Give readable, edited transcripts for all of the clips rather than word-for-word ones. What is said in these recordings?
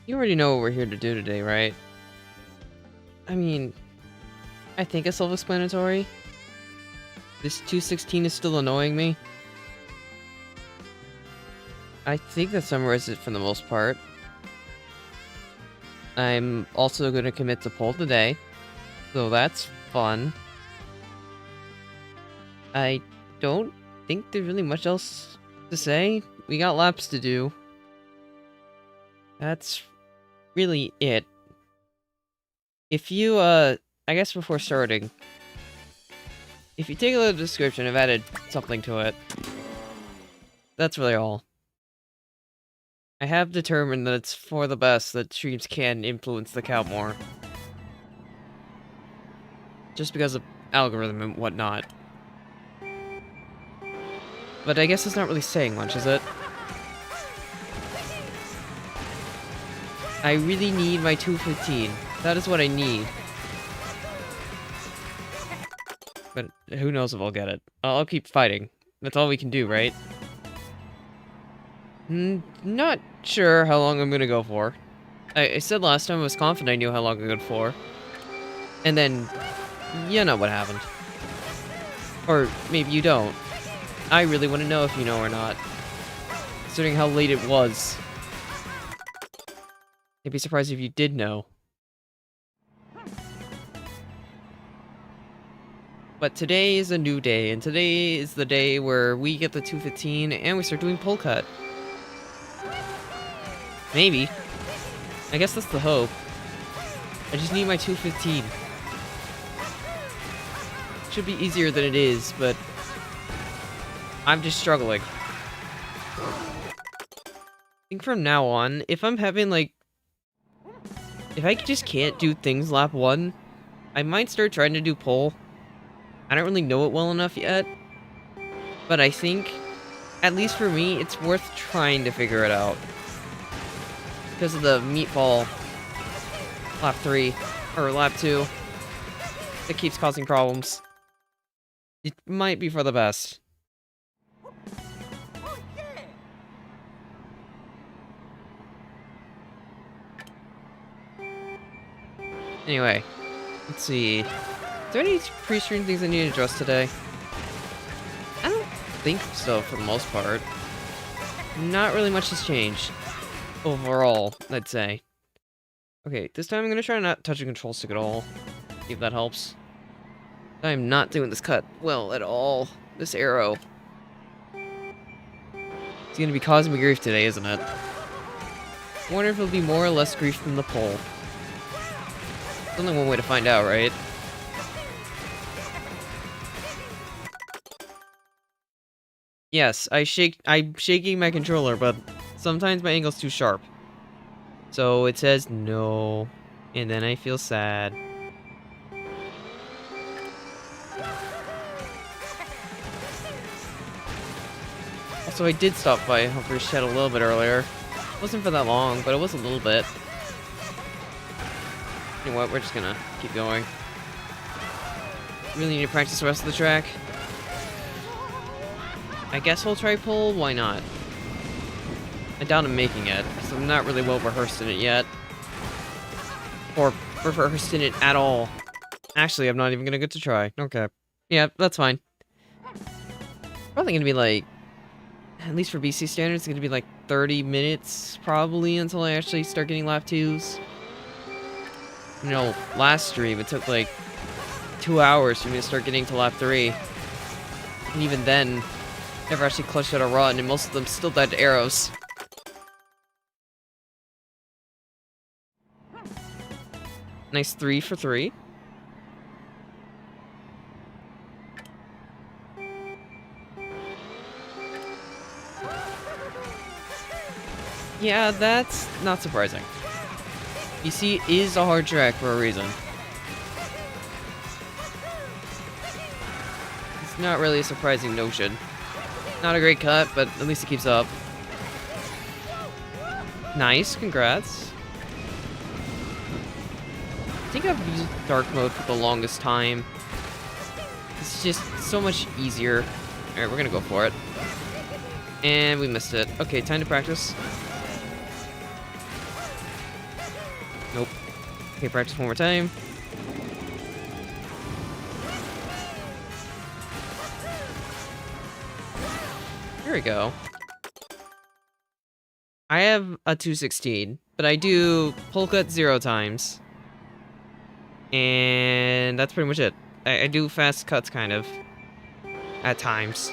You already know what we're here to do today, right? I mean, I think it's self-explanatory. This 216 is still annoying me. I think that summarizes it for the most part. I'm also going to commit to poll today, so that's fun. I don't think there's really much else to say. We got laps to do. That's really it. If you, I guess before starting, if you take a look at the description, I've added something to it. That's really all. I have determined that it's for the best that streams can influence the count more. Just because of algorithm and whatnot. But I guess it's not really saying much, is it? I really need my 215. That is what I need. But who knows if I'll get it. I'll keep fighting. That's all we can do, right? Not sure how long I'm gonna go for. I said last time I was confident I knew how long I could go for. And then, you know what happened. Or maybe you don't. I really want to know if you know or not. Considering how late it was. I'd be surprised if you did know. But today is a new day, and today is the day where we get the 215 and we start doing pull cut. Maybe. I guess that's the hope. I just need my 215. Should be easier than it is, but I'm just struggling. I think from now on, if I'm having like... if I just can't do things lap 1, I might start trying to do pole. I don't really know it well enough yet. But I think, at least for me, it's worth trying to figure it out. Because of the meatball lap 3, or lap 2, that keeps causing problems. It might be for the best. Anyway, let's see. Is there any pre-stream things I need to address today? I don't think so, for the most part. Not really much has changed. Overall, I'd say. Okay, this time I'm gonna try not touching control stick at all. See if that helps. I'm not doing this cut well at all. This arrow. It's gonna be causing me grief today, isn't it? I wonder if it'll be more or less grief from the pole. There's only one way to find out, right? Yes, I'm shaking my controller, but sometimes my angle's too sharp. So it says no, and then I feel sad. Also, I did stop by Humphreys Shed a little bit earlier. It wasn't for that long, but it was a little bit. You know what, we're just gonna keep going. Really need to practice the rest of the track. I guess we'll try pole, why not? I doubt I'm making it, because I'm not really well rehearsed in it yet. Or rehearsed in it at all. Actually, I'm not even gonna get to try. Okay. Yeah, that's fine. Probably gonna be like, at least for BC standards, it's gonna be like 30 minutes, probably, until I actually start getting lap 2s. You know, last stream, it took like 2 hours for me to start getting to lap 3. And even then, never actually clutched out a run, and most of them still died to arrows. Nice 3 for 3. Yeah, that's not surprising. BC is a hard track for a reason. It's not really a surprising notion. Not a great cut, but at least it keeps up. Nice, congrats. I think I've used dark mode for the longest time. It's just so much easier. Alright, we're gonna go for it. And we missed it. Okay, time to practice. Okay, practice one more time. Here we go. I have a 216, but I do pull cut 0 times. And that's pretty much it. I do fast cuts, kind of. At times.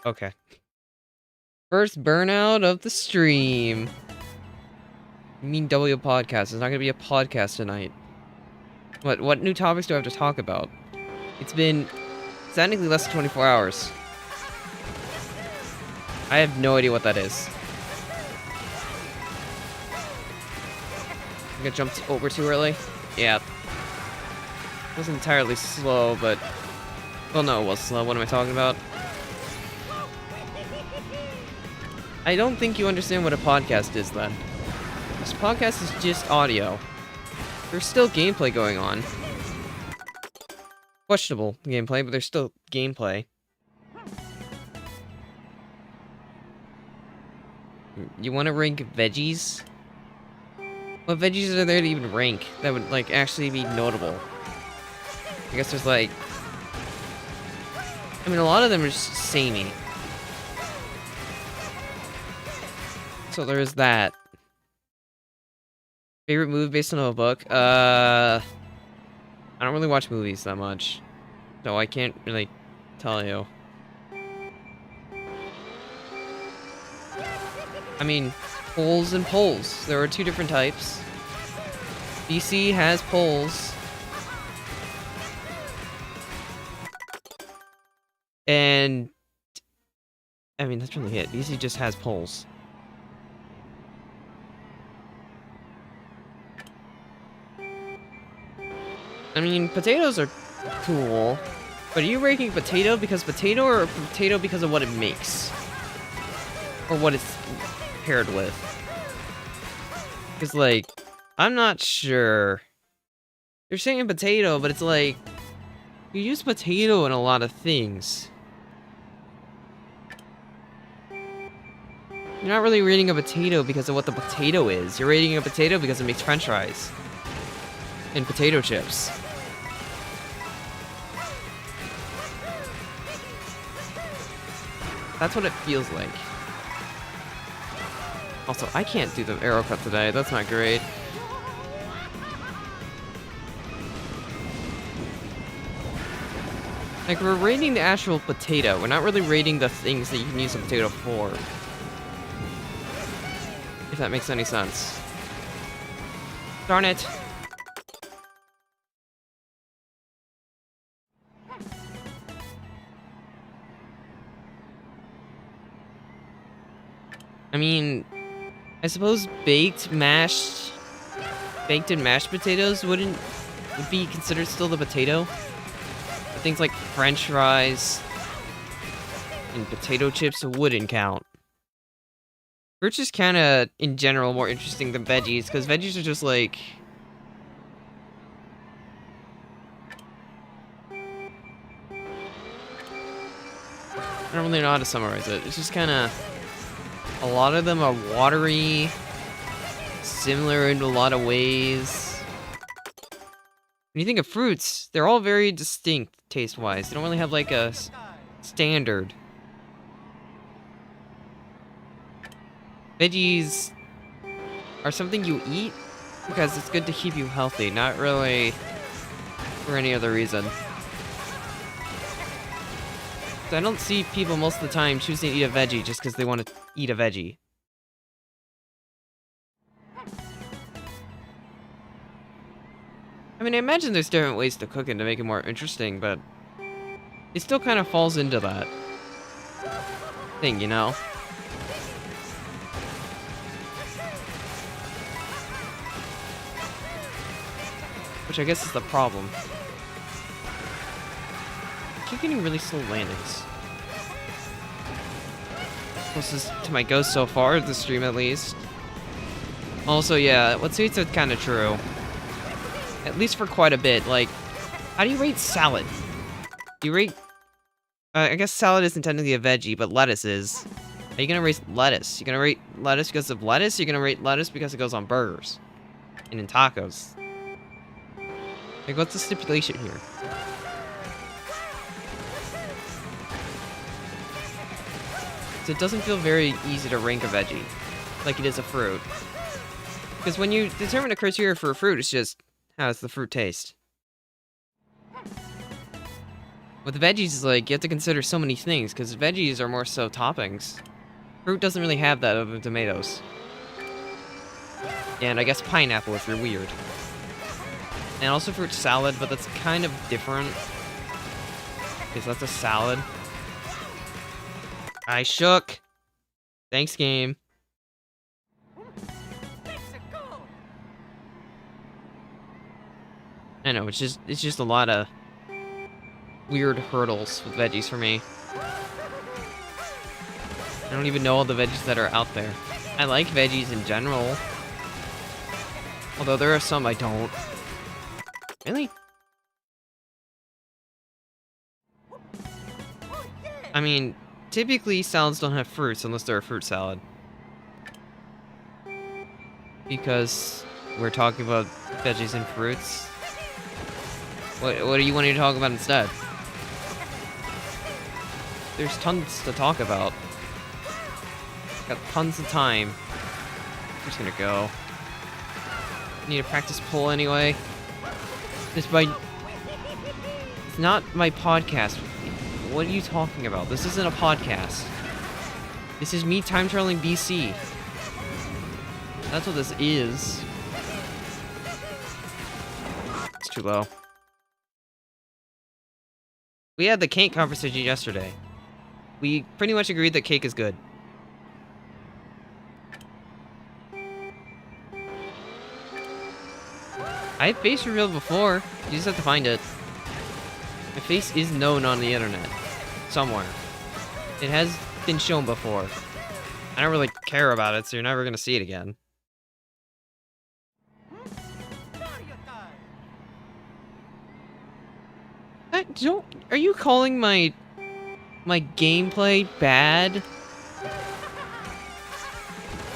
Okay. First burnout of the stream. You mean W podcast? It's not gonna be a podcast tonight. What new topics do I have to talk about? It's been technically less than 24 hours. I have no idea what that is. I think I jumped over too early. Yeah. It wasn't entirely slow, but... Well, no, it was slow. What am I talking about? I don't think you understand what a podcast is, then. This podcast is just audio. There's still gameplay going on. Questionable gameplay, but there's still gameplay. You want to rank veggies? What veggies are there to even rank that would, like, actually be notable? I guess there's, like... I mean, a lot of them are just samey. So there is that. Favorite movie based on a book? I don't really watch movies that much. So I can't really tell you. I mean, poles and poles. There are 2 different types. BC has poles. And... I mean, that's really it. BC just has poles. I mean, potatoes are cool. But are you ranking potato because potato or potato because of what it makes? Or what it's paired with? Because, like, I'm not sure. You're saying potato, but it's like... You use potato in a lot of things. You're not really rating a potato because of what the potato is. You're rating a potato because it makes french fries. And potato chips. That's what it feels like. Also, I can't do the arrow cut today. That's not great. Like, we're rating the actual potato. We're not really rating the things that you can use a potato for. If that makes any sense. Darn it. I mean, I suppose baked and mashed potatoes would be considered still the potato. But things like french fries and potato chips wouldn't count. Fruit's just kind of, in general, more interesting than veggies, because veggies are just like... I don't really know how to summarize it. It's just kind of... A lot of them are watery, similar in a lot of ways. When you think of fruits, they're all very distinct taste-wise. They don't really have like a standard. Veggies are something you eat because it's good to keep you healthy, not really for any other reason. I don't see people most of the time choosing to eat a veggie just because they want to eat a veggie. I mean, I imagine there's different ways to cook it to make it more interesting, but it still kind of falls into that thing, you know? Which I guess is the problem. I keep getting really slow landings. Closest to my ghost so far, the stream at least. Also, yeah, what Sweets are kind of true. At least for quite a bit. Like, how do you rate salad? You rate... I guess salad isn't technically a veggie, but lettuce is. Are you gonna rate lettuce? You gonna rate lettuce because of lettuce? You're gonna rate lettuce because it goes on burgers. and in tacos. Like, what's the stipulation here? So it doesn't feel very easy to rank a veggie, like it is a fruit. Because when you determine a criteria for a fruit, it's just, how does the fruit taste? With the veggies, is like, you have to consider so many things, because veggies are more so toppings. Fruit doesn't really have that other than tomatoes. And I guess pineapple if you're weird. And also fruit salad, but that's kind of different. Because that's a salad. I shook. Thanks, game. I know, it's just a lot of weird hurdles with veggies for me. I don't even know all the veggies that are out there. I like veggies in general. Although there are some I don't. Really? I mean, typically salads don't have fruits unless they're a fruit salad. Because we're talking about veggies and fruits. What do you want to talk about instead? There's tons to talk about. Got tons of time. I'm just gonna go. Need to practice pull anyway. It's not my podcast. What are you talking about? This isn't a podcast. This is me time traveling BC. That's what this is. It's too low. We had the cake conversation yesterday. We pretty much agreed that cake is good. I've face revealed before. You just have to find it. My face is known on the internet. Somewhere. It has been shown before. I don't really care about it, so you're never gonna see it again. Are you calling my gameplay bad?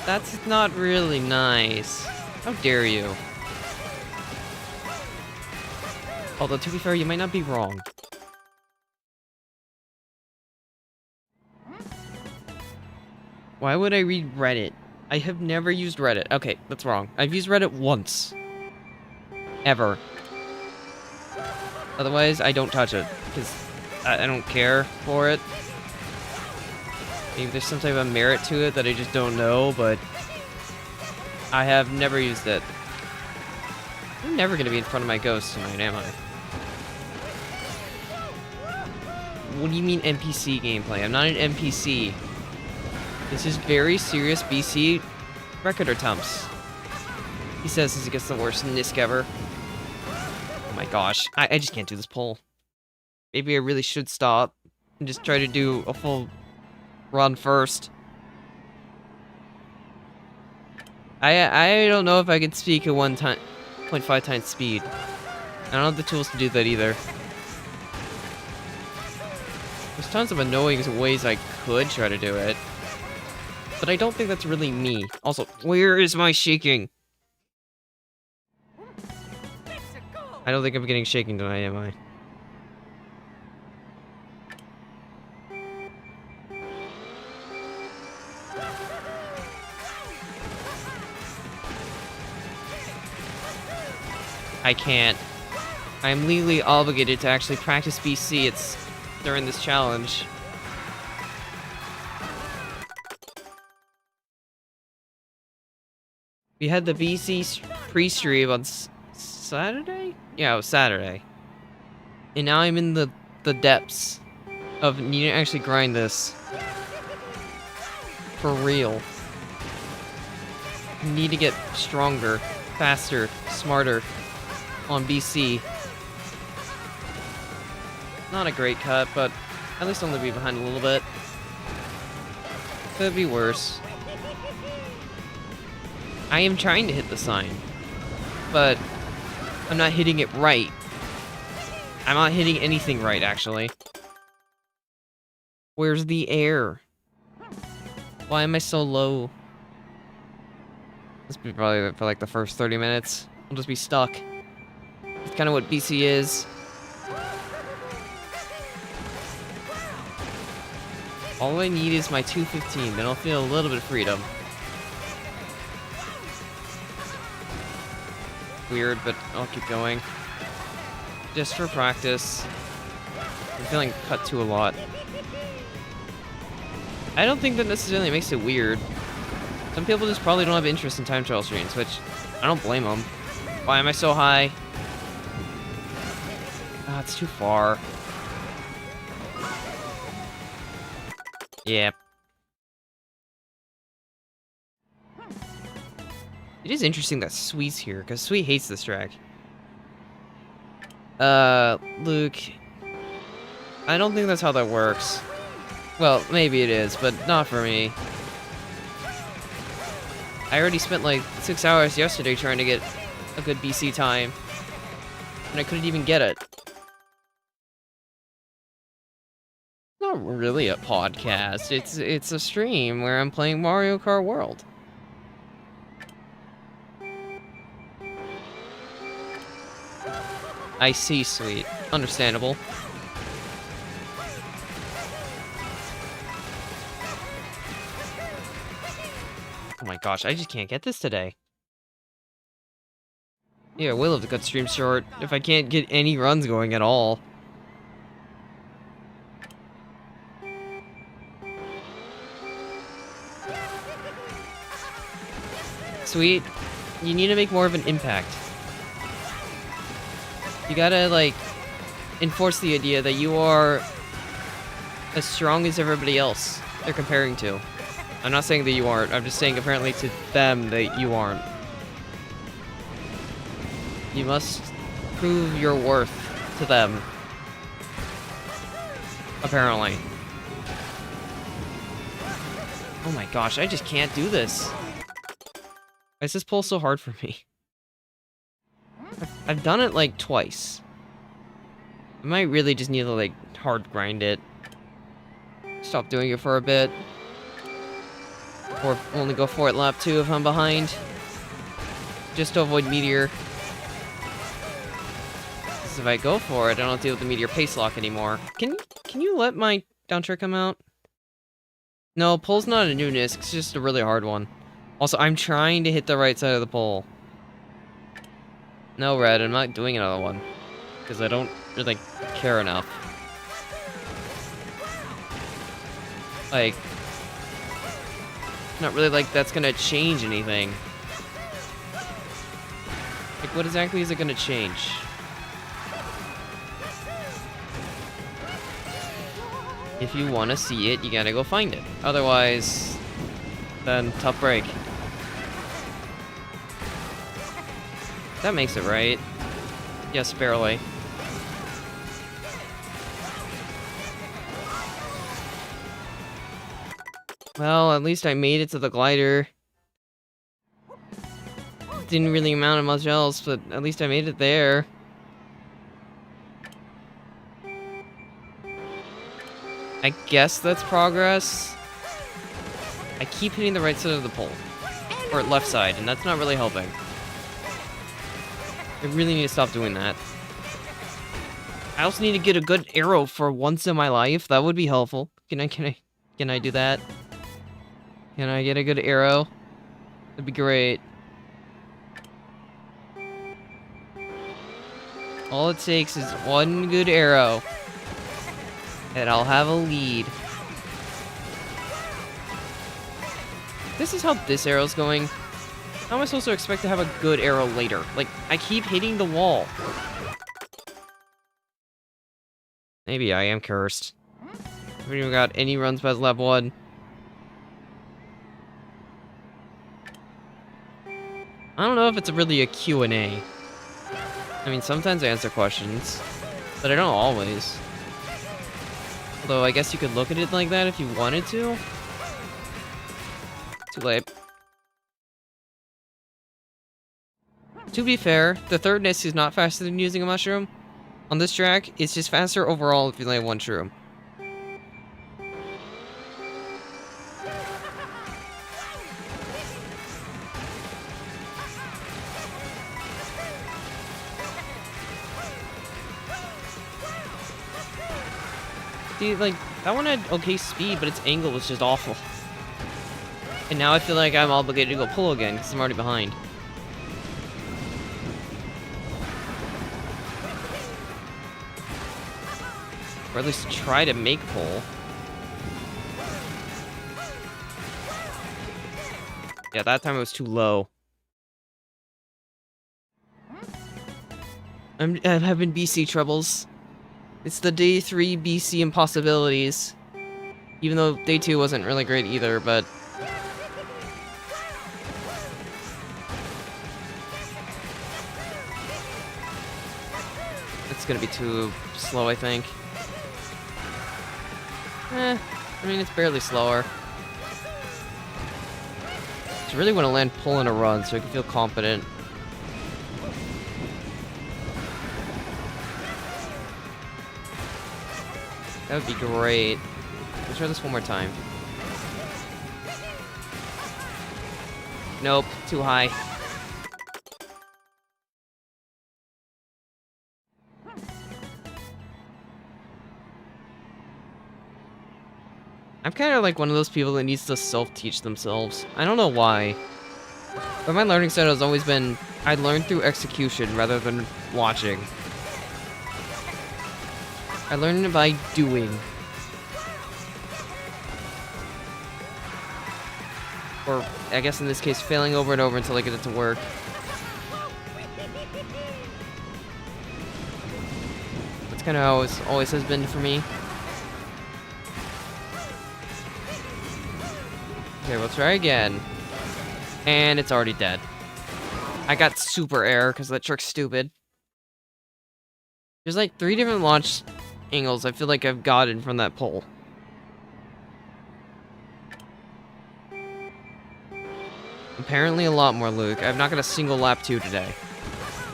That's not really nice. How dare you? Although, to be fair, you might not be wrong. Why would I read Reddit? I have never used Reddit. Okay, that's wrong. I've used Reddit once. Ever. Otherwise, I don't touch it, because I don't care for it. Maybe there's some type of merit to it that I just don't know, but I have never used it. I'm never gonna be in front of my ghost tonight, am I? What do you mean NPC gameplay? I'm not an NPC. This is very serious BC record attempts. He says this gets the worst Nisk ever. Oh my gosh. I just can't do this pull. Maybe I really should stop and just try to do a full run first. I don't know if I can speak at 1.5 times speed. I don't have the tools to do that either. There's tons of annoying ways I could try to do it. But I don't think that's really me. Also, where is my shaking? I don't think I'm getting shaking tonight, am I? I can't. I'm legally obligated to actually practice BC. It's during this challenge. We had the BC pre-stream on Saturday? Yeah, it was Saturday. And now I'm in the depths of needing to actually grind this. For real. Need to get stronger, faster, smarter on BC. Not a great cut, but at least I'm gonna be behind a little bit. Could be worse. I am trying to hit the sign, but I'm not hitting it right. I'm not hitting anything right, actually. Where's the air? Why am I so low? This will be probably for like the first 30 minutes. We'll just be stuck. It's kind of what BC is. All I need is my 215, then I'll feel a little bit of freedom. Weird, but I'll keep going. Just for practice. I'm feeling cut to a lot. I don't think that necessarily makes it weird. Some people just probably don't have interest in time trial streams, which I don't blame them. Why am I so high? Ah, it's too far. Yeah. It is interesting that Sweet's here, because Sweet hates this track. Luke. I don't think that's how that works. Well, maybe it is, but not for me. I already spent like 6 hours yesterday trying to get a good BC time, and I couldn't even get it. Not really a podcast. It's a stream where I'm playing Mario Kart World. I see, Sweet. Understandable. Oh my gosh, I just can't get this today. Yeah, I will have to cut stream short if I can't get any runs going at all. Sweet, you need to make more of an impact. You gotta, like, enforce the idea that you are as strong as everybody else they're comparing to. I'm not saying that you aren't, I'm just saying apparently to them that you aren't. You must prove your worth to them. Apparently. Oh my gosh, I just can't do this. Why is this pull so hard for me? I've done it like twice. I might really just need to like hard grind it. Stop doing it for a bit. Or only go for it lap 2 if I'm behind. Just to avoid meteor. Because if I go for it, I don't have to deal with the meteor pace lock anymore. Can you let my down trick come out? No, pole's not a newness, it's just a really hard one. Also, I'm trying to hit the right side of the pole. No, Red, I'm not doing another one. Because I don't really care enough. Like, not really like that's gonna change anything. Like, what exactly is it gonna change? If you want to see it, you gotta go find it. Otherwise, then tough break. That makes it right. Yes, barely. Well, at least I made it to the glider. Didn't really amount to much else, but at least I made it there. I guess that's progress. I keep hitting the right side of the pole. Or left side, and that's not really helping. I really need to stop doing that. I also need to get a good arrow for once in my life. That would be helpful. Can I do that? Can I get a good arrow? That'd be great. All it takes is one good arrow. And I'll have a lead. This is how this arrow's going. How am I supposed to expect to have a good arrow later? Like, I keep hitting the wall. Maybe I am cursed. I haven't even got any runs past lap 1. I don't know if it's really a Q&A. I mean, sometimes I answer questions, but I don't always. Although, I guess you could look at it like that if you wanted to. Too late. To be fair, the third disc is not faster than using a mushroom. On this track, it's just faster overall if you only have one shroom. See, like, that one had okay speed, but its angle was just awful. And now I feel like I'm obligated to go pull again, because I'm already behind. Or at least try to make pull. Yeah, that time it was too low. I'm having BC troubles. It's the day 3 BC impossibilities. Even though day 2 wasn't really great either, but... it's gonna be too slow, I think. I mean, it's barely slower. I really want to land pull in a run so I can feel confident. That would be great. Let's try this one more time. Nope, too high. I'm kind of like one of those people that needs to self-teach themselves. I don't know why. But my learning style has always been, I learn through execution rather than watching. I learn it by doing. Or, I guess in this case, failing over and over until I get it to work. That's kind of how it always has been for me. Okay, we'll try again. And it's already dead. I got super air because that trick's stupid. There's like 3 different launch angles I feel like I've gotten from that pole. Apparently a lot more, Luke. I've not got a single lap 2 today.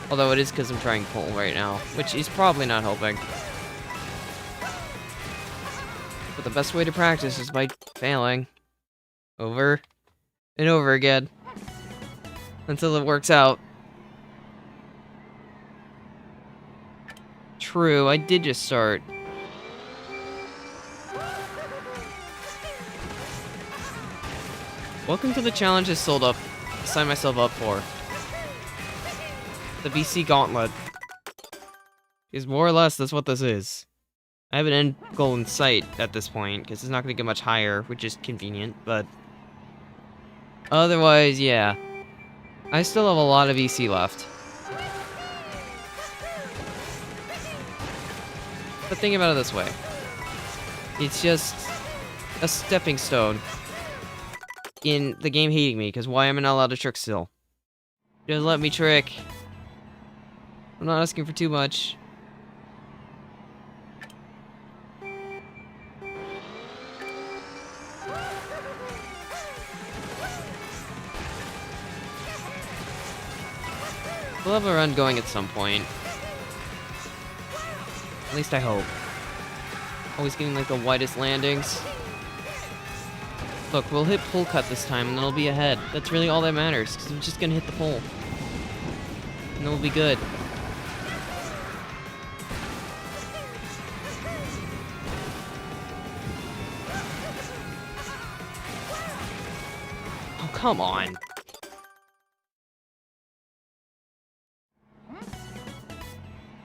Although it is because I'm trying pole right now, which is probably not helping. But the best way to practice is by failing. Over and over again. Until it works out. True, I did just start. Welcome to the challenge I signed myself up for. The BC Gauntlet. Because more or less, that's what this is. I have an end goal in sight at this point, because it's not going to get much higher, which is convenient, but... otherwise, yeah. I still have a lot of EC left. But think about it this way. It's just a stepping stone in the game hating me, because why am I not allowed to trick still? Just let me trick. I'm not asking for too much. We'll have a run going at some point. At least I hope. Always getting like the widest landings. Look, we'll hit pull cut this time and then I'll be ahead. That's really all that matters, because I'm just gonna hit the pole. And then we'll be good. Oh, come on.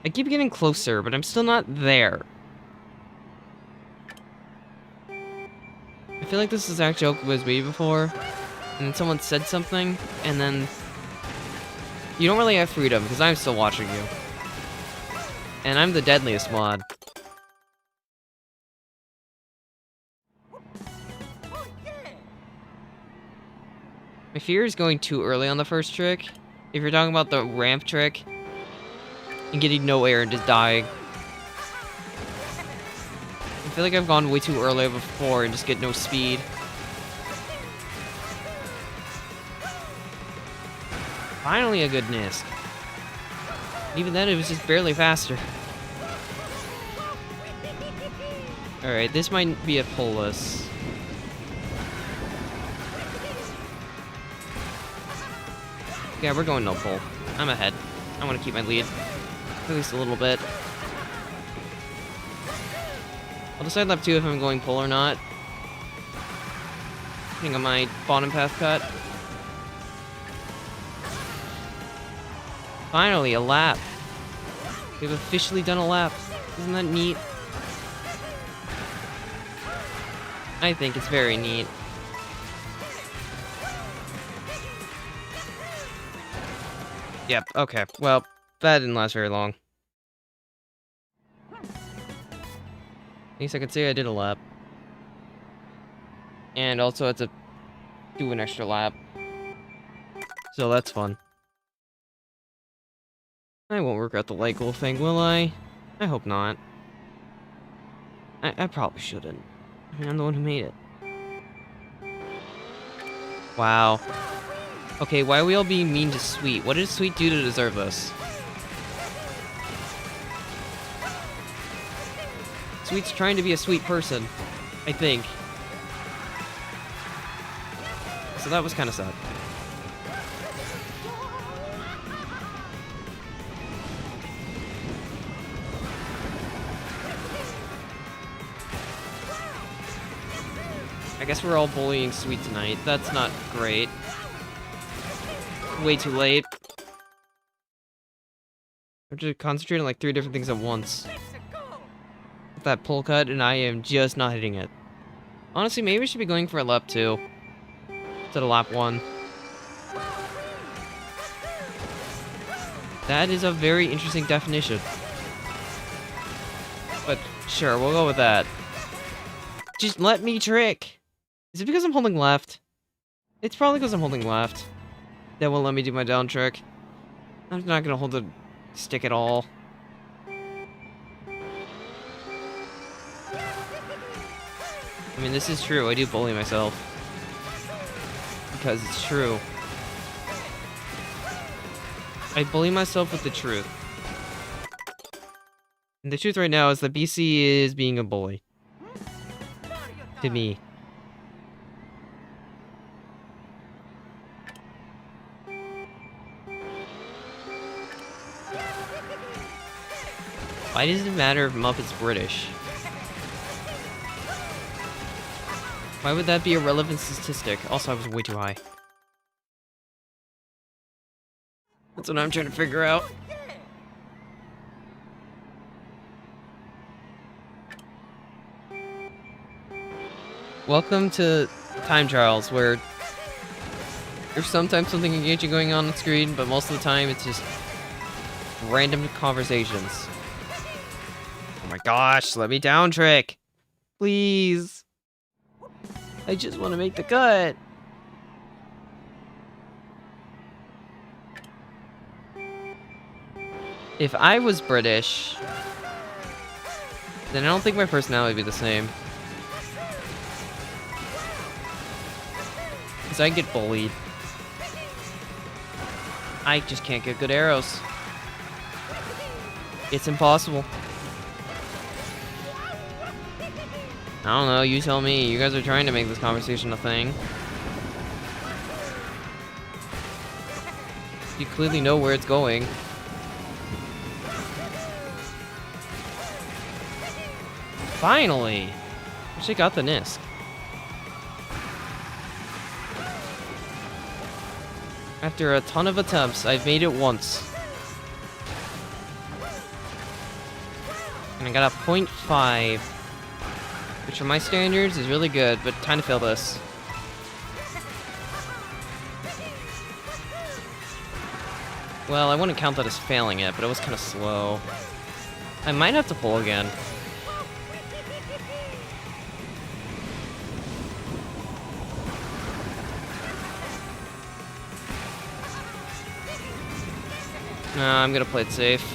I keep getting closer, but I'm still not there. I feel like this exact joke was made before, and then someone said something, and then... you don't really have freedom, because I'm still watching you. And I'm the deadliest mod. My fear is going too early on the first trick. If you're talking about the ramp trick, and getting no air and just dying. I feel like I've gone way too early before and just get no speed. Finally a good Nisk. Even then it was just barely faster. Alright, this might be a pull-less. Yeah, we're going no pull. I'm ahead. I want to keep my lead. At least a little bit. I'll decide lap 2 if I'm going pull or not. Depending on my bottom path cut. Finally, a lap. We've officially done a lap. Isn't that neat? I think it's very neat. Yep, okay. Well, that didn't last very long. At least I could say I did a lap. And also had to do an extra lap. So that's fun. I won't regret the light goal thing, will I? I hope not. I probably shouldn't. I mean, I'm the one who made it. Wow. Okay, why are we all being mean to Sweet? What did Sweet do to deserve this? Sweet's trying to be a sweet person, I think. So that was kind of sad. I guess we're all bullying Sweet tonight. That's not great. Way too late. I have to concentrate on like 3 different things at once. With that pull cut, and I am just not hitting it. Honestly, maybe we should be going for a lap 2 instead of lap 1. That is a very interesting definition. But sure, we'll go with that. Just let me trick. Is it because I'm holding left? It's probably because I'm holding left. That won't let me do my down trick. I'm not gonna hold the stick at all. I mean, this is true. I do bully myself. Because it's true. I bully myself with the truth. And the truth right now is that BC is being a bully. To me. Why does it matter if Mupp is British? Why would that be a relevant statistic? Also, I was way too high. That's what I'm trying to figure out. Welcome to time trials, where there's sometimes something engaging going on screen, but most of the time it's just random conversations. Oh my gosh, let me down trick. Please. I just want to make the cut. If I was British, then I don't think my personality would be the same. Because I get bullied. I just can't get good arrows. It's impossible. I don't know, you tell me. You guys are trying to make this conversation a thing. You clearly know where it's going. Finally! Wish I got the Nisk. After a ton of attempts, I've made it once. And I got a 0.5. Which for my standards is really good, but time to fail this. Well, I wouldn't count that as failing it, but it was kind of slow. I might have to pull again. Nah, I'm gonna play it safe.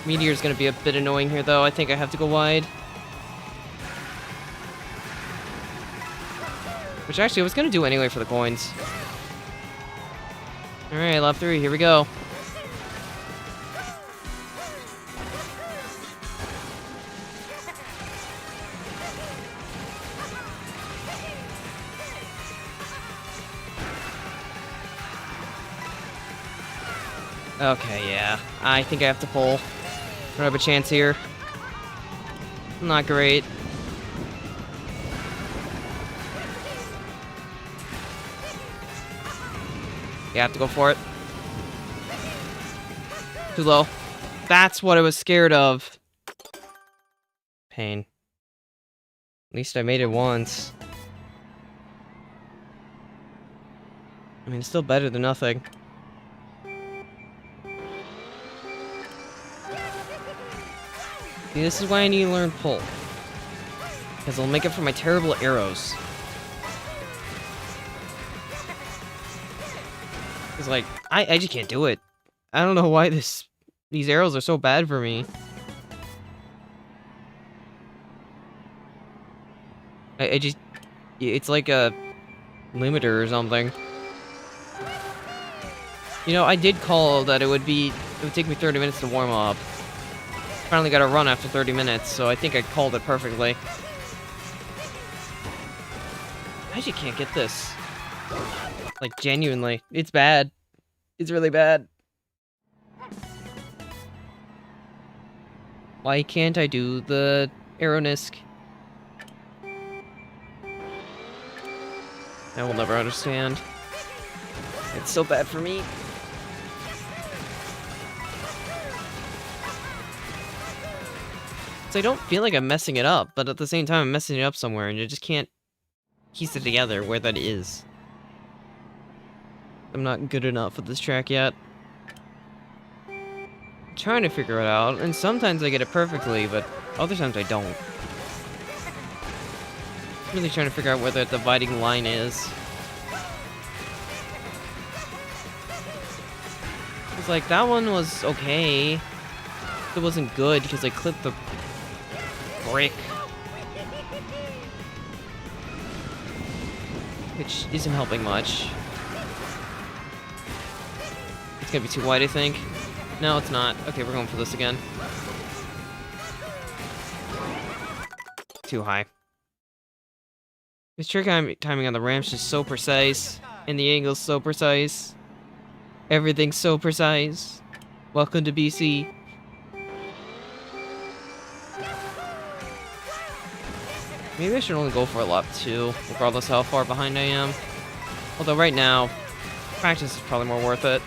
Meteor's gonna be a bit annoying here, though. I think I have to go wide. Which actually I was gonna do anyway for the coins. Alright, lap 3, here we go. Okay, yeah. I think I have to pull. Don't have a chance here. Not great. You have to go for it. Too low. That's what I was scared of. Pain. At least I made it once. I mean, it's still better than nothing. See, this is why I need to learn pull. Because it'll make up for my terrible arrows. Because, like, I just can't do it. I don't know why these arrows are so bad for me. I just... It's like a limiter or something. You know, I did call that it would take me 30 minutes to warm up. Finally got a run after 30 minutes, so I think I called it perfectly. I just can't get this. Like, genuinely. It's bad. It's really bad. Why can't I do the Aeronisk? I will never understand. It's so bad for me. So I don't feel like I'm messing it up, but at the same time I'm messing it up somewhere and you just can't piece it together where that is. I'm not good enough at this track yet. I'm trying to figure it out, and sometimes I get it perfectly, but other times I don't. I'm really trying to figure out where the dividing line is. It's like, that one was okay. It wasn't good because I clipped the brick. Which isn't helping much. It's gonna be too wide, I think. No, it's not. Okay, we're going for this again. Too high. This trick timing on the ramp's just so precise. And the angle's so precise. Everything's so precise. Welcome to BC. Maybe I should only go for a lap 2, regardless how far behind I am. Although right now, practice is probably more worth it.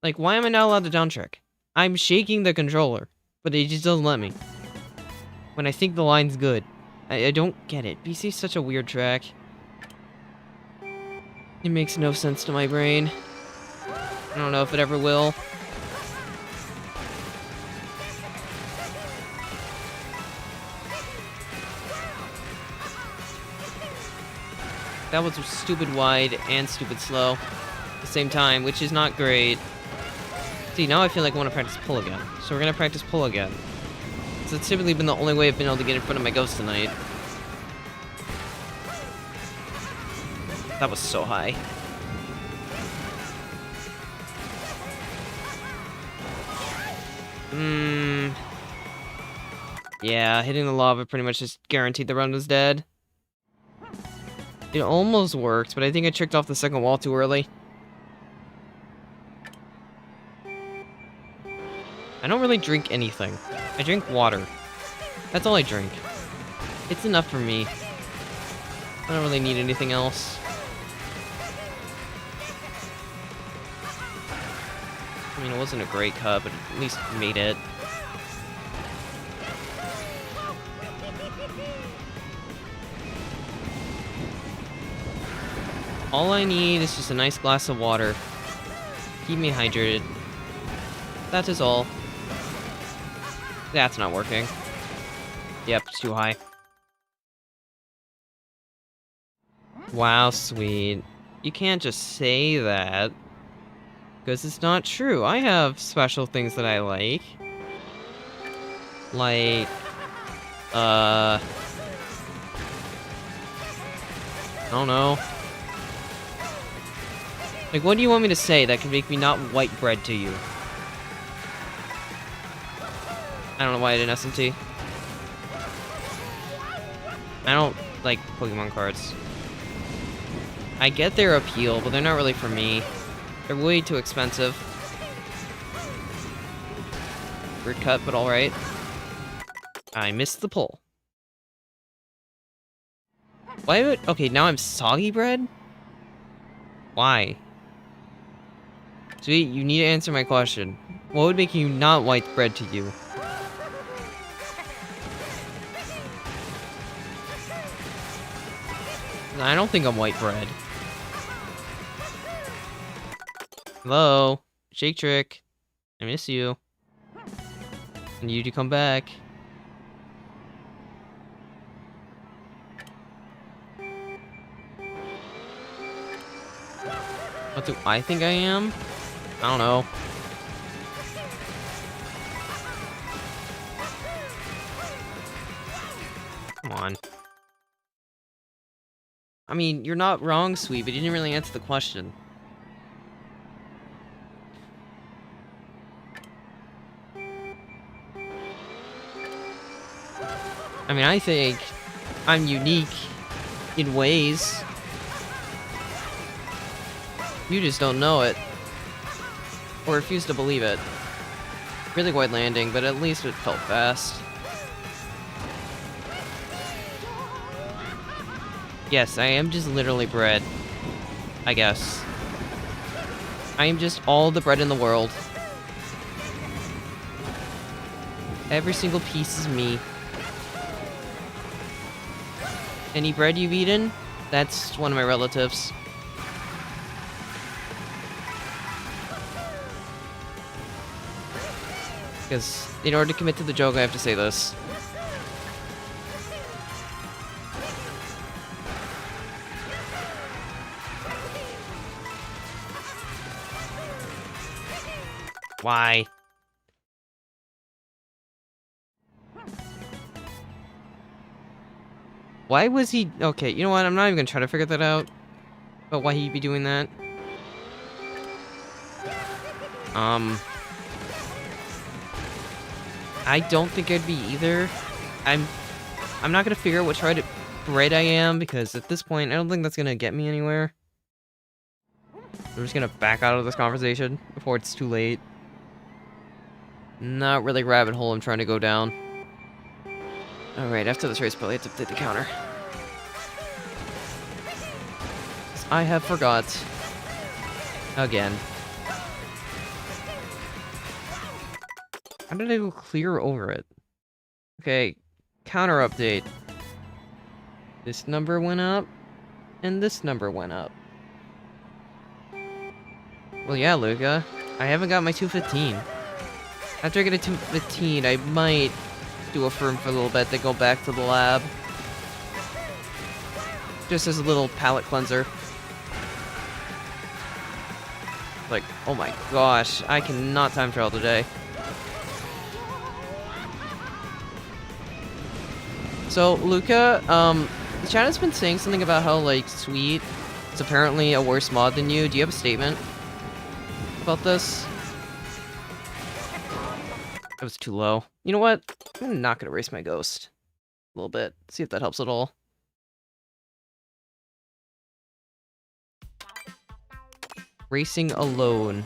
Like, why am I not allowed to down trick? I'm shaking the controller, but it just doesn't let me. When I think the line's good. I don't get it. BC's such a weird track. It makes no sense to my brain. I don't know if it ever will. That was stupid wide and stupid slow at the same time, which is not great. See, now I feel like I want to practice pull again. So we're going to practice pull again. So it's typically been the only way I've been able to get in front of my ghost tonight. That was so high. Yeah, hitting the lava pretty much just guaranteed the run was dead. It almost worked, but I think I tricked off the second wall too early. I don't really drink anything. I drink water. That's all I drink. It's enough for me. I don't really need anything else. I mean, it wasn't a great cut, but at least made it. All I need is just a nice glass of water. Keep me hydrated. That is all. That's not working. Yep, it's too high. Wow, sweet. You can't just say that. Because it's not true. I have special things that I like. Like... I don't know. Like, what do you want me to say that can make me not white bread to you? I don't know why I did SMT. I don't like Pokemon cards. I get their appeal, but they're not really for me. They're way too expensive. Weird cut, but alright. I missed the pull. Why would... Okay, now I'm soggy bread? Why? Sweet, you need to answer my question. What would make you not white bread to you? I don't think I'm white bread. Hello? Shake Trick. I miss you. I need you to come back. What do I think I am? I don't know. Come on. I mean, you're not wrong, Sweet, but you didn't really answer the question. I mean, I think I'm unique in ways. You just don't know it. Or refuse to believe it. Really wide landing, but at least it felt fast. Yes, I am just literally bread. I guess. I am just all the bread in the world. Every single piece is me. Any bread you've eaten? That's one of my relatives. Because in order to commit to the joke, I have to say this. Why? Why was he... Okay, you know what? I'm not even gonna try to figure that out. But why he'd be doing that. I don't think I'd be either. I'm not gonna figure out what tried bread I am, because at this point, I don't think that's gonna get me anywhere. I'm just gonna back out of this conversation before it's too late. Not really a rabbit hole I'm trying to go down. Alright, after this race, probably have to update the counter. I have forgot. Again. How did I go clear over it? Okay, counter update. This number went up, and this number went up. Well, yeah, Luca. I haven't got my 215. After I get a 215, I might do a firm for a little bit, then go back to the lab. Just as a little palate cleanser. Like, oh my gosh, I cannot time travel today. So, Luca, the chat has been saying something about how, like, Sweet is apparently a worse mod than you. Do you have a statement about this? That was too low. You know what? I'm not gonna race my ghost. A little bit. See if that helps at all. Racing alone.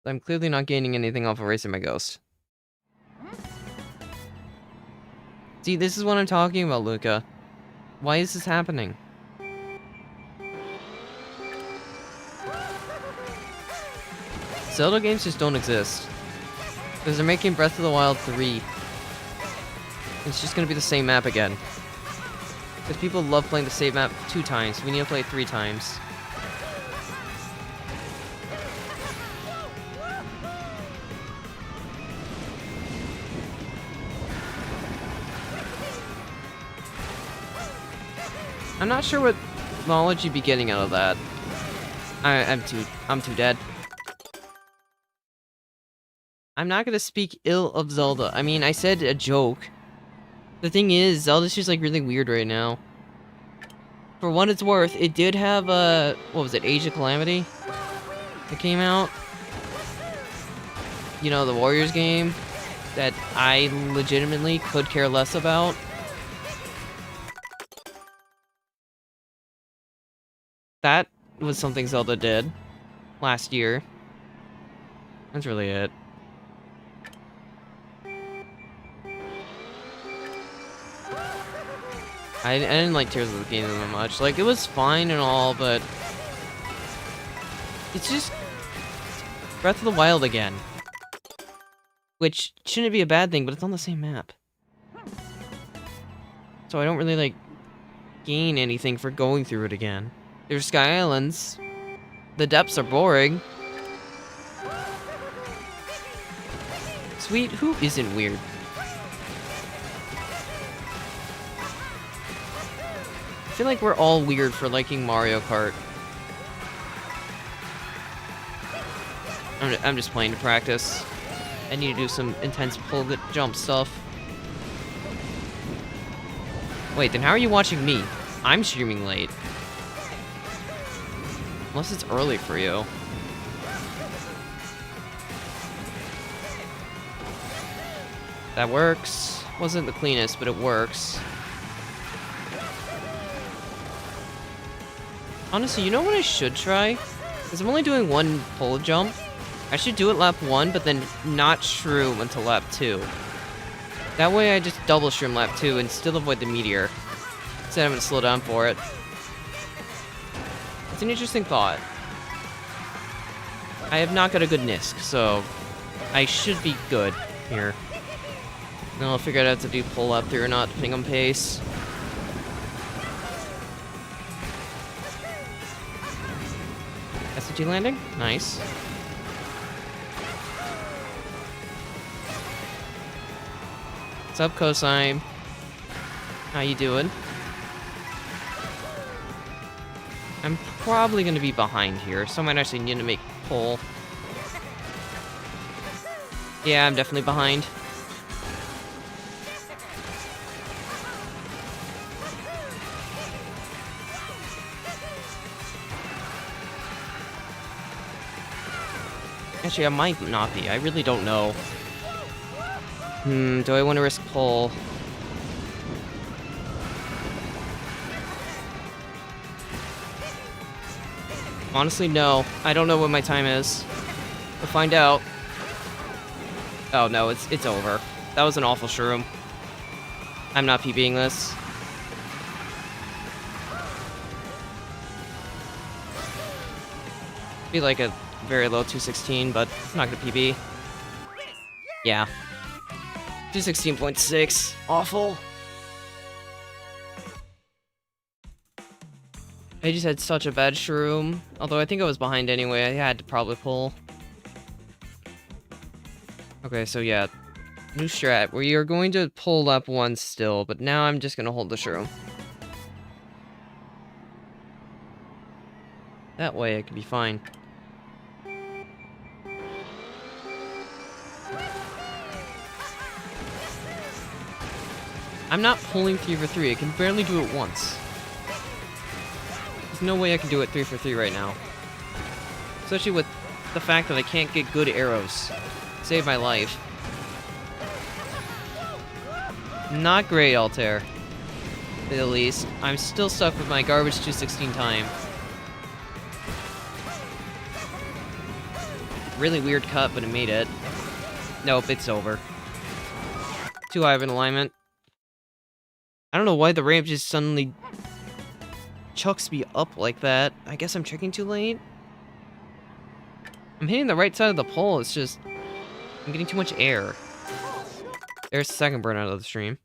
I'm clearly not gaining anything off of racing my ghost. See, this is what I'm talking about, Luca. Why is this happening? Zelda games just don't exist. Because they're making Breath of the Wild 3. It's just gonna be the same map again. Because people love playing the same map 2 times. We need to play it 3 times. I'm not sure what knowledge you'd be getting out of that. I'm too dead. I'm not gonna speak ill of Zelda. I mean, I said a joke. The thing is, Zelda's just like really weird right now. For what it's worth, it did have a, what was it, Age of Calamity? That came out. You know, the Warriors game that I legitimately could care less about. That was something Zelda did last year. That's really it. I didn't like Tears of the Kingdom that much. Like, it was fine and all, but it's just Breath of the Wild again. Which shouldn't be a bad thing, but it's on the same map. So I don't really, like, gain anything for going through it again. There's Sky Islands. The depths are boring. Sweet, who isn't weird? I feel like we're all weird for liking Mario Kart. I'm just playing to practice. I need to do some intense pull jump stuff. Wait, then how are you watching me? I'm streaming late. Unless it's early for you. That works. Wasn't the cleanest, but it works. Honestly, you know what I should try? Because I'm only doing one pull jump. I should do it lap 1, but then not shroom until lap 2. That way I just double shroom lap 2 and still avoid the meteor. Instead I'm going to slow down for it. It's an interesting thought. I have not got a good Nisk, so I should be good here. Then I'll figure out how to do pull up through or not, depending on pace. ST landing? Nice. What's up, Cosine? How you doing? I'm probably going to be behind here, so I might actually need to make pull. Yeah, I'm definitely behind. Actually, I might not be. I really don't know. Do I want to risk pull? Honestly, no. I don't know what my time is. We'll find out. Oh, no, it's over. That was an awful shroom. I'm not PBing this. Be like a very low 216, but I'm not gonna PB. Yeah. 216.6. Awful. I just had such a bad shroom. Although I think I was behind anyway. I had to probably pull. Okay, so yeah. New strat. We are going to pull up 1 still, but now I'm just gonna hold the shroom. That way I can be fine. I'm not pulling 3 for 3. I can barely do it once. There's no way I can do it 3 for 3 right now. Especially with the fact that I can't get good arrows. Save my life. Not great, Altair. At least. I'm still stuck with my garbage 216 time. Really weird cut, but it made it. Nope, it's over. Too high of an alignment. I don't know why the ramp just suddenly chucks me up like that. I guess I'm checking too late? I'm hitting the right side of the pole, it's just I'm getting too much air. There's the second burnout of the stream.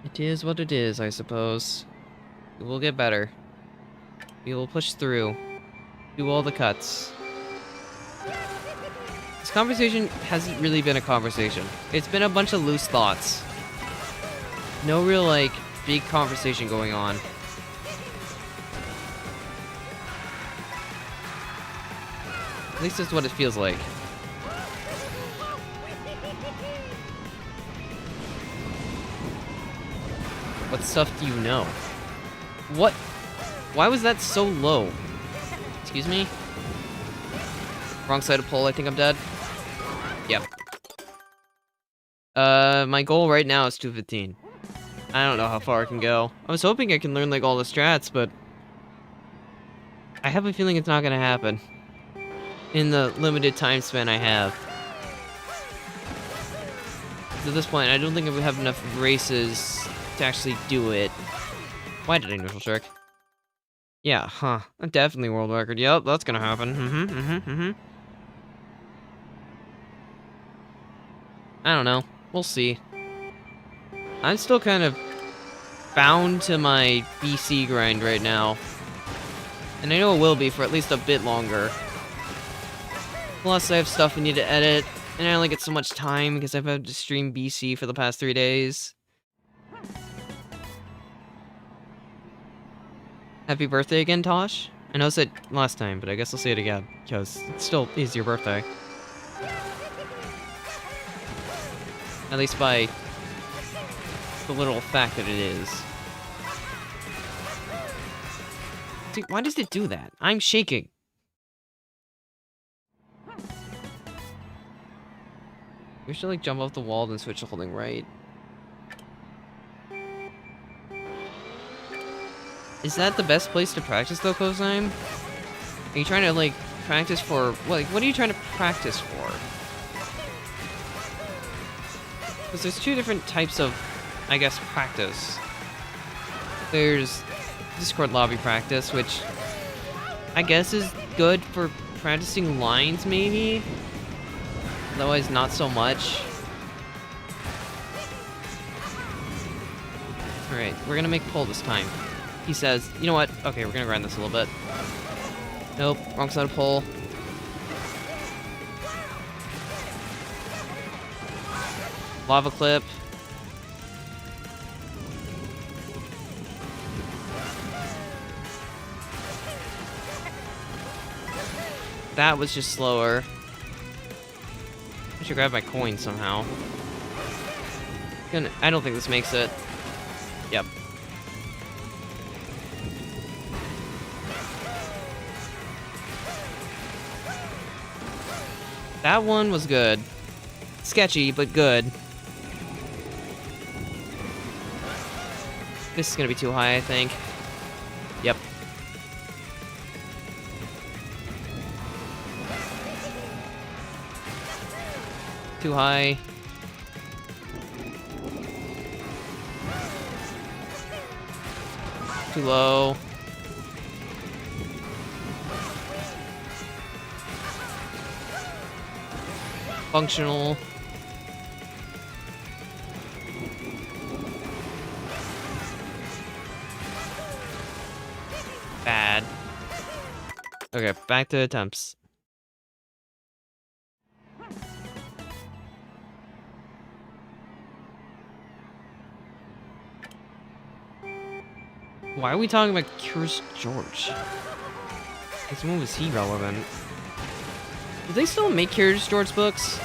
It is what it is, I suppose. It will get better. We will push through. Do all the cuts. This conversation hasn't really been a conversation. It's been a bunch of loose thoughts. No real, like, big conversation going on. At least that's what it feels like. What stuff do you know? What? Why was that so low? Excuse me? Wrong side of pole, I think I'm dead. Yep. My goal right now is 215. I don't know how far I can go. I was hoping I can learn, like, all the strats, but I have a feeling it's not gonna happen. In the limited time span I have. 'Cause at this point, I don't think we have enough races to actually do it. Why did I neutral trick? Yeah, huh. Definitely world record. Yep, that's gonna happen. I don't know. We'll see. I'm still kind of bound to my BC grind right now. And I know it will be for at least a bit longer. Plus, I have stuff I need to edit, and I only get so much time because I've had to stream BC for the past 3 days. Happy birthday again, Tosh. I know I said last time, but I guess I'll say it again, because it still is your birthday. At least by the literal fact that it is. Dude, why does it do that? I'm shaking. We should, like, jump off the wall and switch to holding right. Is that the best place to practice, though, Kozime? Are you trying to, like, practice for... what are you trying to practice for? Because there's two different types of, I guess, practice. There's Discord lobby practice, which I guess is good for practicing lines, maybe? Otherwise, not so much. Alright, we're gonna make pull this time. He says, you know what? Okay, we're gonna grind this a little bit. Nope, wrong side of pull. Lava clip. That was just slower. I should grab my coin somehow. I don't think this makes it. Yep. That one was good. Sketchy, but good. This is gonna be too high, I think. Yep. Too high. Too low. Functional. Bad. Okay, back to attempts. Why are we talking about Curious George? This one was he relevant? Do they still make Curious George books?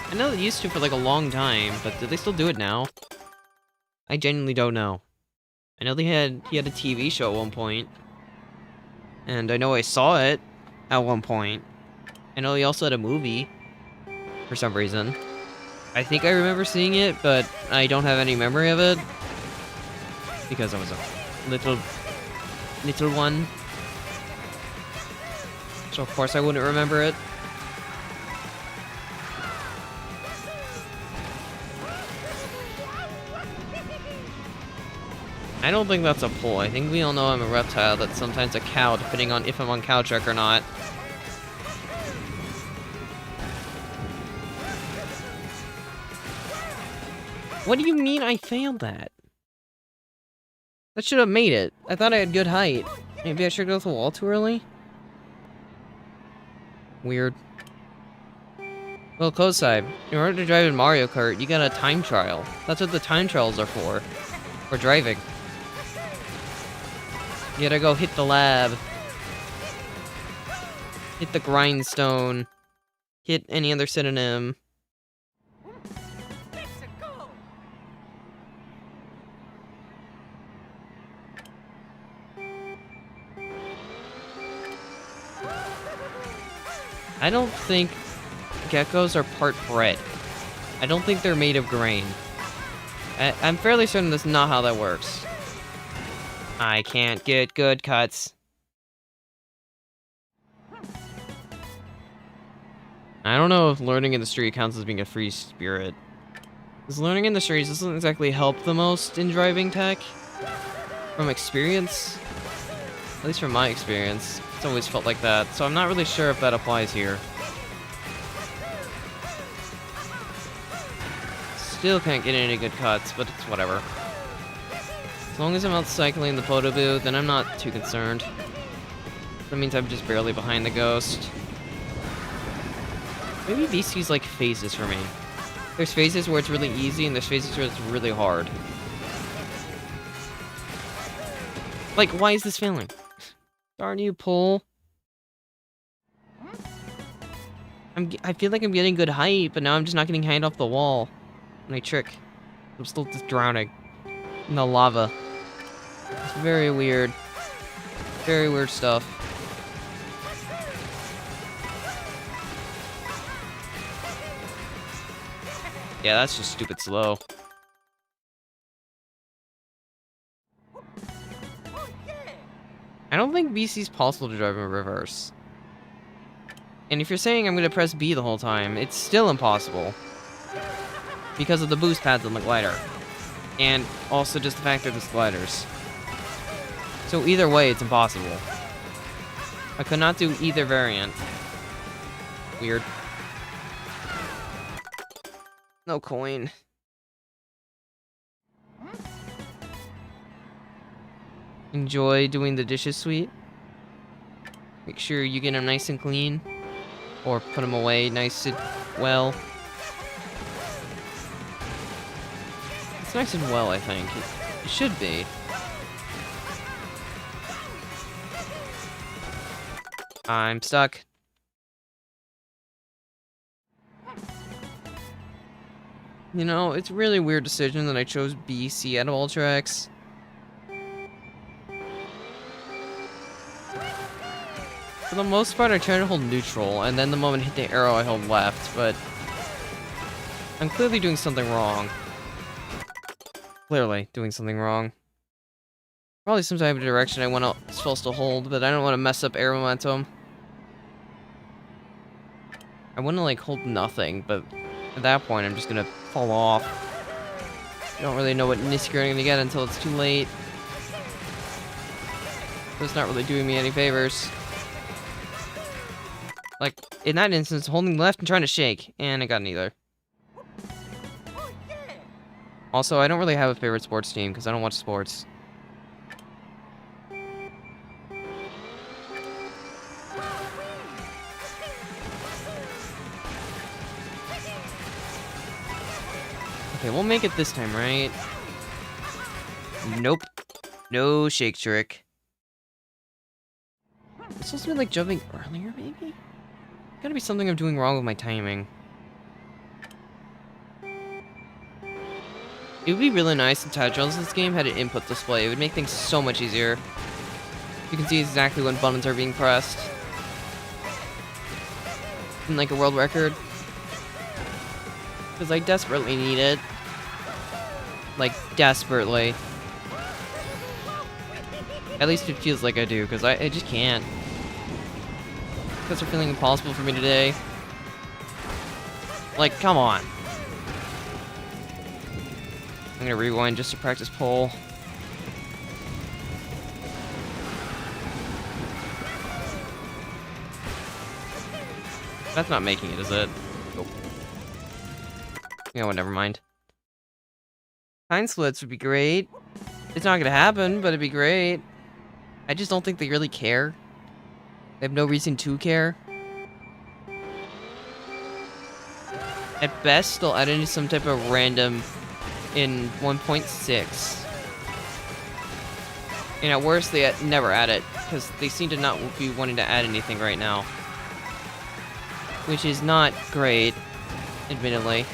I know they used to for like a long time, but do they still do it now? I genuinely don't know. I know he had a TV show at one point. And I know I saw it at one point. I know he also had a movie for some reason. I think I remember seeing it, but I don't have any memory of it. Because I was a little one. So of course I wouldn't remember it. I don't think that's a pull. I think we all know I'm a reptile that's sometimes a cow, depending on if I'm on cow check or not. What do you mean I failed that? That should have made it. I thought I had good height. Maybe I should go to the wall too early? Weird. Well, Kosai, in order to drive in Mario Kart, you got a time trial. That's what the time trials are for. For driving. You gotta go hit the lab. Hit the grindstone. Hit any other synonym. I don't think geckos are part bread. I don't think they're made of grain. I'm fairly certain that's not how that works. I can't get good cuts. I don't know if learning in the street counts as being a free spirit. Because learning in the streets doesn't exactly help the most in driving tech. From experience. At least from my experience. It's always felt like that. So I'm not really sure if that applies here. Still can't get any good cuts, but it's whatever. As long as I'm out cycling the Podoboo, then I'm not too concerned. That means I'm just barely behind the Ghost. Maybe VC's like phases for me. There's phases where it's really easy, and there's phases where it's really hard. Like, why is this failing? Darn you, pull. I feel like I'm getting good height, but now I'm just not getting height off the wall. When I trick. I'm still just drowning in the lava. It's very weird. Very weird stuff. Yeah, that's just stupid slow. I don't think BC's possible to drive in reverse. And if you're saying I'm gonna press B the whole time, it's still impossible. Because of the boost pads on the glider. And also just the fact that there's gliders. So either way, it's impossible. I could not do either variant. Weird. No coin. Enjoy doing the dishes, sweet. Make sure you get them nice and clean. Or put them away nice and well. It's nice and well, I think. It should be. I'm stuck. You know, it's a really weird decision that I chose BC out of all tracks. For the most part, I tried to hold neutral, and then the moment I hit the arrow, I held left, but I'm clearly doing something wrong. Clearly doing something wrong. Probably some type of direction I want to supposed to hold, but I don't want to mess up air momentum. I want to like hold nothing, but at that point I'm just gonna fall off. I don't really know what Nisker I'm gonna get until it's too late. So it's not really doing me any favors. Like, in that instance, holding left and trying to shake, and I got neither. Also, I don't really have a favorite sports team, because I don't watch sports. Okay, we'll make it this time, right? Nope. No shake trick. It's supposed to be like jumping earlier, maybe? Gotta be something I'm doing wrong with my timing. It would be really nice if Tadrons in this game had an input display. It would make things so much easier. You can see exactly when buttons are being pressed. And like a world record. Because I desperately need it. Like, desperately. At least it feels like I do, because I just can't. Because they're feeling impossible for me today. Like, come on. I'm gonna rewind just to practice pole. That's not making it, is it? Nope. You know what, never mind. Time splits would be great. It's not gonna happen, but it'd be great. I just don't think they really care. They have no reason to care. At best, they'll add in some type of random in 1.6. And at worst, they never add it, because they seem to not be wanting to add anything right now. Which is not great, admittedly.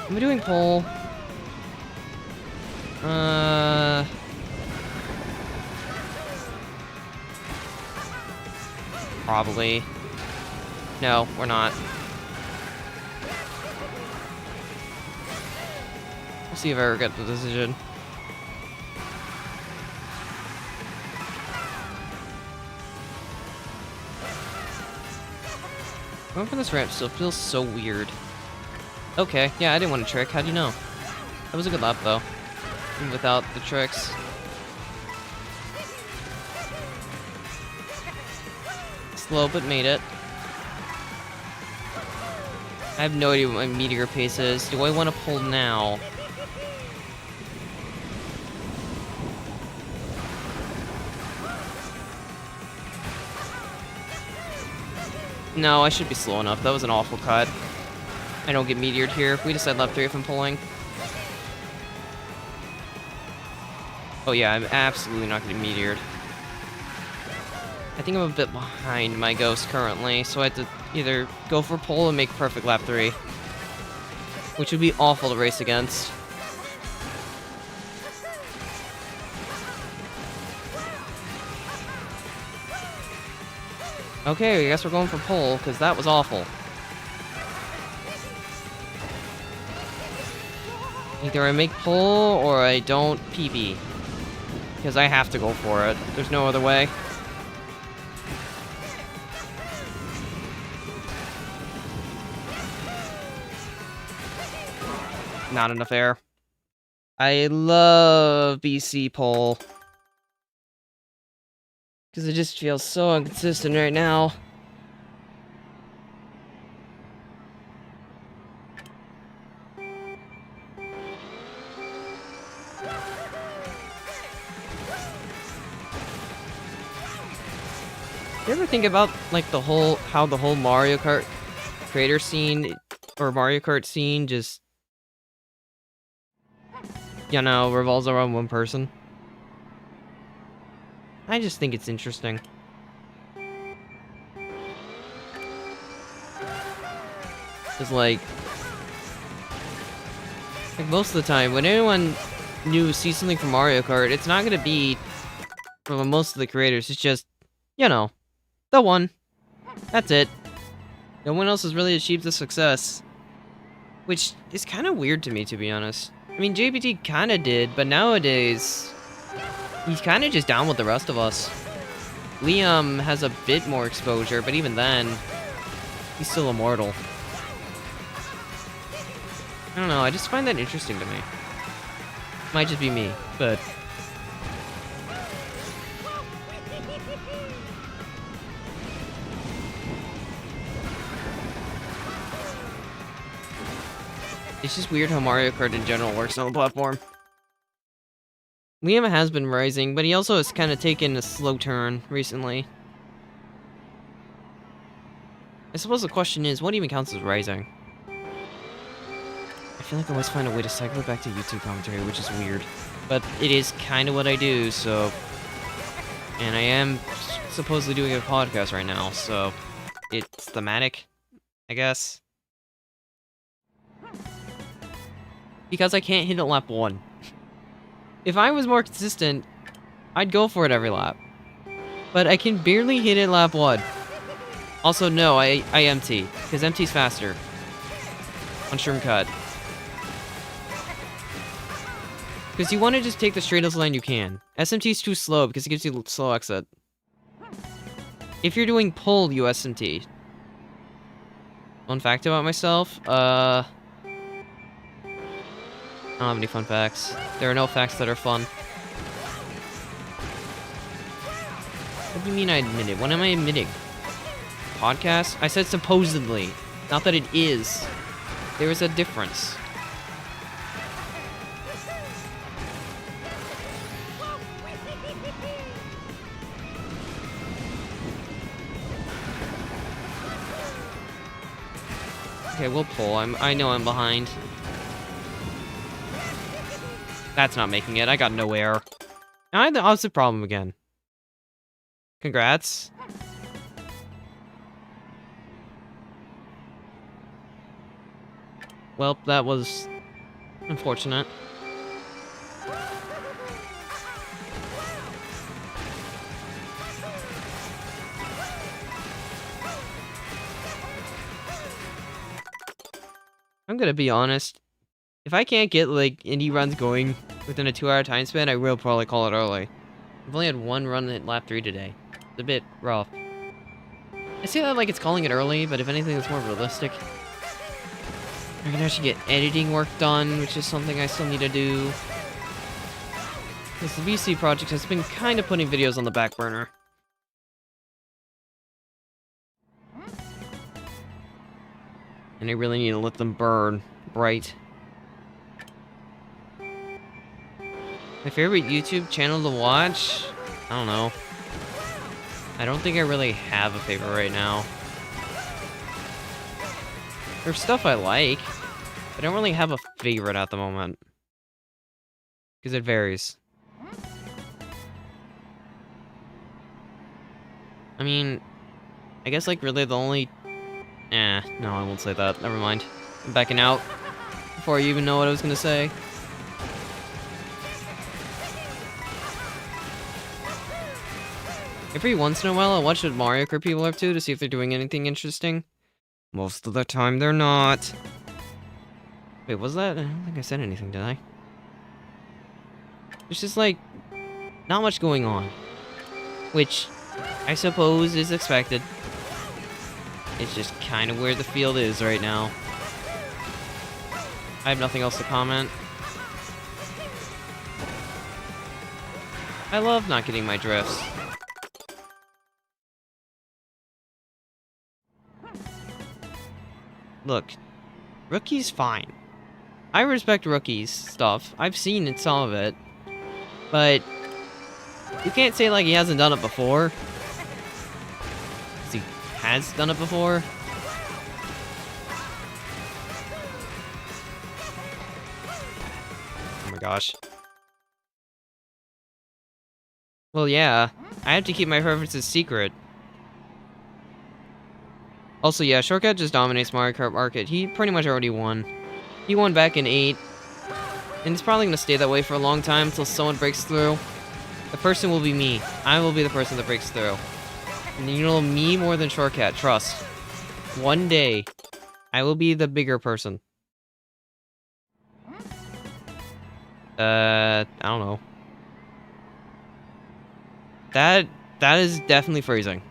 Am I doing pole? Probably. No, we're not. We'll see if I ever get the decision. Going for this ramp still feels so weird. Okay, yeah, I didn't want to trick. How'd you know? That was a good lap, though. Even without the tricks. Slow, but made it. I have no idea what my meteor pace is. Do I want to pull now? No, I should be slow enough. That was an awful cut. I don't get meteored here. We decide lap 3 if I'm pulling. Oh yeah, I'm absolutely not getting meteored. I think I'm a bit behind my ghost currently, so I have to either go for pole and make perfect lap 3. Which would be awful to race against. Okay, I guess we're going for pole, because that was awful. Either I make pole, or I don't PB. Because I have to go for it. There's no other way. Not enough air. I love BC pole. Because it just feels so inconsistent right now. You ever think about, like, how the whole Mario Kart creator scene, or Mario Kart scene, just, you know, revolves around one person? I just think it's interesting. It's like most of the time, when anyone new sees something from Mario Kart, it's not gonna be from most of the creators. It's just, you know, the one. That's it. No one else has really achieved the success. Which is kind of weird to me, to be honest. I mean, JPT kind of did, but nowadays, he's kind of just down with the rest of us. Liam has a bit more exposure, but even then, he's still immortal. I don't know, I just find that interesting to me. Might just be me, but... It's just weird how Mario Kart in general works on the platform. Liam has been rising, but he also has kind of taken a slow turn recently. I suppose the question is, what even counts as rising? I feel like I always find a way to cycle it back to YouTube commentary, which is weird. But it is kind of what I do, so... And I am supposedly doing a podcast right now, so... It's thematic, I guess. Because I can't hit it lap 1. If I was more consistent, I'd go for it every lap. But I can barely hit it lap 1. Also, no, I empty, because empty's faster. On Shroom Cut. Because you want to just take the straightest line you can. SMT's too slow, because it gives you slow exit. If you're doing pull, you SMT. Fun fact about myself, I don't have any fun facts. There are no facts that are fun. What do you mean I admitted? When am I admitting? Podcast? I said supposedly. Not that it is. There is a difference. Okay, we'll pull. I know I'm behind. That's not making it. I got no air. Now I had the opposite problem again. Congrats. Well, that was unfortunate. I'm gonna be honest. If I can't get, like, indie runs going within a 2-hour time span, I will probably call it early. I've only had one run at lap 3 today. It's a bit rough. I say that like it's calling it early, but if anything, it's more realistic. I can actually get editing work done, which is something I still need to do. Because the VC project has been kind of putting videos on the back burner. And I really need to let them burn bright. My favorite YouTube channel to watch? I don't know. I don't think I really have a favorite right now. There's stuff I like, but I don't really have a favorite at the moment. Because it varies. I mean, I guess like really the only... no, I won't say that. Never mind. I'm backing out before you even know what I was gonna say. Every once in a while, I watch what Mario Kart people are up to see if they're doing anything interesting. Most of the time, they're not. Wait, was that? I don't think I said anything, did I? There's just, like, not much going on. Which, I suppose, is expected. It's just kind of where the field is right now. I have nothing else to comment. I love not getting my drifts. Look, Rookie's fine. I respect Rookie's stuff. I've seen some of it. But you can't say like he hasn't done it before. 'Cause he has done it before. Oh my gosh. Well, yeah. I have to keep my preferences secret. Also, yeah, Shortcut just dominates Mario Kart Market. He pretty much already won. He won back in 8. And it's probably going to stay that way for a long time until someone breaks through. The person will be me. I will be the person that breaks through. And you know me more than Shortcut, trust. One day, I will be the bigger person. I don't know. That is definitely phrasing.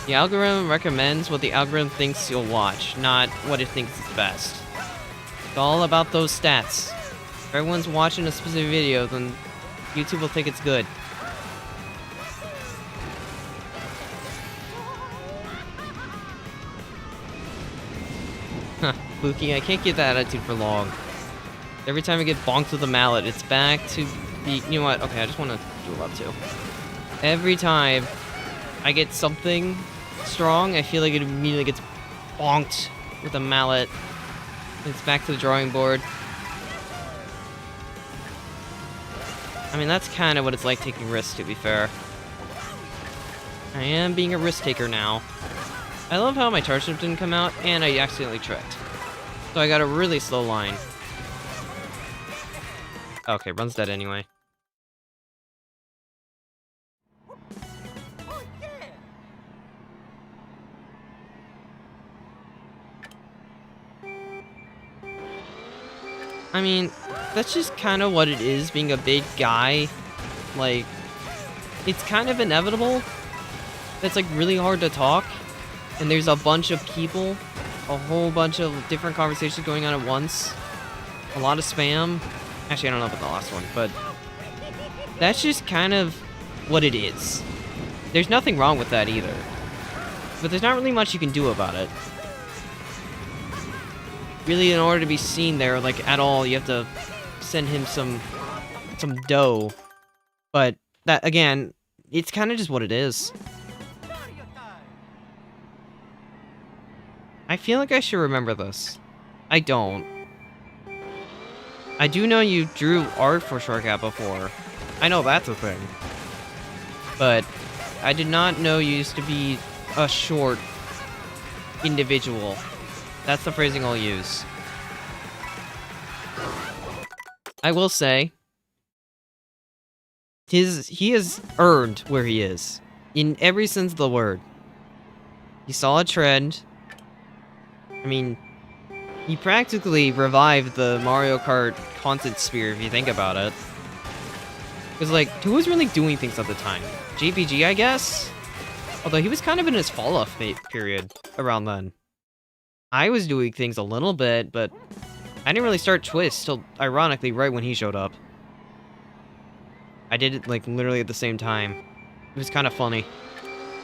The algorithm recommends what the algorithm thinks you'll watch, not what it thinks is best. It's all about those stats. If everyone's watching a specific video, then YouTube will think it's good. Huh, Buki, I can't get that attitude for long. Every time I get bonked with a mallet, it's back to be... You know what? Okay, I just want to do a love too. Every time I get something strong, I feel like it immediately gets bonked with a mallet. It's back to the drawing board. I mean, that's kind of what it's like taking risks, to be fair. I am being a risk taker now. I love how my charge shift didn't come out, and I accidentally tricked. So I got a really slow line. Okay, run's dead anyway. I mean, that's just kind of what it is, being a big guy. Like, it's kind of inevitable. It's like really hard to talk. And there's a bunch of people, a whole bunch of different conversations going on at once. A lot of spam. Actually, I don't know about the last one, but that's just kind of what it is. There's nothing wrong with that either. But there's not really much you can do about it. Really, in order to be seen there, like, at all, you have to send him some dough. But, that, again, it's kind of just what it is. I feel like I should remember this. I don't. I do know you drew art for Shortcut before. I know that's a thing. But I did not know you used to be a short individual. That's the phrasing I'll use. I will say, he has earned where he is. In every sense of the word. He saw a trend. I mean, he practically revived the Mario Kart content sphere, if you think about it. Because, like, who was really doing things at the time? JPG, I guess? Although he was kind of in his fall-off period. around then. I was doing things a little bit, but I didn't really start Twist till, ironically, right when he showed up. I did it, like, literally at the same time. It was kind of funny.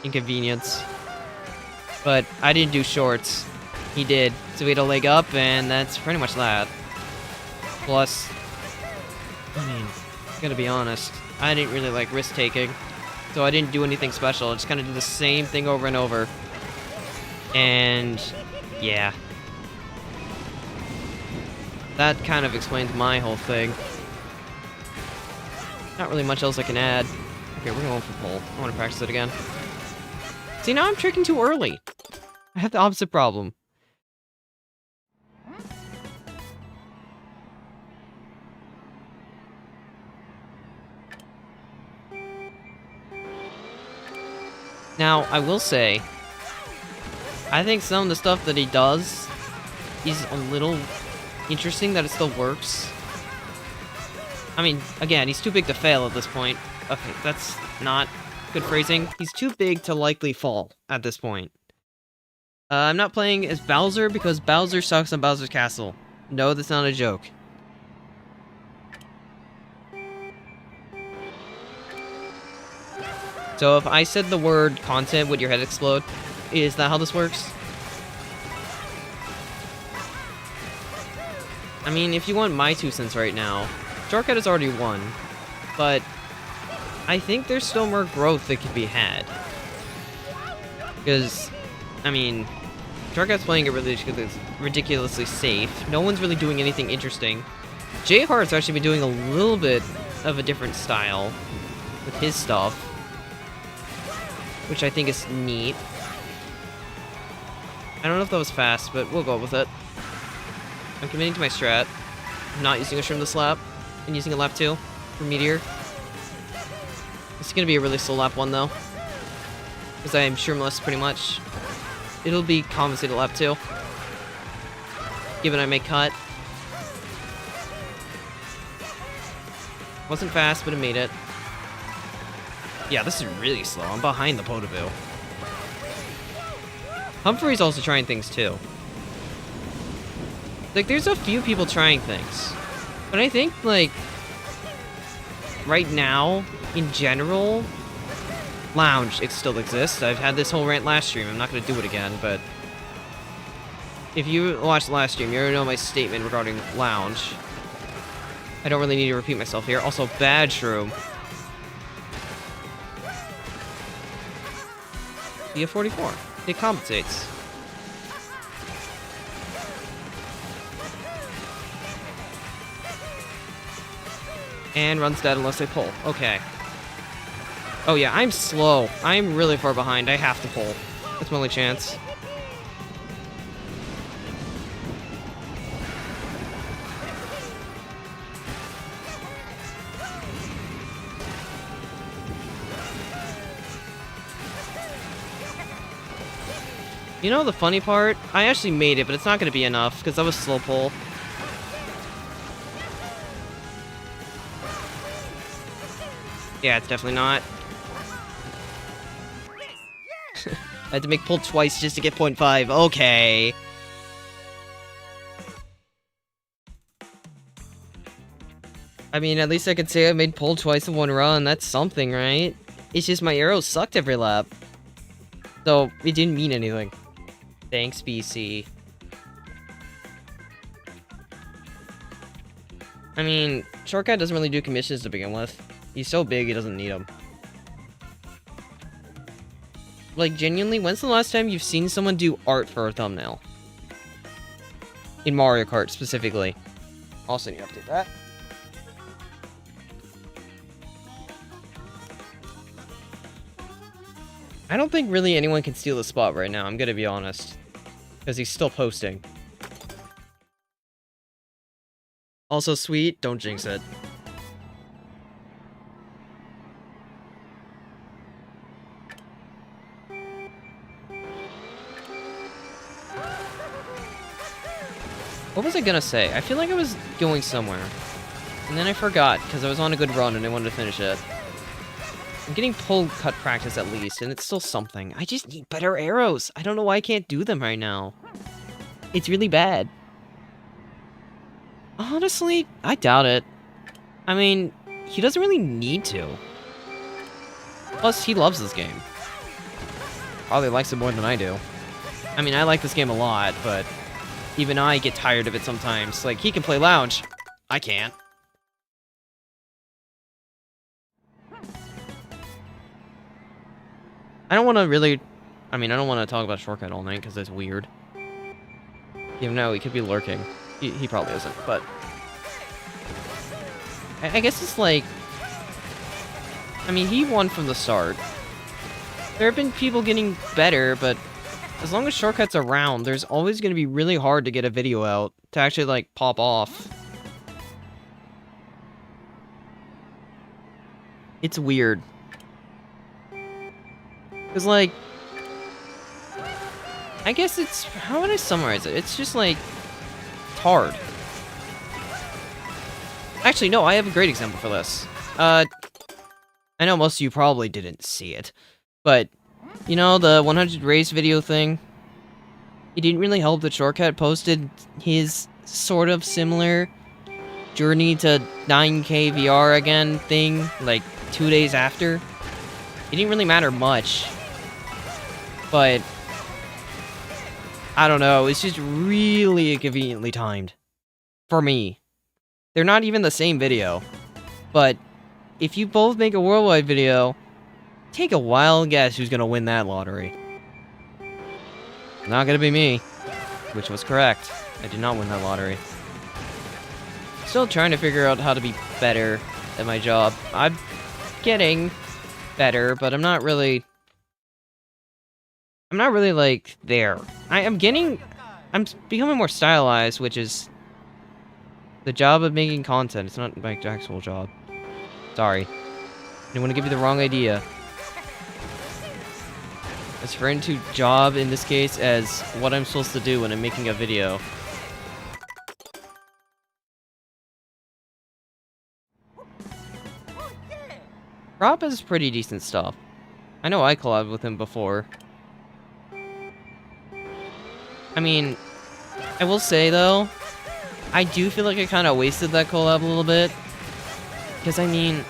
Inconvenience. But I didn't do shorts. He did. So we had a leg up, and that's pretty much that. Plus, I mean, gotta be honest, I didn't really like risk-taking. So I didn't do anything special. I just kind of did the same thing over and over. And, yeah. That kind of explains my whole thing. Not really much else I can add. Okay, we're going for pole. I want to practice it again. See, now I'm tricking too early. I have the opposite problem. Now, I will say, I think some of the stuff that he does is a little interesting that it still works. I mean, again, he's too big to fail at this point. Okay, that's not good phrasing. He's too big to likely fall at this point. I'm not playing as Bowser because Bowser sucks on Bowser's Castle. No, that's not a joke. So if I said the word content, would your head explode? Is that how this works? I mean, if you want my 2 cents right now, Shortcut has already won, but I think there's still more growth that could be had. Because, I mean, Shortcut's playing it ridiculously safe. No one's really doing anything interesting. J Hart's actually been doing a little bit of a different style with his stuff, which I think is neat. I don't know if that was fast, but we'll go with it. I'm committing to my strat. I'm not using a Shroom this lap, and using a lap 2 for Meteor. It's gonna be a really slow lap 1 though, because I am Shroomless pretty much. It'll be compensated lap 2, given I make cut. Wasn't fast, but it made it. Yeah, this is really slow. I'm behind the Potaville. Humphrey's also trying things too. Like, there's a few people trying things. But I think, like, right now, in general, Lounge, it still exists. I've had this whole rant last stream. I'm not going to do it again, but if you watched the last stream, you already know my statement regarding Lounge. I don't really need to repeat myself here. Also, Bad Shroom. BF44. It compensates. And runs dead unless I pull. Okay. Oh yeah, I'm slow. I'm really far behind. I have to pull. That's my only chance. You know the funny part? I actually made it, but it's not going to be enough, because that was slow pull. Yeah, it's definitely not. I had to make pull twice just to get 0.5. Okay. I mean, at least I could say I made pull twice in one run. That's something, right? It's just my arrows sucked every lap. So, it didn't mean anything. Thanks, BC. I mean, Shortcut doesn't really do commissions to begin with. He's so big, he doesn't need them. Like, genuinely, when's the last time you've seen someone do art for a thumbnail? In Mario Kart, specifically. Also need to update that. I don't think really anyone can steal the spot right now, I'm gonna be honest. Because he's still posting. Also, Sweet, don't jinx it. What was I gonna say? I feel like I was going somewhere. And then I forgot, because I was on a good run and I wanted to finish it. I'm getting pull cut practice at least, and it's still something. I just need better arrows. I don't know why I can't do them right now. It's really bad. Honestly, I doubt it. I mean, he doesn't really need to. Plus, he loves this game. Probably likes it more than I do. I mean, I like this game a lot, but even I get tired of it sometimes. Like, he can play lounge. I can't. I don't want to really... I mean, I don't want to talk about Shortcut all night, because it's weird. Even though he could be lurking. He probably isn't, but... I guess it's like... I mean, he won from the start. There have been people getting better, but as long as Shortcut's around, there's always going to be really hard to get a video out to actually, like, pop off. It's weird. Because, like... I guess it's... How would I summarize it? It's just, like... It's hard. Actually, no, I have a great example for this. I know most of you probably didn't see it, but... You know, the 100 race video thing? It didn't really help that Shortcut posted his sort of similar journey to 9K VR again thing, like, 2 days after. It didn't really matter much. But... I don't know, it's just really conveniently timed. For me. They're not even the same video. But, if you both make a worldwide video, take a wild guess who's gonna win that lottery. Not gonna be me. Which was correct. I did not win that lottery. Still trying to figure out how to be better at my job. I'm getting better, but I'm not really, like, there. I'm becoming more stylized, which is the job of making content. It's not my actual job. Sorry. I didn't want to give you the wrong idea. It's referring to job, in this case, as what I'm supposed to do when I'm making a video. Rob has pretty decent stuff. I know I collabed with him before. I mean, I will say, though, I do feel like I kind of wasted that collab a little bit. Because, I mean,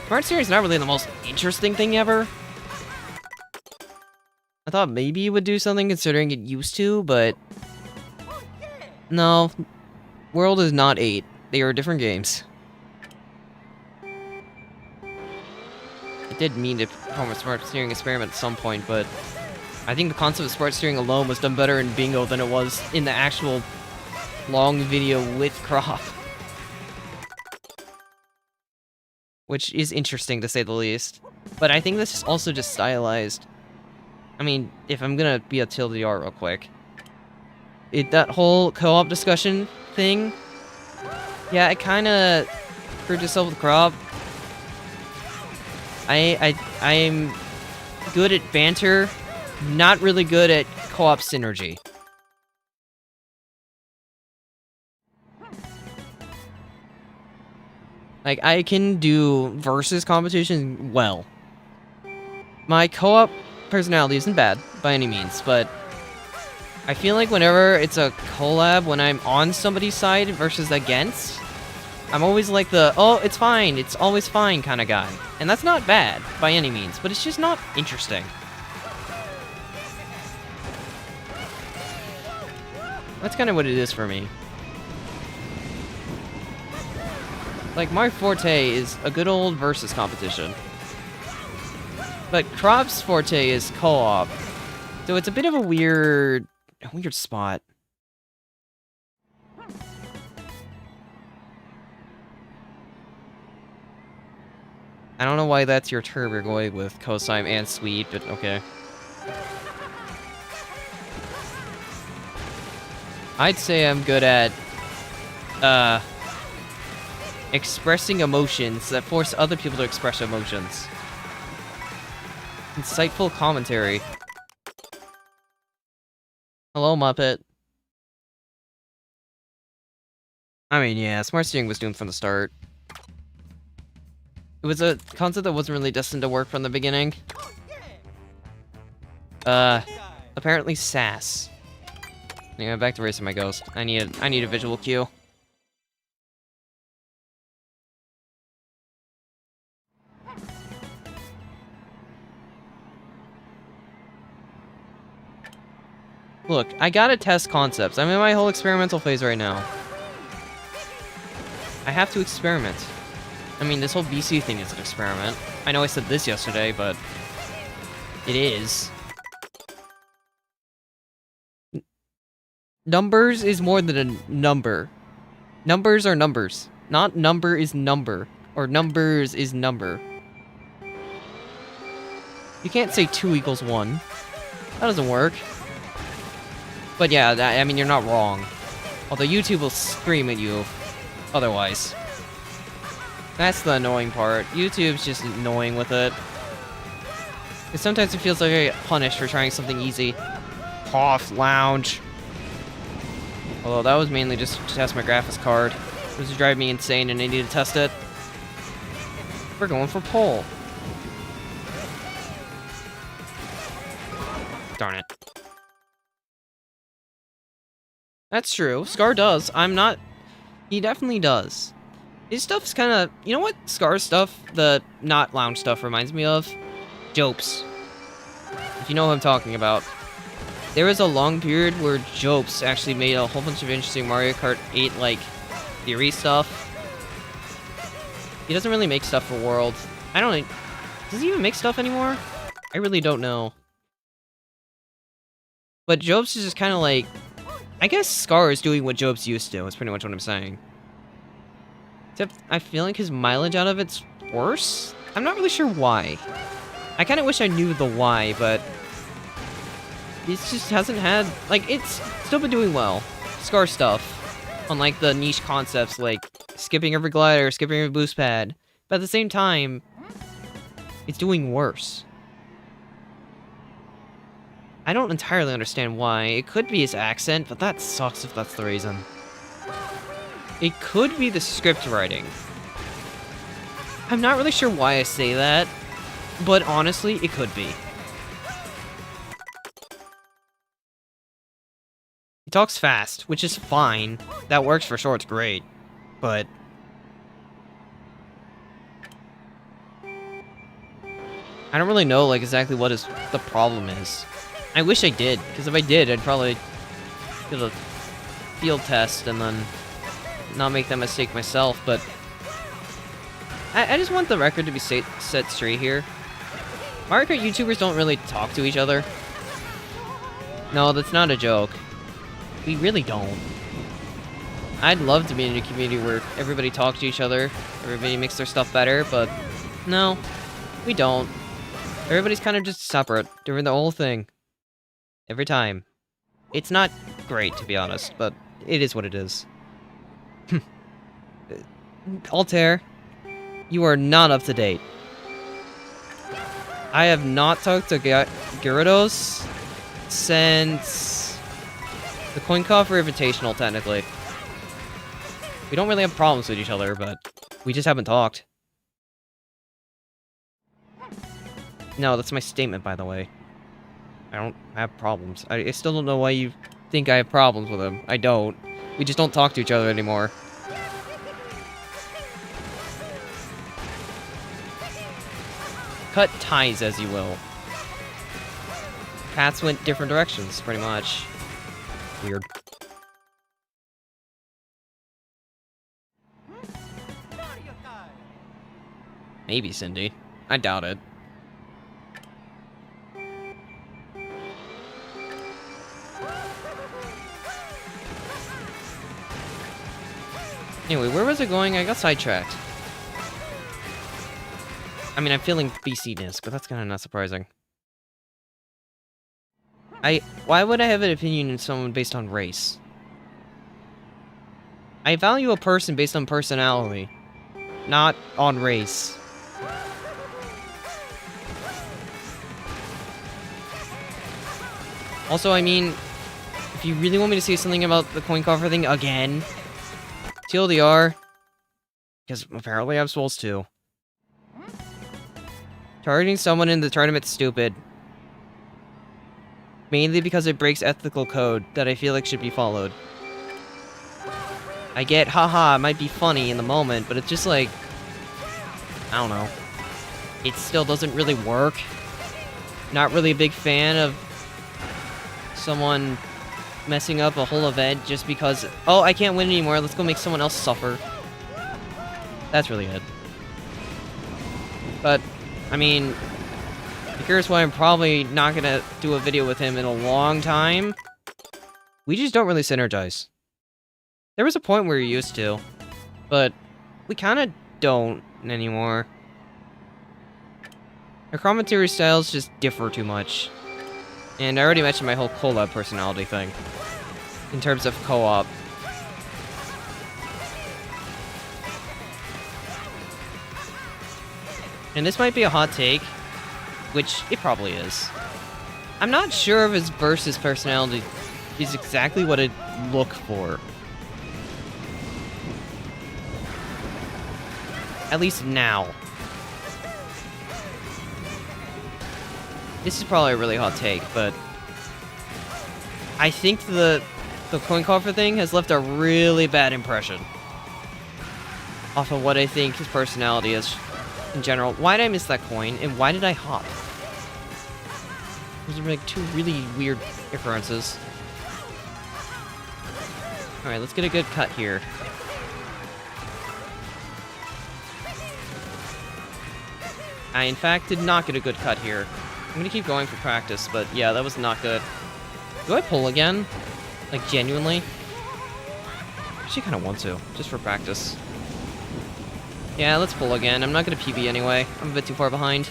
Smart Steering is not really the most interesting thing ever. I thought maybe it would do something considering it used to, but... No. World is not 8. They are different games. I did mean to perform a Smart Steering experiment at some point, but... I think the concept of Smart Steering alone was done better in Bingo than it was in the actual long video with crop. Which is interesting, to say the least. But I think this is also just stylized. I mean, if I'm gonna be a TLDR real quick. That whole co-op discussion thing... Yeah, it kinda screwed yourself with crop. I'm good at banter, not really good at co-op synergy. Like, I can do versus competition well. My co-op personality isn't bad, by any means, but I feel like whenever it's a collab, when I'm on somebody's side versus against, I'm always like the, oh, it's fine, it's always fine kind of guy. And that's not bad, by any means, but it's just not interesting. That's kind of what it is for me. Like, my forte is a good old versus competition. But Crop's forte is co-op. So it's a bit of a weird spot. I don't know why that's your term you're going with, cosine and sweet, but okay. I'd say I'm good at, expressing emotions that force other people to express emotions. Insightful commentary. Hello, Muppet. I mean, yeah, Smart Steering was doomed from the start. It was a concept that wasn't really destined to work from the beginning. Apparently sass. Anyway, back to racing my ghost. I need a visual cue. Look, I gotta test concepts. I'm in my whole experimental phase right now. I have to experiment. I mean, this whole BC thing is an experiment. I know I said this yesterday, but it is. Numbers is more than a number. Numbers are numbers. Not number is number. Or numbers is number. You can't say 2 equals 1. That doesn't work. But yeah, I mean, you're not wrong. Although YouTube will scream at you otherwise. That's the annoying part. YouTube's just annoying with it. Because sometimes it feels like I get punished for trying something easy. Cough, lounge. Although that was mainly just to test my graphics card. It was driving me insane and I need to test it. We're going for pole. Darn it. That's true. Scar does. I'm not... He definitely does. His stuff's kind of... You know what Scar stuff, the not lounge stuff, reminds me of? Jopes. If you know what I'm talking about. There was a long period where Jopes actually made a whole bunch of interesting Mario Kart 8, like, theory stuff. He doesn't really make stuff for World. I don't... Does he even make stuff anymore? I really don't know. But Jopes is just kind of like... I guess Scar is doing what Jopes used to, is pretty much what I'm saying. Except, I feel like his mileage out of it's worse? I'm not really sure why. I kind of wish I knew the why, but... It just hasn't had... Like, it's still been doing well. Scar stuff. On, like, the niche concepts, like skipping every glider, skipping every boost pad. But at the same time, it's doing worse. I don't entirely understand why. It could be his accent, but that sucks if that's the reason. It could be the script writing. I'm not really sure why I say that, but honestly, it could be. He talks fast, which is fine. That works for sure, it's great. But... I don't really know, like, exactly what the problem is. I wish I did, because if I did, I'd probably do a field test and then not make that mistake myself, but... I just want the record to be set straight here. Mario Kart YouTubers don't really talk to each other. No, that's not a joke. We really don't. I'd love to be in a community where everybody talks to each other, everybody makes their stuff better, but no, we don't. Everybody's kind of just separate, doing the whole thing. Every time. It's not great, to be honest, but it is what it is. Altair, you are not up to date. I have not talked to Gyarados since the Coin Coffer Invitational, technically. We don't really have problems with each other, but we just haven't talked. No, that's my statement, by the way. I don't have problems. I still don't know why you think I have problems with him. I don't. We just don't talk to each other anymore. Cut ties, as you will. Paths went different directions, pretty much. Weird. Maybe Cindy. I doubt it. Anyway, where was it going? I got sidetracked. I mean, I'm feeling BC-ness, but that's kind of not surprising. Why would I have an opinion on someone based on race? I value a person based on personality, not on race. Also, I mean, if you really want me to say something about the coin coffer thing again, TLDR, because apparently I'm supposed to. Charging someone in the tournament's stupid. Mainly because it breaks ethical code that I feel like should be followed. I get, haha, it might be funny in the moment, but it's just like... I don't know. It still doesn't really work. Not really a big fan of someone messing up a whole event just because, oh, I can't win anymore, let's go make someone else suffer. That's really it. But, I mean, here's why I'm probably not gonna do a video with him in a long time. We just don't really synergize. There was a point where we used to, but we kind of don't anymore. Our commentary styles just differ too much. And I already mentioned my whole Collab personality thing. In terms of co-op. And this might be a hot take, which it probably is. I'm not sure if his versus personality is exactly what I'd look for. At least now. This is probably a really hot take, but I think the coin coffer thing has left a really bad impression off of what I think his personality is in general. Why did I miss that coin, and why did I hop? Those are like two really weird occurrences. Alright, let's get a good cut here. I, in fact, did not get a good cut here. I'm gonna keep going for practice, but yeah, that was not good. Do I pull again? Like, genuinely? Actually, kind of want to, just for practice. Yeah, let's pull again. I'm not gonna PB anyway. I'm a bit too far behind.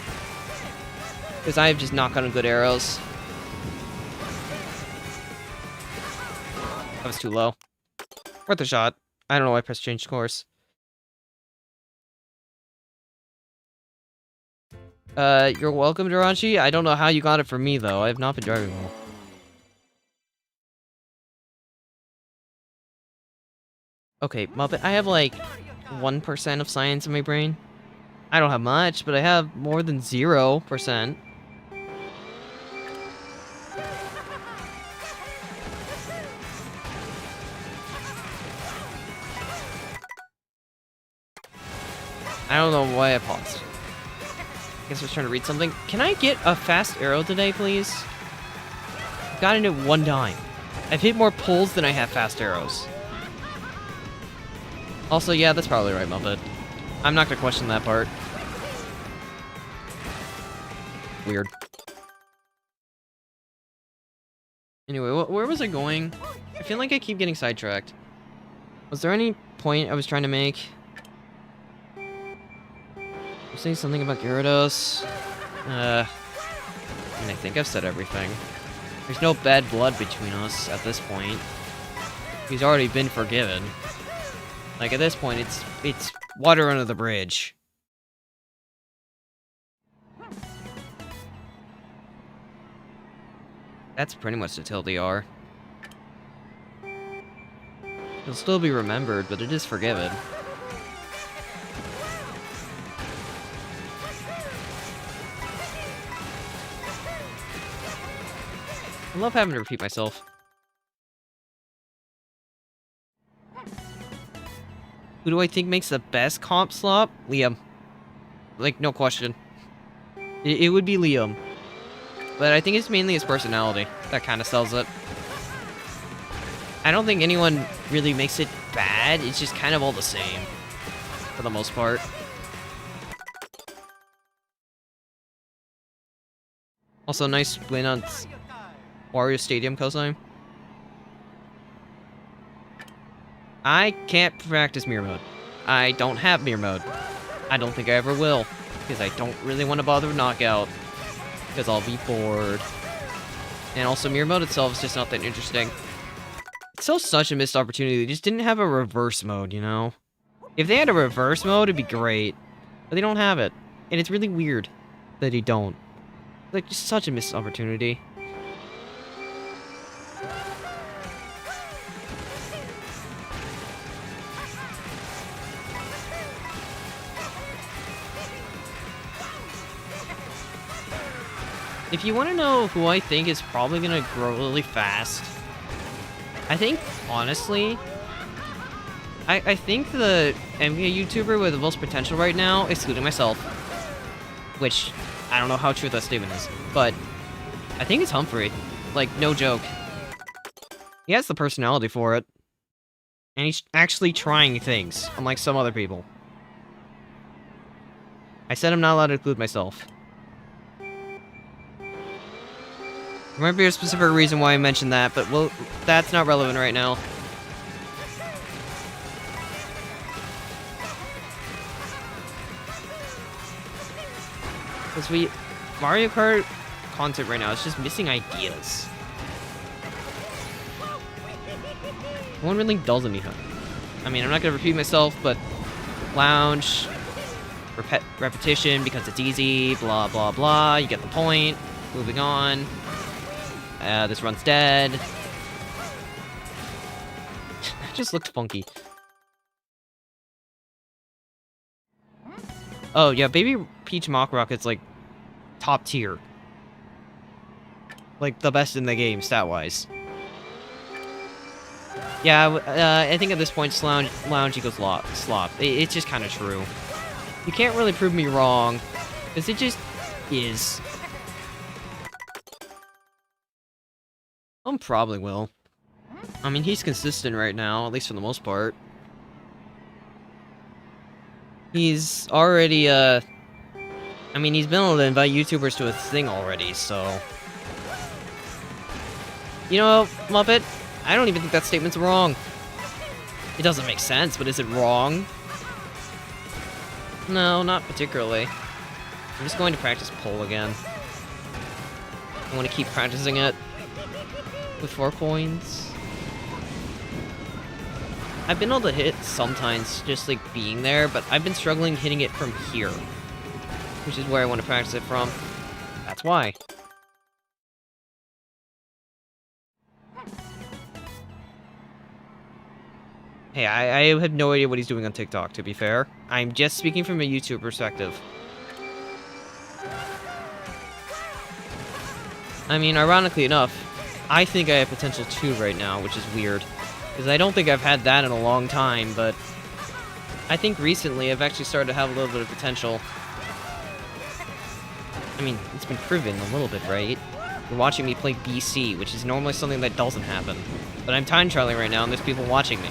Because I have just not gotten good arrows. That was too low. Worth a shot. I don't know why I pressed change course. You're welcome, Duranchi. I don't know how you got it from me, though. I have not been driving well. Okay, Muppet, I have, like, 1% of science in my brain. I don't have much, but I have more than 0%. I don't know why I paused. I guess I was trying to read something. Can I get a fast arrow today, please? I've gotten it one time. I've hit more pulls than I have fast arrows. Also, yeah, that's probably right, Muppet. I'm not gonna question that part. Weird. Anyway, where was I going? I feel like I keep getting sidetracked. Was there any point I was trying to make? I'm saying something about Gyarados. I mean, I think I've said everything. There's no bad blood between us at this point. He's already been forgiven. Like, at this point, it's water under the bridge. That's pretty much the TLDR. He'll still be remembered, but it is forgiven. I love having to repeat myself. Who do I think makes the best comp slop? Liam. Like, no question. It would be Liam. But I think it's mainly his personality that kind of sells it. I don't think anyone really makes it bad. It's just kind of all the same. For the most part. Also, nice win on Wario Stadium coastline. I can't practice mirror mode. I don't have mirror mode. I don't think I ever will. Because I don't really want to bother with knockout. Because I'll be bored. And also, mirror mode itself is just not that interesting. It's still such a missed opportunity. They just didn't have a reverse mode, you know? If they had a reverse mode, it'd be great. But they don't have it. And it's really weird that they don't. Like, just such a missed opportunity. If you want to know who I think is probably gonna grow really fast, I think, honestly, I think the NBA YouTuber with the most potential right now, excluding myself, which I don't know how true that statement is, but I think it's Humphrey. Like, no joke. He has the personality for it. And he's actually trying things, unlike some other people. I said I'm not allowed to include myself. There might be a specific reason why I mentioned that, but well, that's not relevant right now. Because Mario Kart content right now is just missing ideas. No one really does anything. I mean, I'm not gonna repeat myself, but lounge, repetition because it's easy, blah blah blah, you get the point. Moving on. This run's dead. That just looked funky. Oh yeah, Baby Peach Mock Rocket's like top tier. Like the best in the game, stat-wise. Yeah, I think at this point, lounge equals slop. It's just kind of true. You can't really prove me wrong, because it just is. Probably will. I mean, he's consistent right now, at least for the most part. He's already, I mean, he's been able to invite YouTubers to his thing already, so... You know, Muppet, I don't even think that statement's wrong. It doesn't make sense, but is it wrong? No, not particularly. I'm just going to practice pole again. I want to keep practicing it. With 4 coins. I've been able to hit sometimes, just like being there, but I've been struggling hitting it from here. Which is where I want to practice it from. That's why. Hey, I have no idea what he's doing on TikTok, to be fair. I'm just speaking from a YouTube perspective. I mean, ironically enough, I think I have potential too right now, which is weird. Because I don't think I've had that in a long time, but... I think recently I've actually started to have a little bit of potential. I mean, it's been proven a little bit, right? You're watching me play BC, which is normally something that doesn't happen. But I'm time trialing right now, and there's people watching me.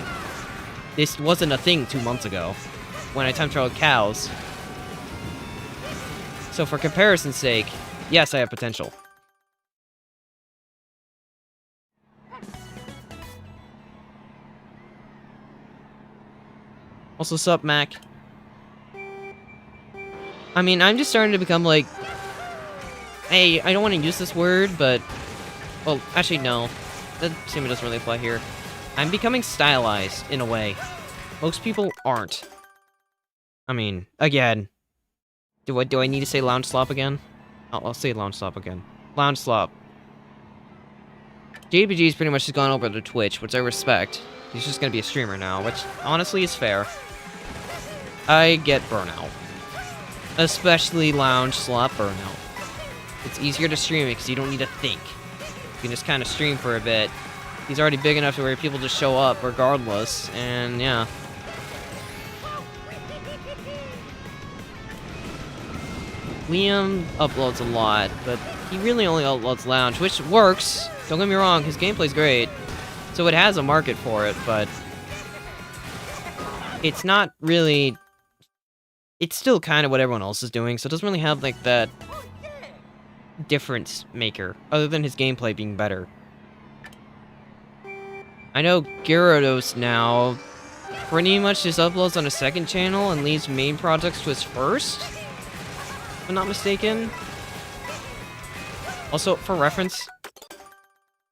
This wasn't a thing 2 months ago, when I time trialed cows. So for comparison's sake, yes, I have potential. Also, sup, Mac? I mean, I'm just starting to become like... Hey, I don't want to use this word, but... Well, actually, no. That statement doesn't really apply here. I'm becoming stylized, in a way. Most people aren't. I mean, again... Do I need to say lounge slop again? I'll say lounge slop again. Lounge slop. JPG's pretty much just gone over to Twitch, which I respect. He's just gonna be a streamer now, which honestly is fair. I get burnout. Especially lounge slop burnout. It's easier to stream it because you don't need to think. You can just kind of stream for a bit. He's already big enough to where people just show up regardless, and yeah. Liam uploads a lot, but he really only uploads lounge, which works. Don't get me wrong, his gameplay's great. So it has a market for it, but... It's not really... It's still kind of what everyone else is doing, so it doesn't really have, like, that... difference maker, other than his gameplay being better. I know Gyarados now pretty much just uploads on a second channel and leaves main projects to his first, if I'm not mistaken. Also, for reference,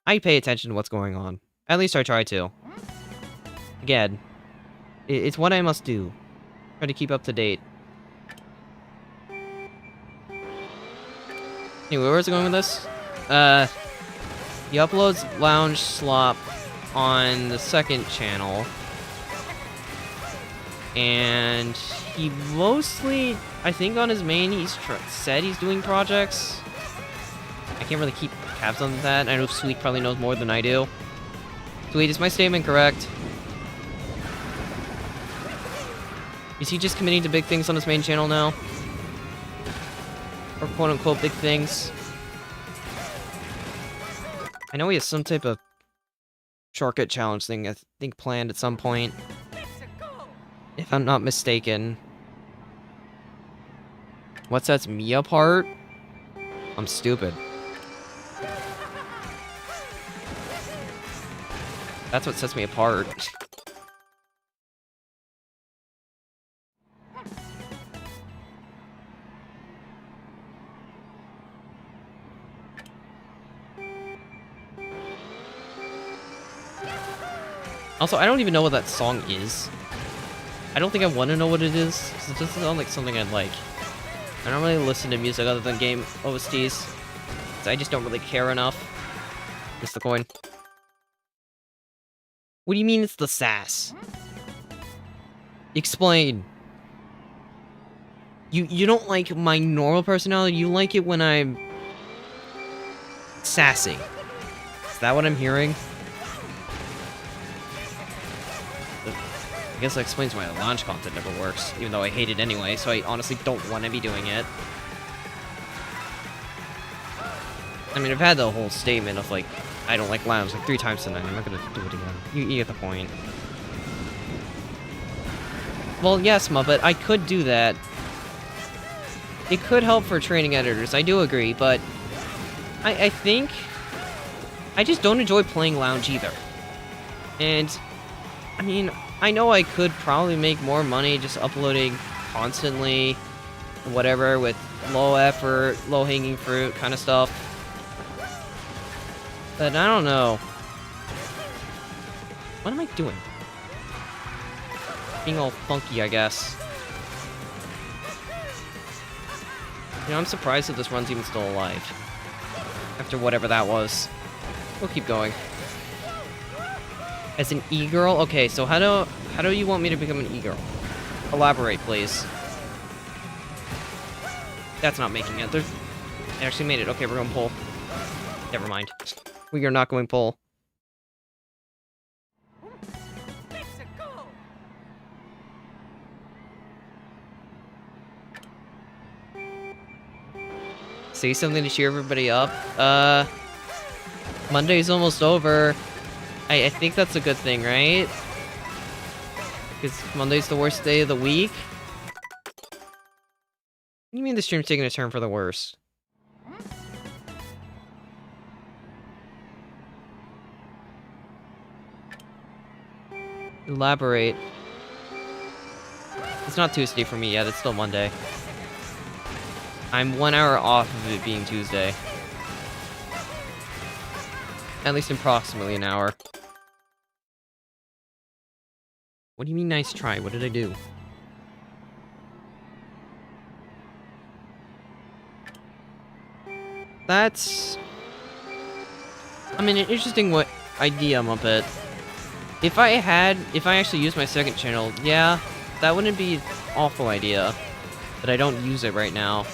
I pay attention to what's going on. At least I try to. Again, it's what I must do. Try to keep up to date. Anyway, where's it going with this? He uploads Lounge Slop on the second channel. And he mostly, I think on his main, he's said he's doing projects. I can't really keep tabs on that. I know Sweet probably knows more than I do. Sweet, is my statement correct? Is he just committing to big things on his main channel now? Or quote-unquote big things? I know he has some type of shortcut challenge thing, I think, planned at some point. If I'm not mistaken. What sets me apart? I'm stupid. That's what sets me apart. Also, I don't even know what that song is. I don't think I want to know what it is, because it doesn't sound like something I'd like. I don't really listen to music other than game OSTs. So I just don't really care enough. Miss the coin. What do you mean it's the sass? Explain. You don't like my normal personality, you like it when I'm sassy. Is that what I'm hearing? I guess that explains why the launch content never works, even though I hate it anyway, so I honestly don't want to be doing it. I mean, I've had the whole statement of, like, I don't like lounge, like, 3 times tonight. I'm not gonna do it again. You get the point. Well, yes, Muppet, I could do that. It could help for training editors, I do agree, but I think I just don't enjoy playing lounge either. And, I mean, I know I could probably make more money just uploading constantly, whatever, with low effort, low-hanging fruit kind of stuff. But I don't know. What am I doing? Being all funky, I guess. You know, I'm surprised that this run's even still alive. After whatever that was. We'll keep going. As an e-girl? Okay, so how do you want me to become an e-girl? Elaborate, please. That's not making it. It actually made it. Okay, we're going pull. Never mind. We are not going pull. Say something to cheer everybody up. Monday's almost over. I think that's a good thing, right? Because Monday's the worst day of the week? What do you mean the stream's taking a turn for the worse? Elaborate. It's not Tuesday for me yet, it's still Monday. I'm 1 hour off of it being Tuesday. At least approximately an hour. What do you mean nice try? What did I do? That's... I mean, an interesting idea, Muppet. If I actually used my second channel, yeah, that wouldn't be an awful idea. But I don't use it right now.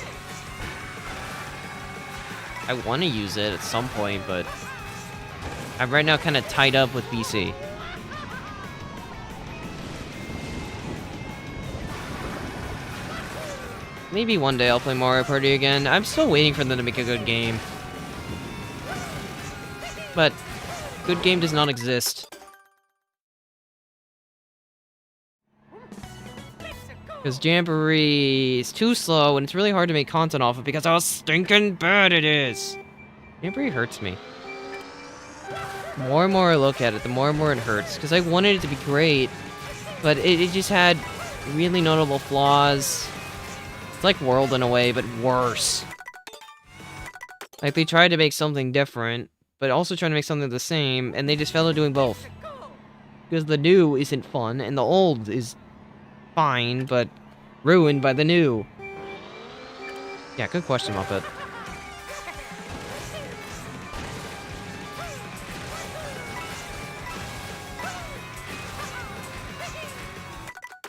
I want to use it at some point, but I'm right now kind of tied up with BC. Maybe one day I'll play Mario Party again. I'm still waiting for them to make a good game. But good game does not exist. Because Jamboree is too slow, and it's really hard to make content off of because how stinking bad it is. Jamboree hurts me. The more and more I look at it, the more and more it hurts. Because I wanted it to be great, but it just had really notable flaws. It's like World in a way, but worse. Like, they tried to make something different, but also trying to make something the same, and they just failed at doing both. Because the new isn't fun, and the old is fine, but ruined by the new. Yeah, good question, Muppet.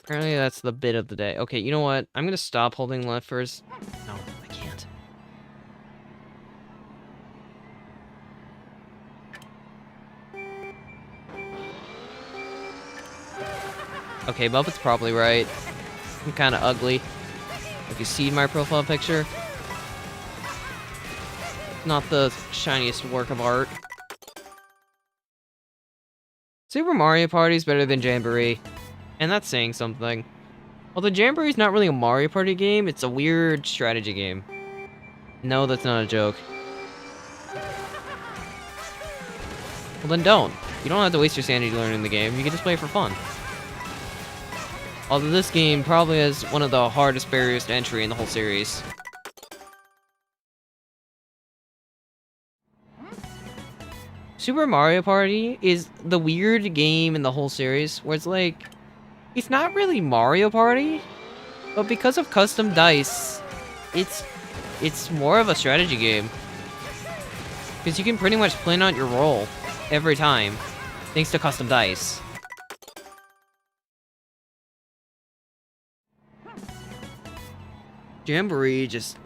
Apparently that's the bit of the day. Okay, you know what? I'm gonna stop holding left first. No, I can't. Okay, Muppet's probably right. I'm kind of ugly. If you see my profile picture, not the shiniest work of art. Super Mario Party is better than Jamboree, and that's saying something. Although Jamboree is not really a Mario Party game, it's a weird strategy game. No, that's not a joke. Well, then don't. You don't have to waste your sanity learning the game. You can just play it for fun. Although this game probably has one of the hardest barriers to entry in the whole series. Super Mario Party is the weird game in the whole series where it's like, it's not really Mario Party, but because of custom dice, it's more of a strategy game. Because you can pretty much plan out your role every time, thanks to custom dice. Jamboree just...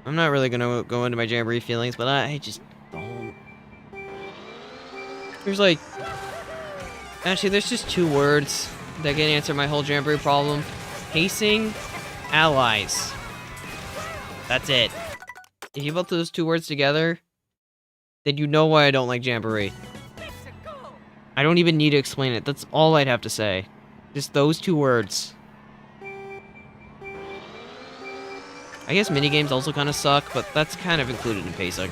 I'm not really gonna go into my Jamboree feelings, but I just don't... There's like... Actually, there's just 2 words that can answer my whole Jamboree problem. Pacing, allies. That's it. If you put those 2 words together, then you know why I don't like Jamboree. I don't even need to explain it. That's all I'd have to say. Just those 2 words. I guess minigames also kind of suck, but that's kind of included in pacing.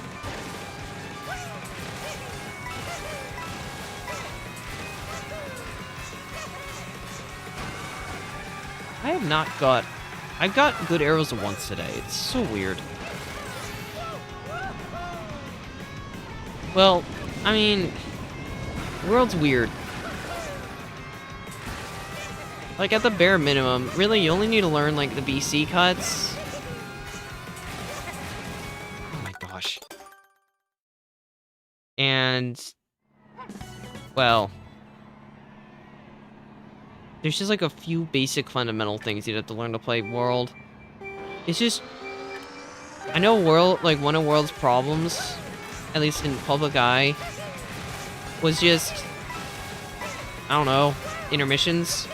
I have not got... I've got good arrows once today. It's so weird. Well, I mean... The world's weird. Like, at the bare minimum, really, you only need to learn, like, the BC cuts. Oh my gosh. And... Well... There's just, like, a few basic fundamental things you'd have to learn to play World. It's just... I know World, like, one of World's problems, at least in public eye, was just... I don't know, intermissions.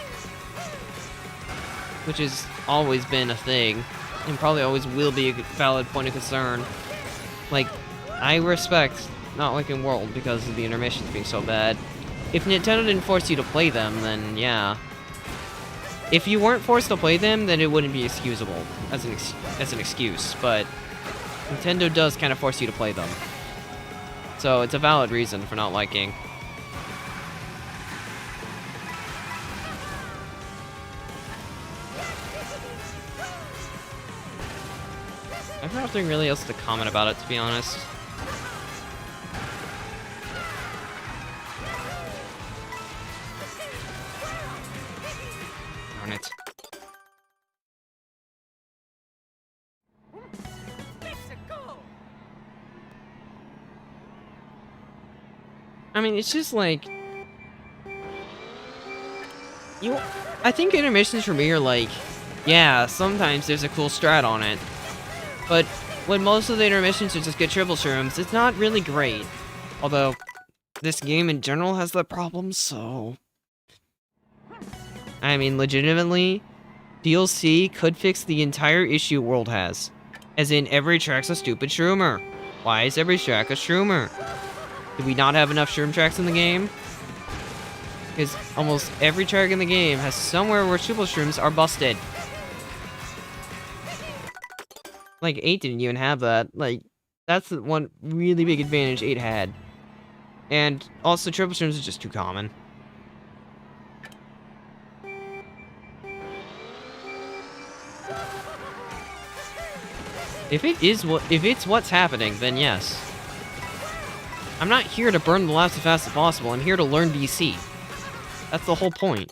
Which has always been a thing, and probably always will be a valid point of concern. Like, I respect not liking World because of the intermissions being so bad. If Nintendo didn't force you to play them, then yeah. If you weren't forced to play them, then it wouldn't be excusable as an excuse, but Nintendo does kind of force you to play them. So it's a valid reason for not liking. I have nothing really else to comment about it, to be honest. Darn it. I mean, it's just like... I think intermissions for me are like... Yeah, sometimes there's a cool strat on it. But when most of the intermissions are just get triple shrooms, it's not really great. Although, this game in general has that problem, so... I mean, legitimately, DLC could fix the entire issue World has. As in, every track's a stupid shroomer. Why is every track a shroomer? Do we not have enough shroom tracks in the game? Because almost every track in the game has somewhere where triple shrooms are busted. Like, 8 didn't even have that. Like, that's the one really big advantage 8 had. And also, triple shrooms are just too common. If it's what's happening, then yes. I'm not here to burn the laps as fast as possible. I'm here to learn DC. That's the whole point.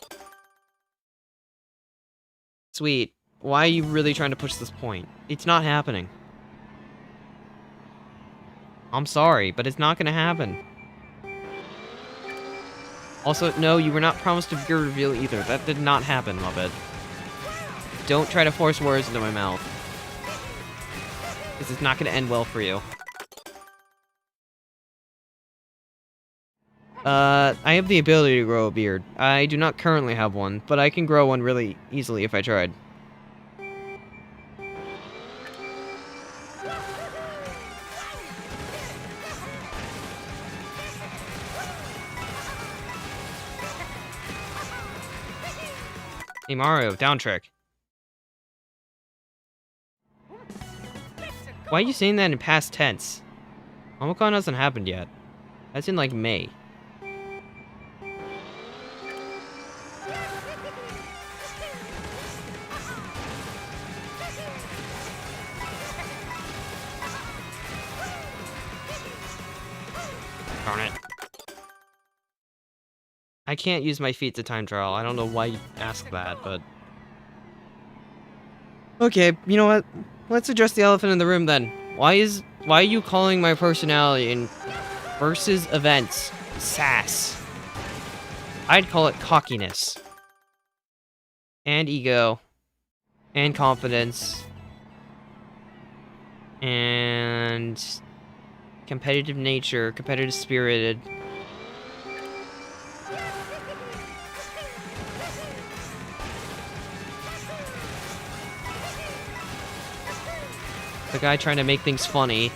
Sweet. Why are you really trying to push this point? It's not happening. I'm sorry, but it's not gonna happen. Also, no, you were not promised a gear reveal either. That did not happen, Muppet. Don't try to force words into my mouth. This is not gonna end well for you. I have the ability to grow a beard. I do not currently have one, but I can grow one really easily if I tried. Hey Mario, down trick. Why are you saying that in past tense? Omicron hasn't happened yet. That's in like May. Darn it. I can't use my feet to time trial. I don't know why you asked that, but... Okay, you know what? Let's address the elephant in the room then. Why are you calling my personality in versus events sass? I'd call it cockiness. And ego. And confidence. And competitive nature, competitive spirited. The guy trying to make things funny.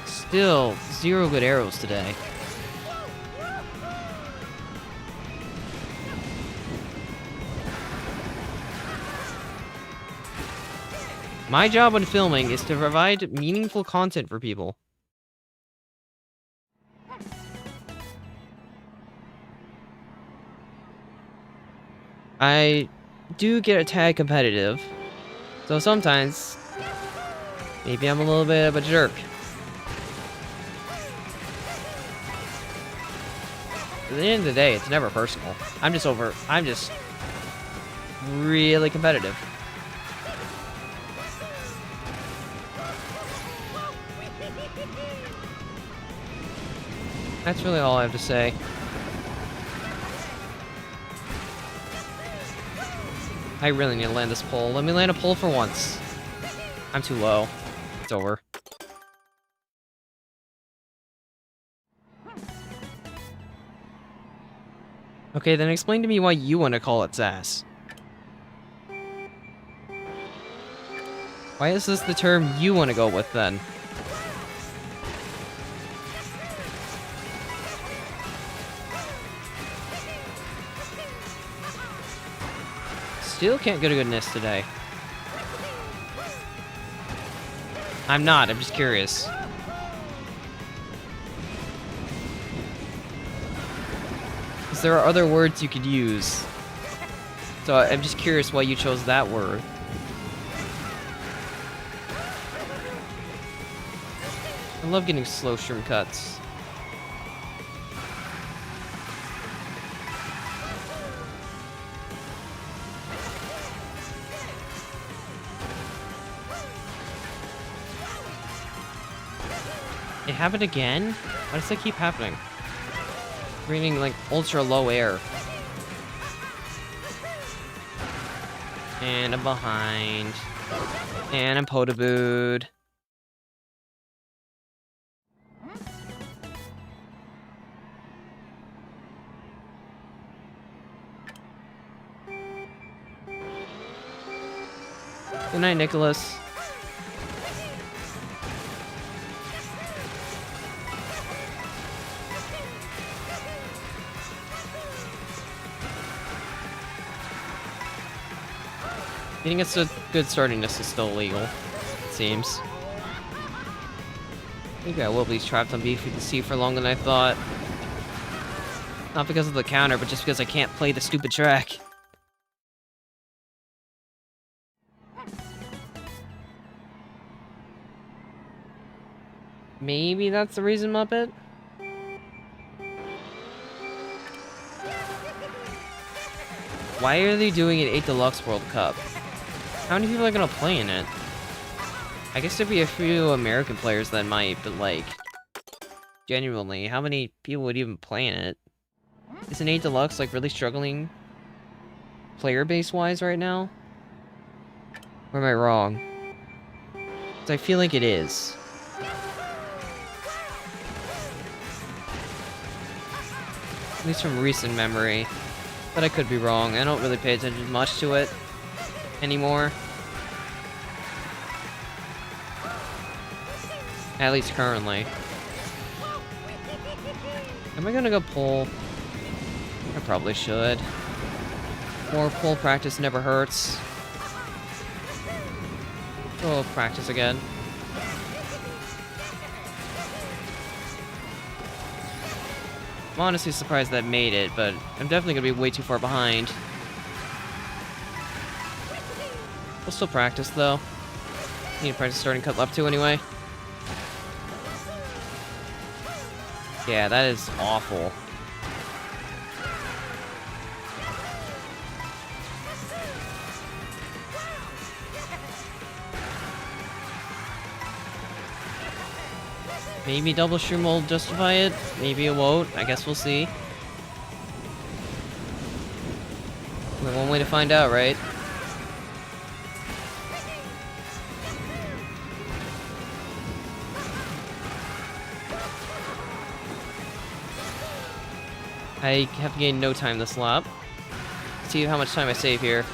Still, 0 good arrows today. My job when filming is to provide meaningful content for people. I do get a tad competitive, so sometimes maybe I'm a little bit of a jerk. At the end of the day, it's never personal. I'm just really competitive. That's really all I have to say. I really need to land this pole. Let me land a pole for once. I'm too low. It's over. Okay, then explain to me why you want to call it sass. Why is this the term you want to go with, then? Still can't get a good miss today. I'm not, I'm just curious. Because there are other words you could use. So I'm just curious why you chose that word. I love getting slow shroom cuts. It happened again? Why does that keep happening? Breathing like ultra low air. And I'm behind. And I'm potabooed. Good night, Nicholas. I think it's a good starting. This is still illegal, it seems. Maybe I will be trapped on BFC for longer than I thought. Not because of the counter, but just because I can't play the stupid track. Maybe that's the reason, Muppet? Why are they doing an 8 Deluxe World Cup? How many people are gonna play in it? I guess there'd be a few American players that might, but like... genuinely, how many people would even play in it? Is an 8 Deluxe like really struggling player base wise right now? Or am I wrong? 'Cause I feel like it is. At least from recent memory. But I could be wrong. I don't really pay attention much to it anymore. At least currently. Am I gonna go pull? I probably should. More pull practice never hurts. Oh, practice again. I'm honestly surprised that made it, but I'm definitely gonna be way too far behind. We'll still practice, though. Need to practice starting cut left 2 anyway. Yeah, that is awful. Maybe double shroom will justify it. Maybe it won't. I guess we'll see. Only one way to find out, right? I have gained no time this lap. See how much time I save here.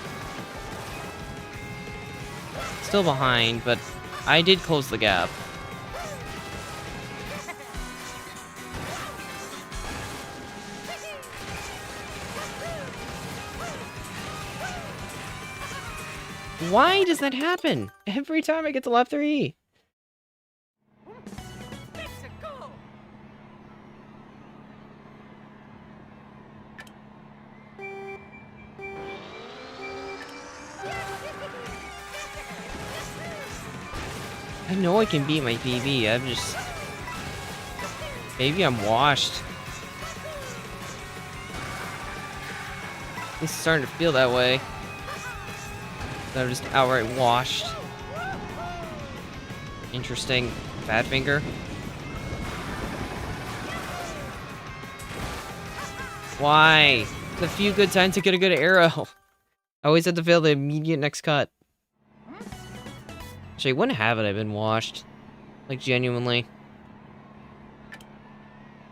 Still behind, but I did close the gap. Why does that happen? Every time I get to lap 3. I know I can beat my PB, I'm just... Maybe I'm washed. It's starting to feel that way. That I'm just outright washed. Interesting. Bad finger. Why? It's a few good times to get a good arrow. I always had to fail the immediate next cut. Actually, I wouldn't have it, I've been washed. Like, genuinely.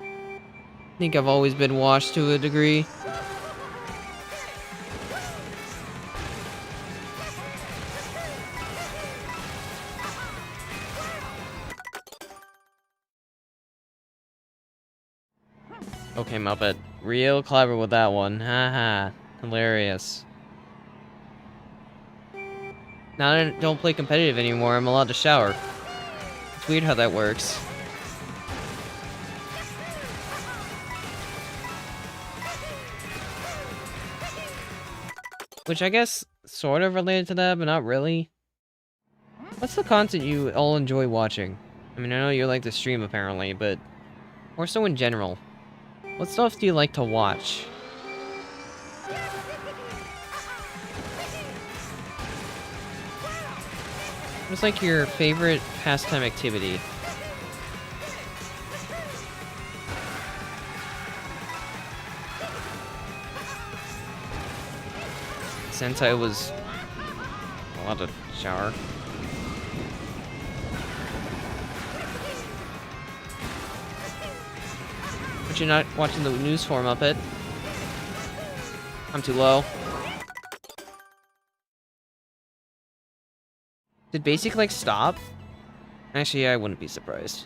I think I've always been washed to a degree. Okay, Muppet. Real clever with that one. Haha. Hilarious. Now that I don't play competitive anymore, I'm allowed to shower. It's weird how that works. Which I guess sort of related to that, but not really. What's the content you all enjoy watching? I mean, I know you like to stream apparently, but more so in general. What stuff do you like to watch? What's like your favorite pastime activity? Sentai was allowed to shower. But you're not watching the news for Muppet. I'm too low. Did Basic like stop? Actually, I wouldn't be surprised.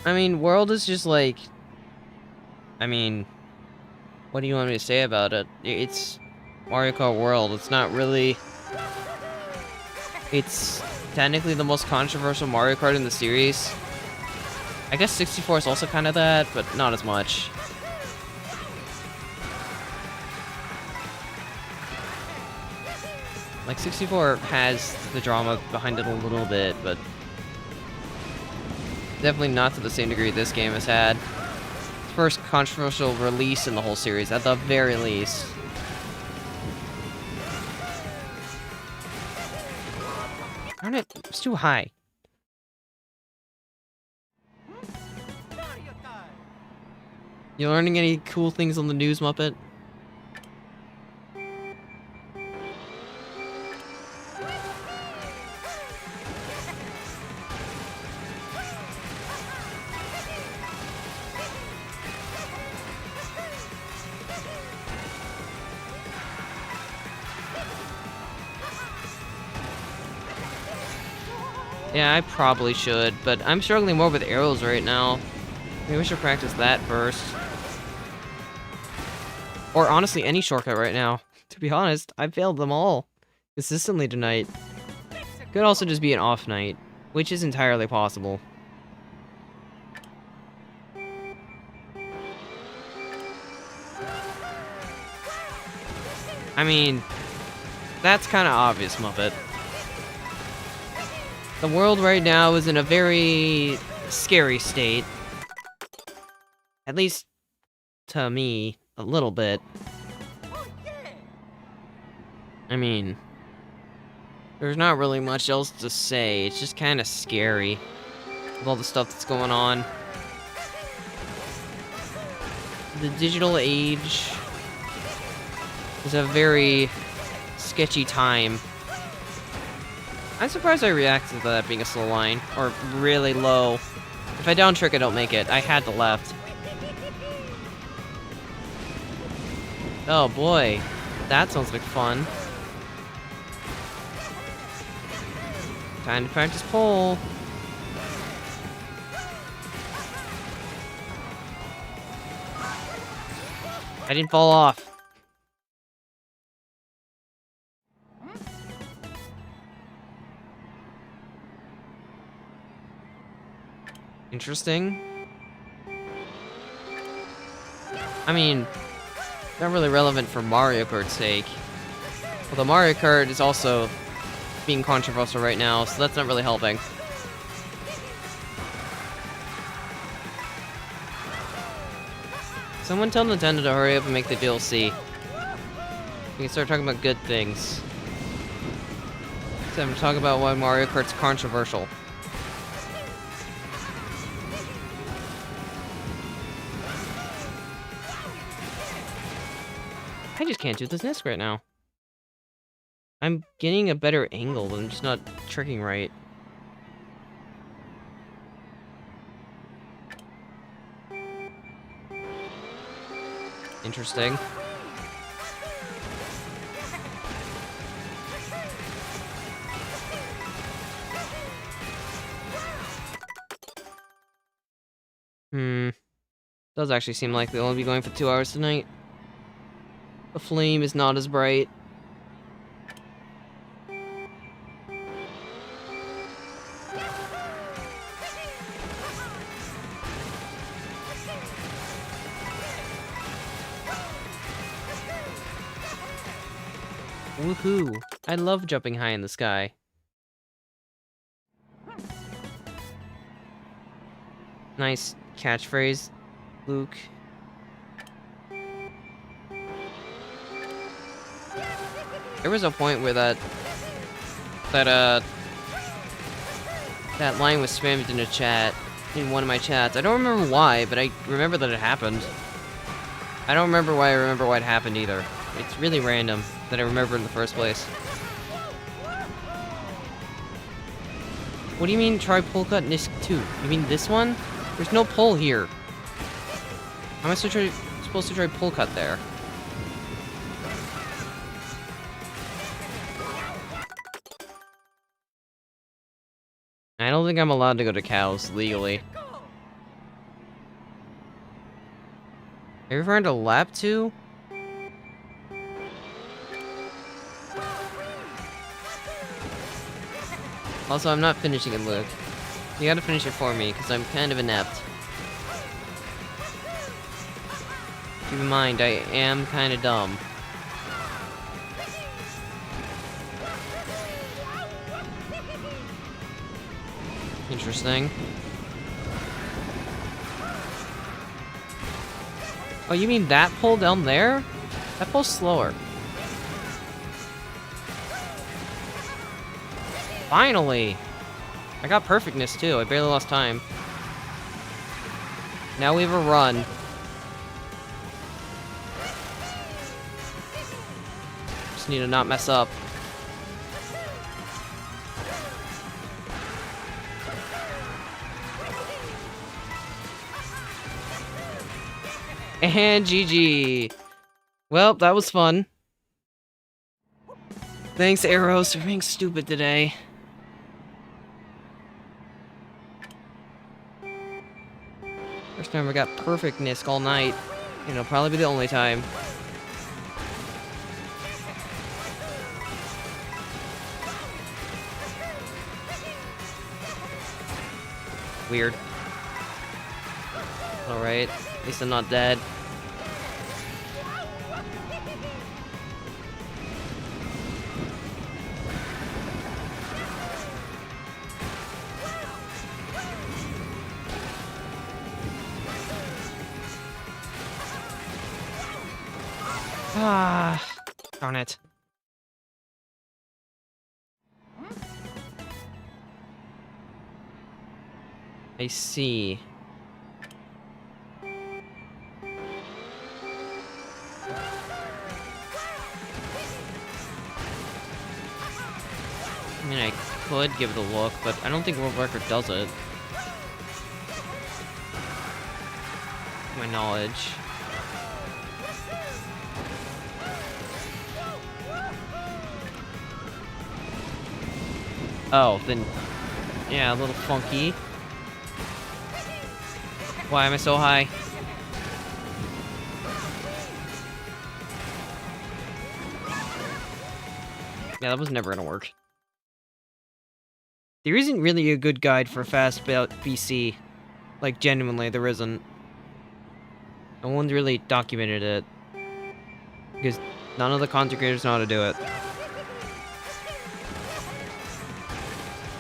I mean, World is just like... I mean... What do you want me to say about it? It's Mario Kart World. It's not really... It's technically the most controversial Mario Kart in the series. I guess 64 is also kind of that, but not as much. Like, 64 has the drama behind it a little bit, but... Definitely not to the same degree this game has had. First controversial release in the whole series, at the very least. Darn it, it's too high. You learning any cool things on the news, Muppet? Yeah, I probably should, but I'm struggling more with arrows right now. Maybe we should practice that first. Or honestly, any shortcut right now. To be honest, I've failed them all consistently tonight. Could also just be an off night, which is entirely possible. I mean, that's kind of obvious, Muppet. The world right now is in a very scary state. At least to me, a little bit. I mean, there's not really much else to say. It's just kind of scary with all the stuff that's going on. The digital age is a very sketchy time. I'm surprised I reacted to that being a slow line, or really low. If I down trick, I don't make it. I had the left. Oh boy, that sounds like fun. Time to practice pole. I didn't fall off. Interesting. I mean, not really relevant for Mario Kart's sake. Although Mario Kart is also being controversial right now, so that's not really helping. Someone tell Nintendo to hurry up and make the DLC. We can start talking about good things. Instead of talking about why Mario Kart's controversial. I just can't do this disc right now. I'm getting a better angle, but I'm just not tricking right. Interesting. Does actually seem like they'll only be going for 2 hours tonight. The flame is not as bright. Woohoo! I love jumping high in the sky. Nice catchphrase, Luke. There was a point where that line was spammed in a chat, in one of my chats. I don't remember why, but I remember that it happened. I don't remember why I remember why it happened either. It's really random that I remember in the first place. What do you mean try pull cut NISC 2? You mean this one? There's no pull here. How am I supposed to try pull cut there? I don't think I'm allowed to go to cows legally. Have you ever heard of lap 2? Also, I'm not finishing it, Luke. You gotta finish it for me, because I'm kind of inept. Keep in mind, I am kind of dumb. Interesting. Oh, you mean that pole down there? That pole's slower. Finally! I got perfectness too, I barely lost time. Now we have a run. Just need to not mess up. And GG. Well, that was fun. Thanks, Arrows, for being stupid today. First time I got perfect Nisk all night. And it'll probably be the only time. Weird. Alright, at least I'm not dead. Ah, darn it. I see. I mean, I could give it a look, but I don't think World Record does it. To my knowledge. Oh, then, yeah, a little funky. Why am I so high? Yeah, that was never gonna work. There isn't really a good guide for fast BC. Like, genuinely, there isn't. No one's really documented it. Because none of the content creators know how to do it.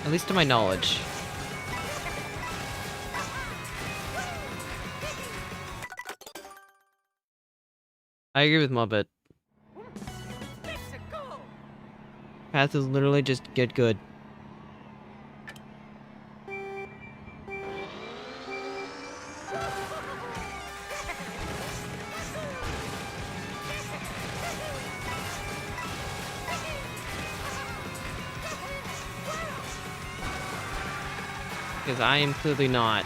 At least to my knowledge. I agree with Muppet. Path is literally just get good. Because I am clearly not.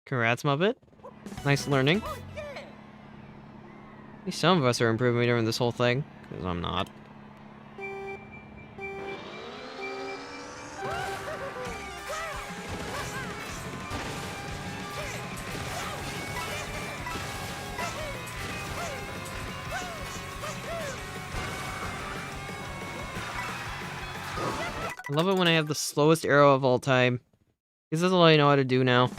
Congrats, Muppet. Nice learning. At least some of us are improving during this whole thing, because I'm not. I love it when I have the slowest arrow of all time. Because that's all I know how to do now.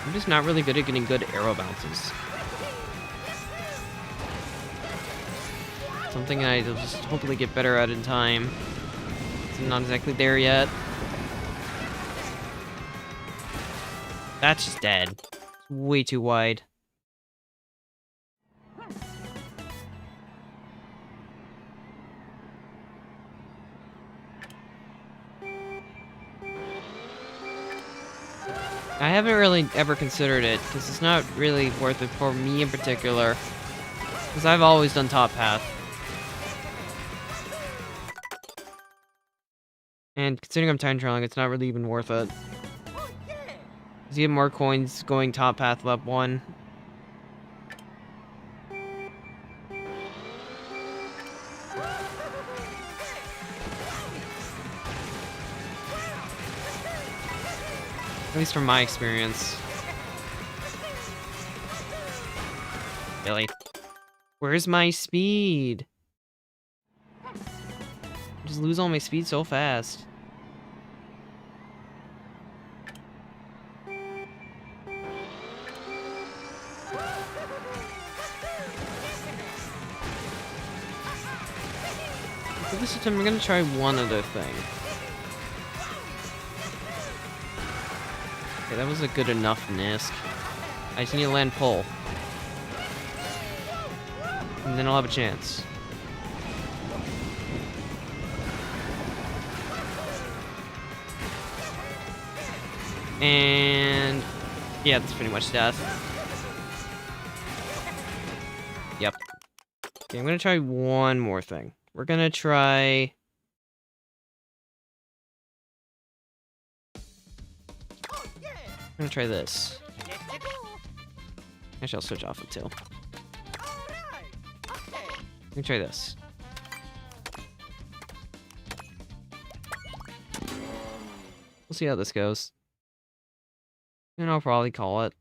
I'm just not really good at getting good arrow bounces. Something I will just hopefully get better at in time. I'm not exactly there yet. That's just dead. It's way too wide. I haven't really ever considered it, because it's not really worth it for me in particular. Because I've always done top path. And considering I'm time trialing, it's not really even worth it. Because you get more coins going top path lap 1. At least from my experience. Really? Where's my speed? I just lose all my speed so fast. For this attempt, I'm gonna try one other thing. Okay, that was a good enough Nisk. I just need to land pull. And then I'll have a chance. And yeah, that's pretty much death. Yep. Okay, I'm gonna try one more thing. We're gonna try... I'm gonna try this. Actually, I'll switch off it too. Let me try this. We'll see how this goes. And I'll probably call it.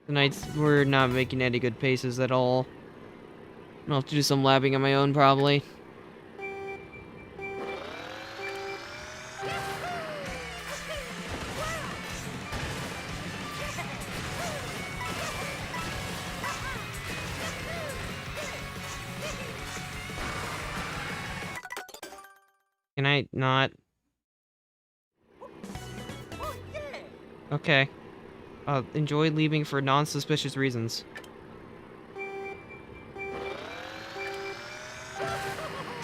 Tonight's we're not making any good paces at all. I'll have to do some labbing on my own, probably. Can I not? Okay. Enjoy leaving for non-suspicious reasons.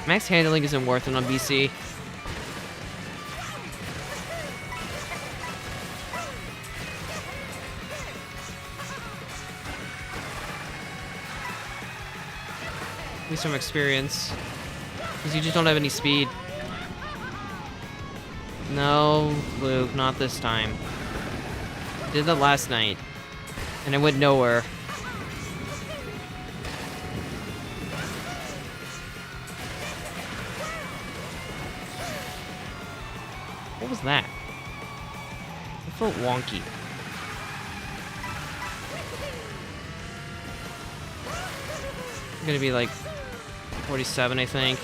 Max handling isn't worth it on BC. At least from experience. Because you just don't have any speed. No, Luke, not this time. I did that last night. And I went nowhere. What was that? It felt wonky. I'm gonna be like 47, I think.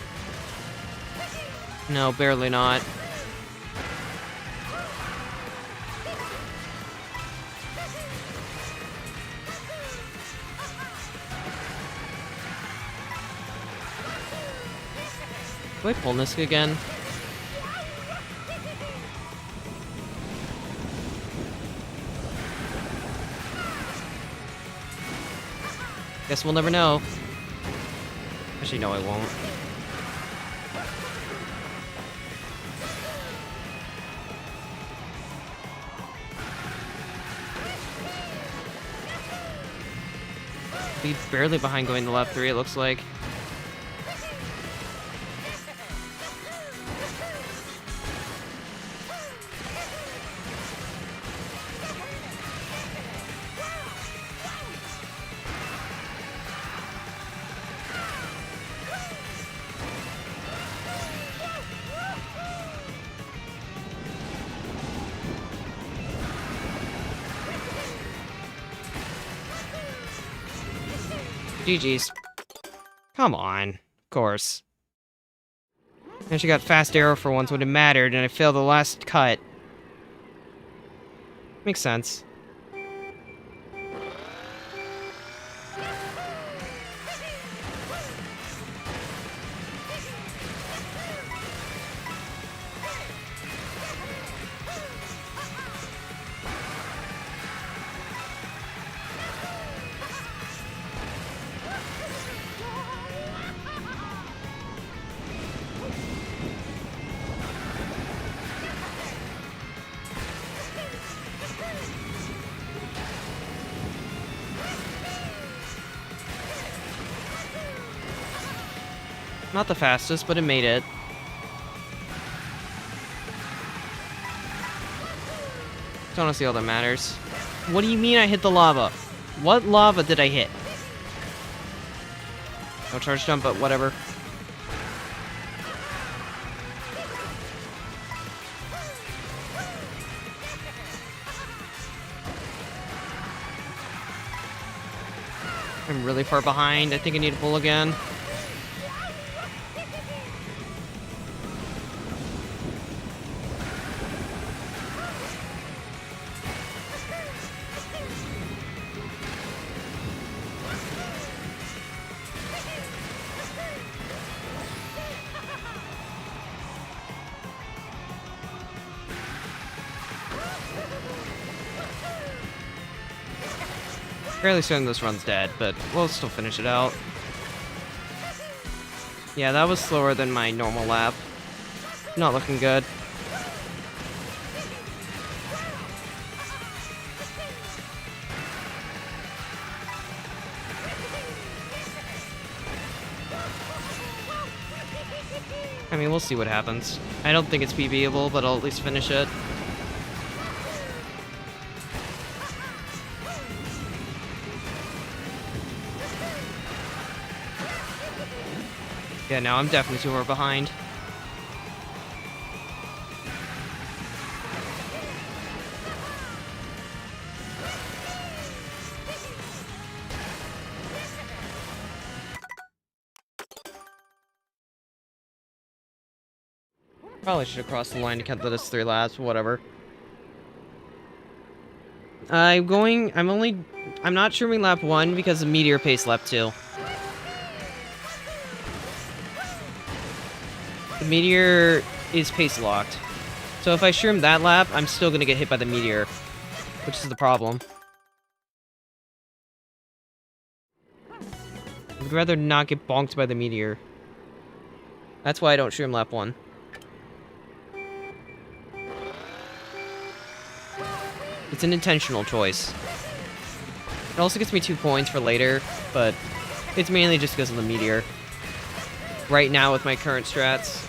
No, barely not. Do I pull Niska again? Guess we'll never know. Actually, no, I won't. Be barely behind going to left 3, it looks like. GG's. Come on. Of course. And she got fast arrow for once when it mattered, and I failed the last cut. Makes sense. Not the fastest, but it made it. It's honestly all that matters. What do you mean I hit the lava? What lava did I hit? No charge jump, but whatever. I'm really far behind. I think I need to pull again. Fairly certain this run's dead, but we'll still finish it out. Yeah, that was slower than my normal lap. Not looking good. I mean, we'll see what happens. I don't think it's PBable, but I'll at least finish it. Yeah, no, I'm definitely too far behind. Probably should have crossed the line to count that as 3 laps, but whatever. I'm not trimming lap 1 because of Meteor Pace lap 2. The Meteor is pace locked. So if I shroom that lap, I'm still gonna get hit by the Meteor, which is the problem. I'd rather not get bonked by the Meteor. That's why I don't shroom lap 1. It's an intentional choice. It also gets me 2 points for later, but it's mainly just because of the Meteor. Right now with my current strats.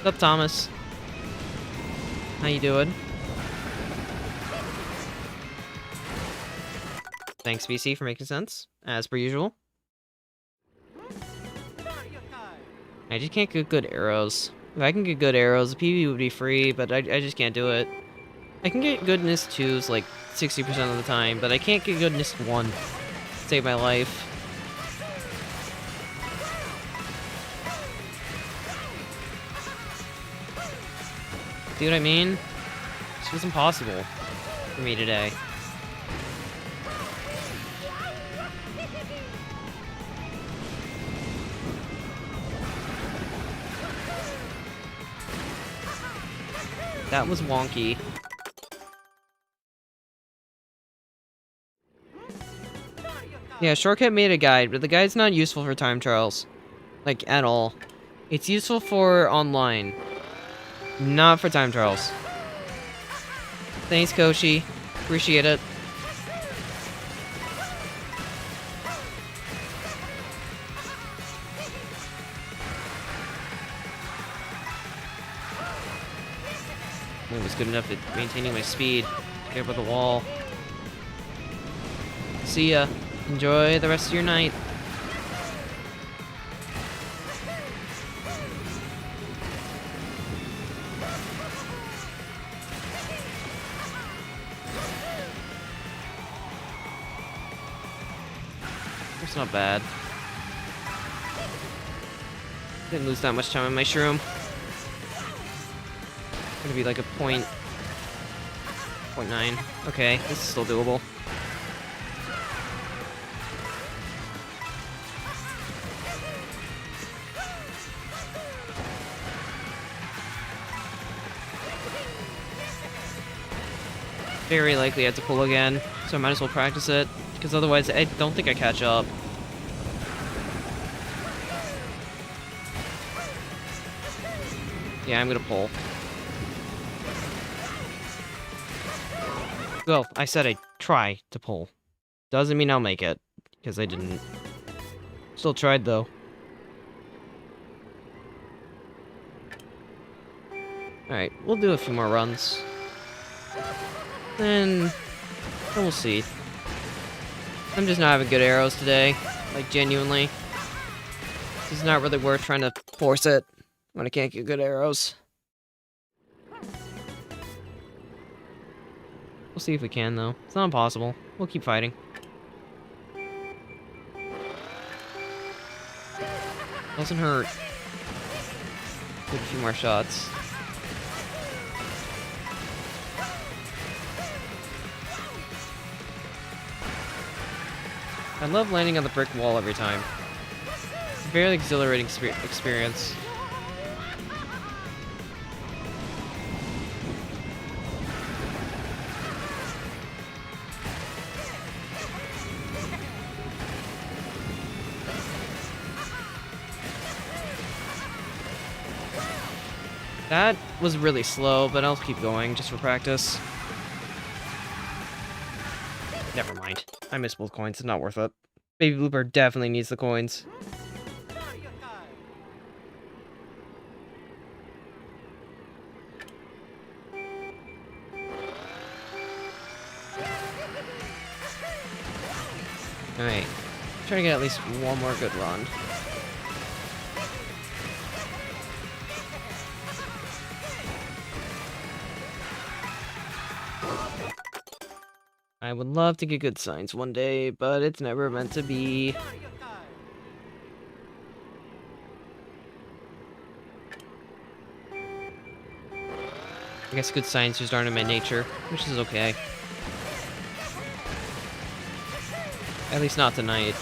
What's up, Thomas? How you doing? Thanks, VC, for making sense, as per usual. I just can't get good arrows. If I can get good arrows, the PB would be free, but I just can't do it. I can get goodness 2s like 60% of the time, but I can't get goodness 1. Save my life. See what I mean? This was impossible for me today. That was wonky. Yeah, Shortcut made a guide, but the guide's not useful for time trials. Like, at all. It's useful for online. Not for time trials. Thanks, Koshi. Appreciate it. It was good enough at maintaining my speed. Get up with the wall. See ya. Enjoy the rest of your night. It's not bad. Didn't lose that much time in my shroom. Gonna be like a point... 0.9. Okay, this is still doable. Very likely I have to pull again, so I might as well practice it, because otherwise I don't think I catch up. Yeah, I'm gonna pull. Well, I said I'd try to pull. Doesn't mean I'll make it, because I didn't. Still tried, though. Alright, we'll do a few more runs. Then we'll see. I'm just not having good arrows today. Like, genuinely. It's not really worth trying to force it when I can't get good arrows. We'll see if we can, though. It's not impossible. We'll keep fighting. Doesn't hurt. Get a few more shots. I love landing on the brick wall every time. It's a very exhilarating experience. That was really slow, but I'll keep going just for practice. Never mind. I missed both coins. It's not worth it. Baby Blooper definitely needs the coins. Alright. Try to get at least one more good run. I would love to get good signs one day, but it's never meant to be. I guess good signs just aren't in my nature, which is okay. At least not tonight.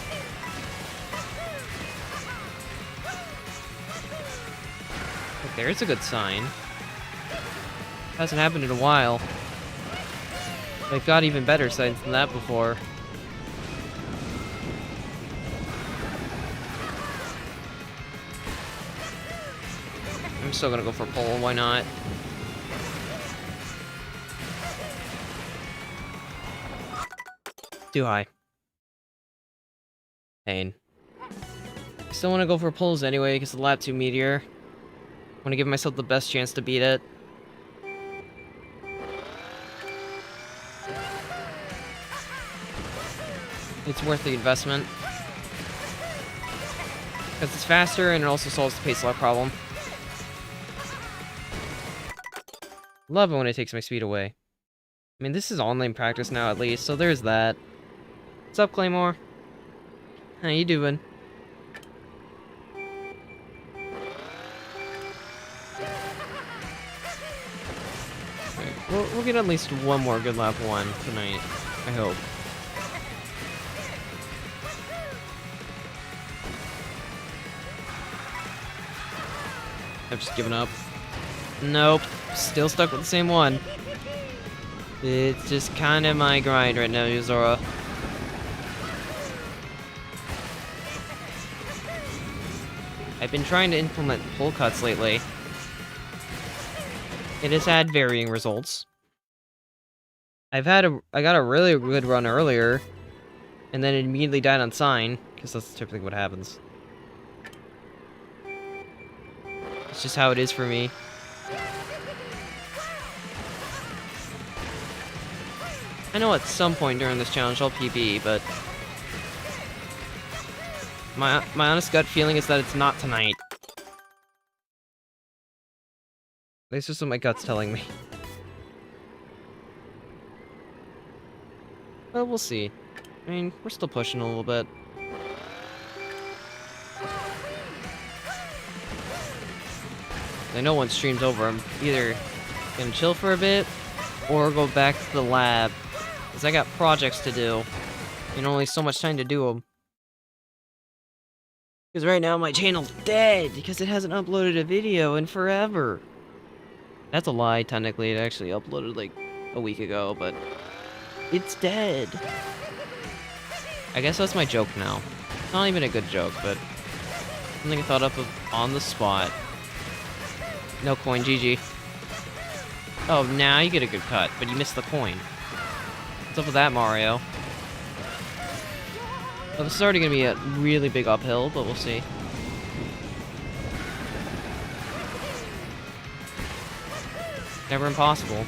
But there's a good sign. Hasn't happened in a while. They've got even better signs than that before. I'm still gonna go for pole, why not? Too high. Pain. Still want to go for poles anyway, because the lap 2 meteor. Want to give myself the best chance to beat it. It's worth the investment. Because it's faster and it also solves the pace lock problem. Love it when it takes my speed away. I mean, this is online practice now at least, so there's that. What's up, Claymore? How you doing? We'll get at least one more good lap 1 tonight, I hope. I've just given up. Nope, still stuck with the same one. It's just kind of my grind right now, Yuzora. I've been trying to implement pull cuts lately. It has had varying results. I got a really good run earlier, and then it immediately died on sign, because that's typically what happens. It's just how it is for me. I know at some point during this challenge I'll PB, but my honest gut feeling is that it's not tonight. That's just what my gut's telling me. But we'll see. I mean, we're still pushing a little bit. I know once stream's over, I'm either gonna chill for a bit or go back to the lab, because I got projects to do and only so much time to do them. Because right now my channel's dead because it hasn't uploaded a video in forever. That's a lie, technically. It actually uploaded like a week ago, but it's dead. I guess that's my joke now. Not even a good joke, but something I thought up of on the spot. No coin, GG. Oh, now you get a good cut, but you missed the coin. What's up with that, Mario? Well, this is already gonna be a really big uphill, but we'll see. Never impossible.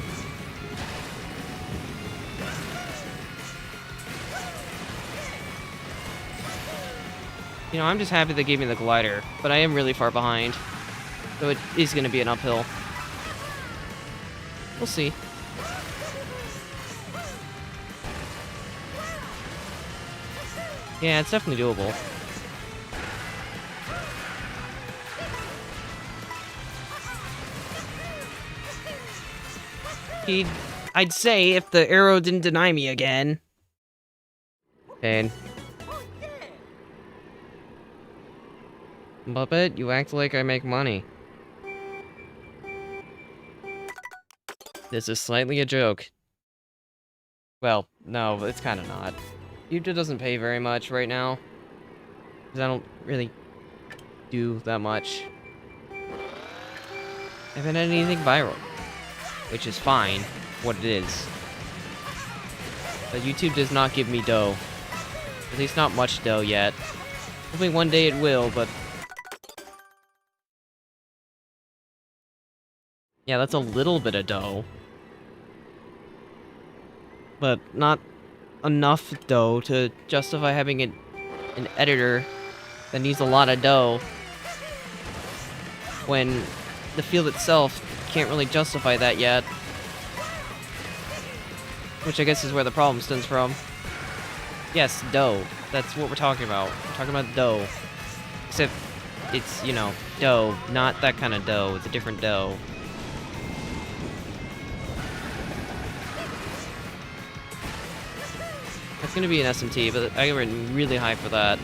You know, I'm just happy they gave me the glider, but I am really far behind. So it is going to be an uphill. We'll see. Yeah, it's definitely doable. I'd say if the arrow didn't deny me again. Pain. Muppet, you act like I make money. This is slightly a joke. Well, no, it's kind of not. YouTube doesn't pay very much right now. Because I don't really do that much. I haven't had anything viral, which is fine, what it is. But YouTube does not give me dough. At least not much dough yet. Hopefully one day it will, but... yeah, that's a little bit of dough. But not enough dough to justify having an editor that needs a lot of dough. When the field itself can't really justify that yet. Which I guess is where the problem stems from. Yes, dough. That's what we're talking about. We're talking about dough. Except, it's, you know, dough. Not that kind of dough. It's a different dough. That's gonna be an SMT, but I got written really high for that.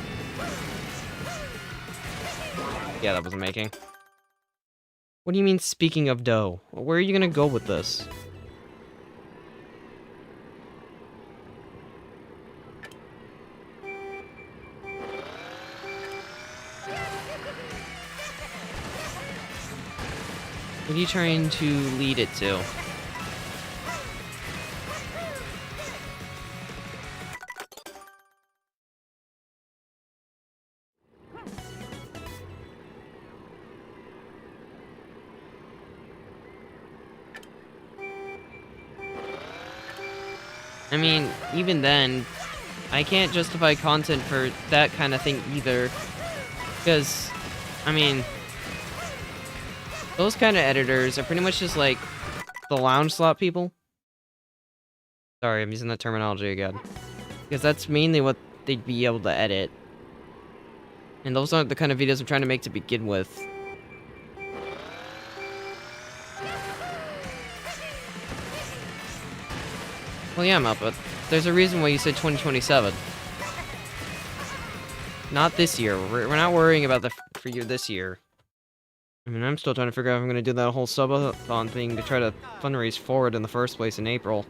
Yeah, that wasn't making. What do you mean, speaking of dough? Where are you gonna go with this? What are you trying to lead it to? I mean, even then, I can't justify content for that kind of thing either. Because, I mean, those kind of editors are pretty much just like the lounge slot people. Sorry, I'm using that terminology again. Because that's mainly what they'd be able to edit. And those aren't the kind of videos I'm trying to make to begin with. Well, yeah, Muppet, but there's a reason why you said 2027. Not this year. We're not worrying about the for you this year. I mean, I'm still trying to figure out if I'm going to do that whole subathon thing to try to fundraise for it in the first place in April.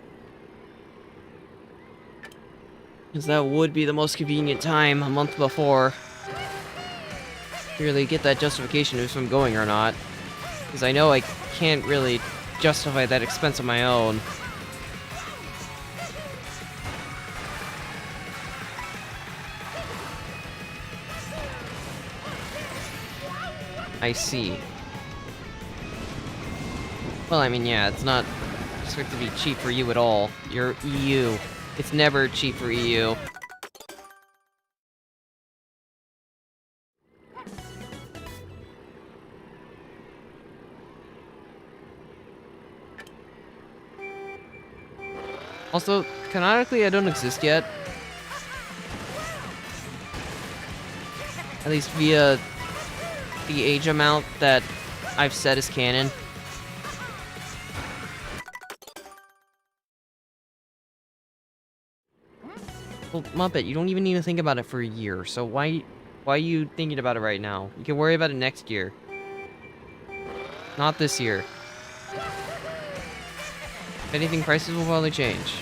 Because that would be the most convenient time, a month before. To really get that justification of if I'm going or not. Because I know I can't really justify that expense on my own. I see. Well, I mean, yeah, it's not expected to be cheap for you at all. You're EU. It's never cheap for EU. Also, canonically, I don't exist yet. At least via the age amount that I've set as canon. Well, Muppet, you don't even need to think about it for a year, so why are you thinking about it right now? You can worry about it next year. Not this year. If anything, prices will probably change.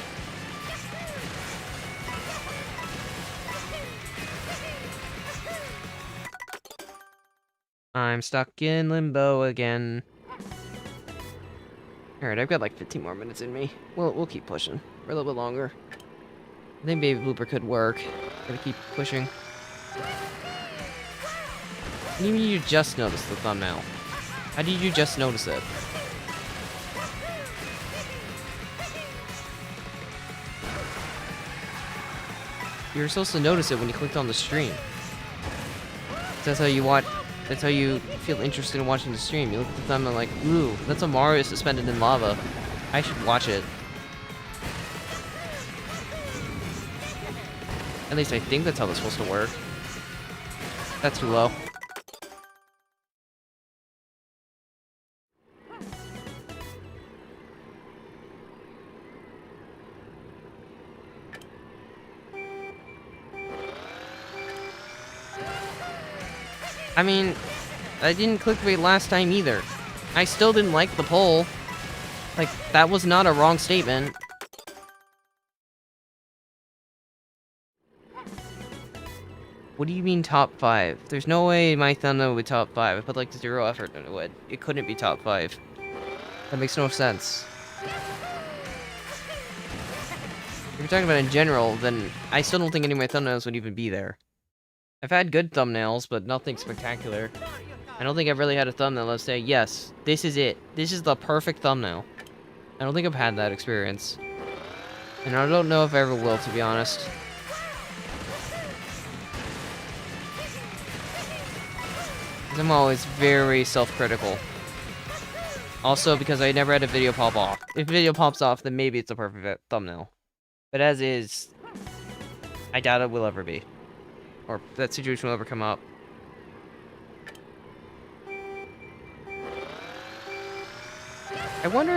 I'm stuck in limbo again. Alright, I've got like 15 more minutes in me. We'll keep pushing for a little bit longer. I think Baby Blooper could work. Gotta keep pushing. What do you mean you just noticed the thumbnail? How did you just notice it? You were supposed to notice it when you clicked on the stream. That's how you watch. That's how you feel interested in watching the stream. You look at the thumbnail like, ooh, that's a Mario suspended in lava. I should watch it. At least I think that's how that's supposed to work. That's too low. I mean, I didn't clickbait last time either. I still didn't like the poll. Like, that was not a wrong statement. What do you mean top 5? There's no way my thumbnail would be top 5. I put like 0 effort into it. It couldn't be top 5. That makes no sense. If you're talking about in general, then I still don't think any of my thumbnails would even be there. I've had good thumbnails, but nothing spectacular. I don't think I've really had a thumbnail that'll say, yes, this is it. This is the perfect thumbnail. I don't think I've had that experience. And I don't know if I ever will, to be honest. I'm always very self-critical. Also, because I never had a video pop off. If video pops off, then maybe it's a perfect thumbnail. But as is, I doubt it will ever be. Or that situation will ever come up. I wonder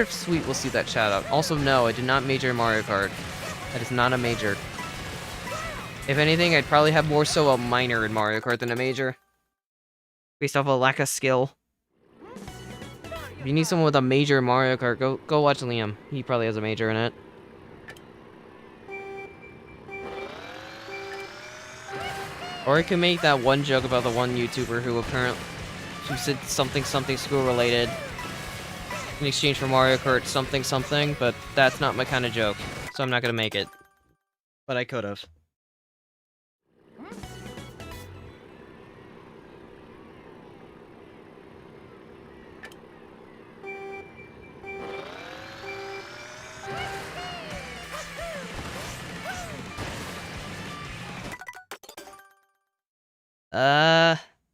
if Sweet will see that shout out. Also, no, I did not major in Mario Kart. That is not a major. If anything, I'd probably have more so a minor in Mario Kart than a major. Based off a lack of skill. If you need someone with a major in Mario Kart, go watch Liam. He probably has a major in it. Or I could make that one joke about the one YouTuber who said something school related in exchange for Mario Kart something, but that's not my kind of joke, so I'm not gonna make it. But I could have.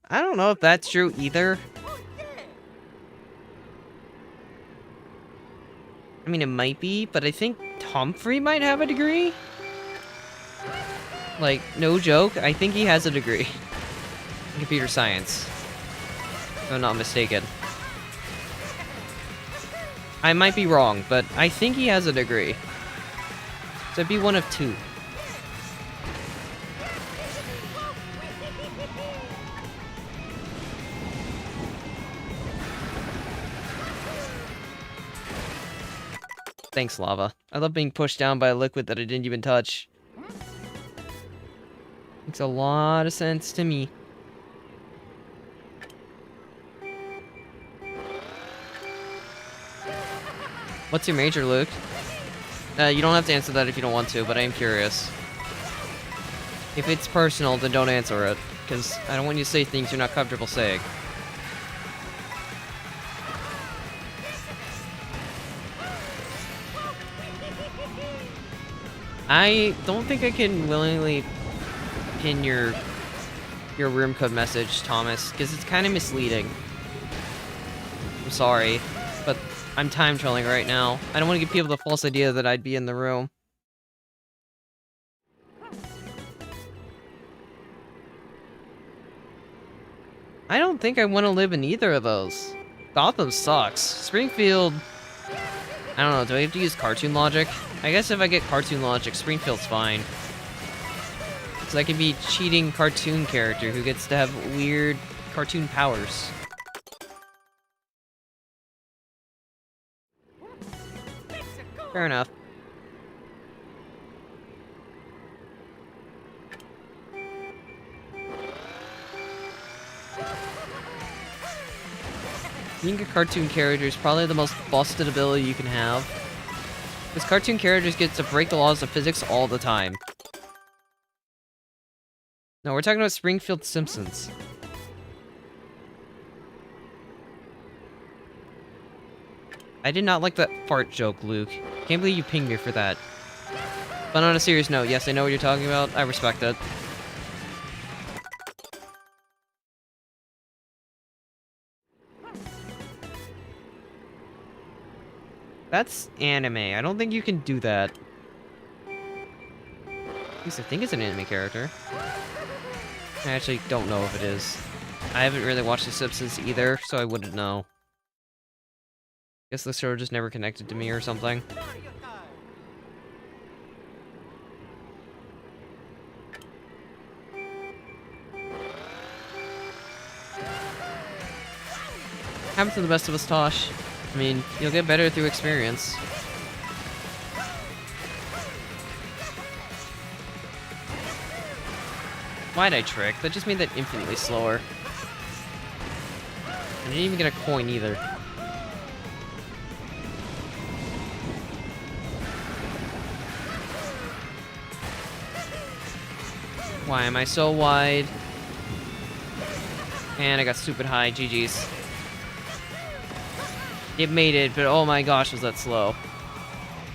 I don't know if that's true either. I mean, it might be, but I think Humphrey might have a degree. Like, no joke, I think he has a degree in computer science. If I'm not mistaken. I might be wrong, but I think he has a degree. So it'd be one of 2. Thanks, Lava. I love being pushed down by a liquid that I didn't even touch. Makes a lot of sense to me. What's your major, Luke? You don't have to answer that if you don't want to, but I am curious. If it's personal, then don't answer it, because I don't want you to say things you're not comfortable saying. I don't think I can willingly pin your room code message, Thomas, because it's kind of misleading. I'm sorry, but I'm time trolling right now. I don't want to give people the false idea that I'd be in the room. I don't think I want to live in either of those. Gotham sucks. Springfield... I don't know, do I have to use cartoon logic? I guess if I get cartoon logic, Springfield's fine. So I can be cheating cartoon character who gets to have weird cartoon powers. Fair enough. Being a cartoon character is probably the most busted ability you can have. Because cartoon characters get to break the laws of physics all the time. No, we're talking about Springfield Simpsons. I did not like that fart joke, Luke. Can't believe you pinged me for that. But on a serious note, yes, I know what you're talking about. I respect it. That's anime. I don't think you can do that. At least I think it's an anime character. I actually don't know if it is. I haven't really watched The Simpsons either, so I wouldn't know. Guess the show just never connected to me or something. Happens to the best of us, Tosh. I mean, you'll get better through experience. Why'd I trick? That just made that infinitely slower. I didn't even get a coin either. Why am I so wide? And I got stupid high. GG's. It made it, but oh my gosh, was that slow.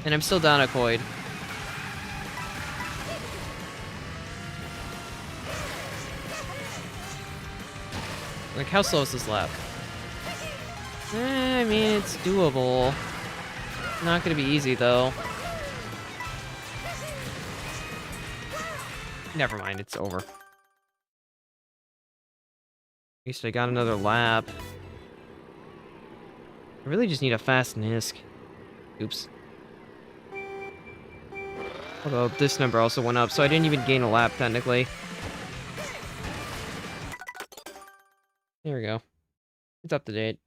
And I'm still down a coin. Like, how slow is this lap? I mean, it's doable. Not gonna be easy, though. Never mind, it's over. At least I got another lap. I really just need a fast Nisk. Oops. Although, this number also went up, so I didn't even gain a lap, technically. There we go. It's up to date.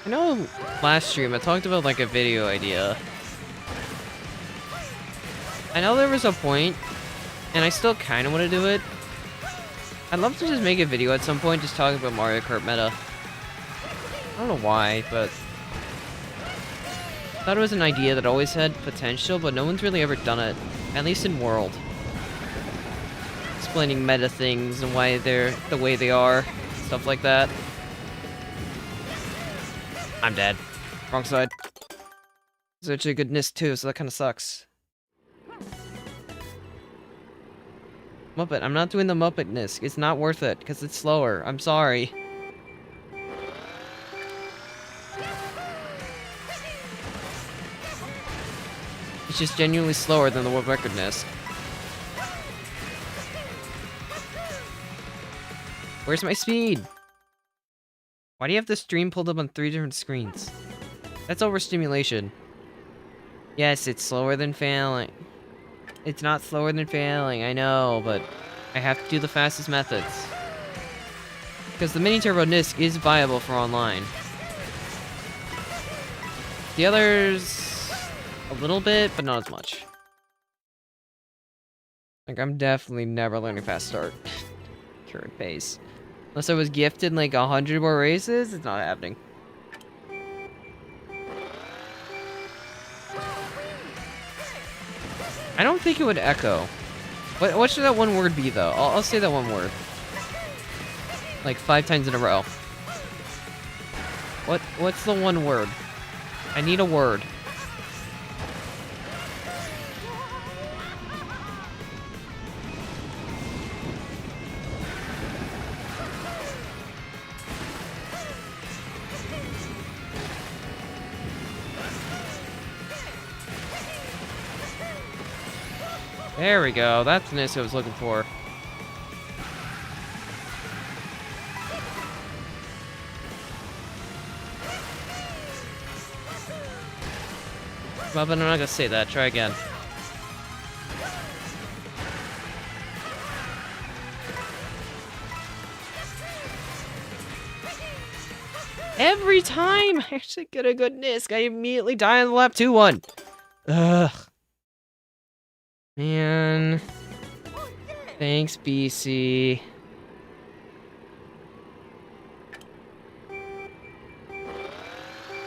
I know last stream I talked about like a video idea. I know there was a point, and I still kind of want to do it. I'd love to just make a video at some point just talking about Mario Kart meta. I don't know why, but I thought it was an idea that always had potential, but no one's really ever done it, at least in World. Explaining meta things and why they're the way they are, stuff like that. I'm dead. Wrong side. It's actually a good Nisk too, so that kind of sucks. Muppet, I'm not doing the Muppet Nisk. It's not worth it, because it's slower. I'm sorry. It's just genuinely slower than the world record Nisk. Where's my speed? Why do you have the stream pulled up on 3 different screens? That's overstimulation. Yes, it's slower than failing. It's not slower than failing, I know, but I have to do the fastest methods. Because the mini turbo Nisk is viable for online. The others, a little bit, but not as much. Like, I'm definitely never learning fast start. Current pace. Unless I was gifted like 100 more races, it's not happening. I don't think it would echo. What should that one word be, though? I'll say that one word. Like 5 times in a row. What's the one word? I need a word. There we go. That's the Nisk I was looking for. Well, but I'm not gonna say that. Try again. Every time I actually get a good Nisk, I immediately die on the lap 2-1. Ugh. Man. Thanks, BC.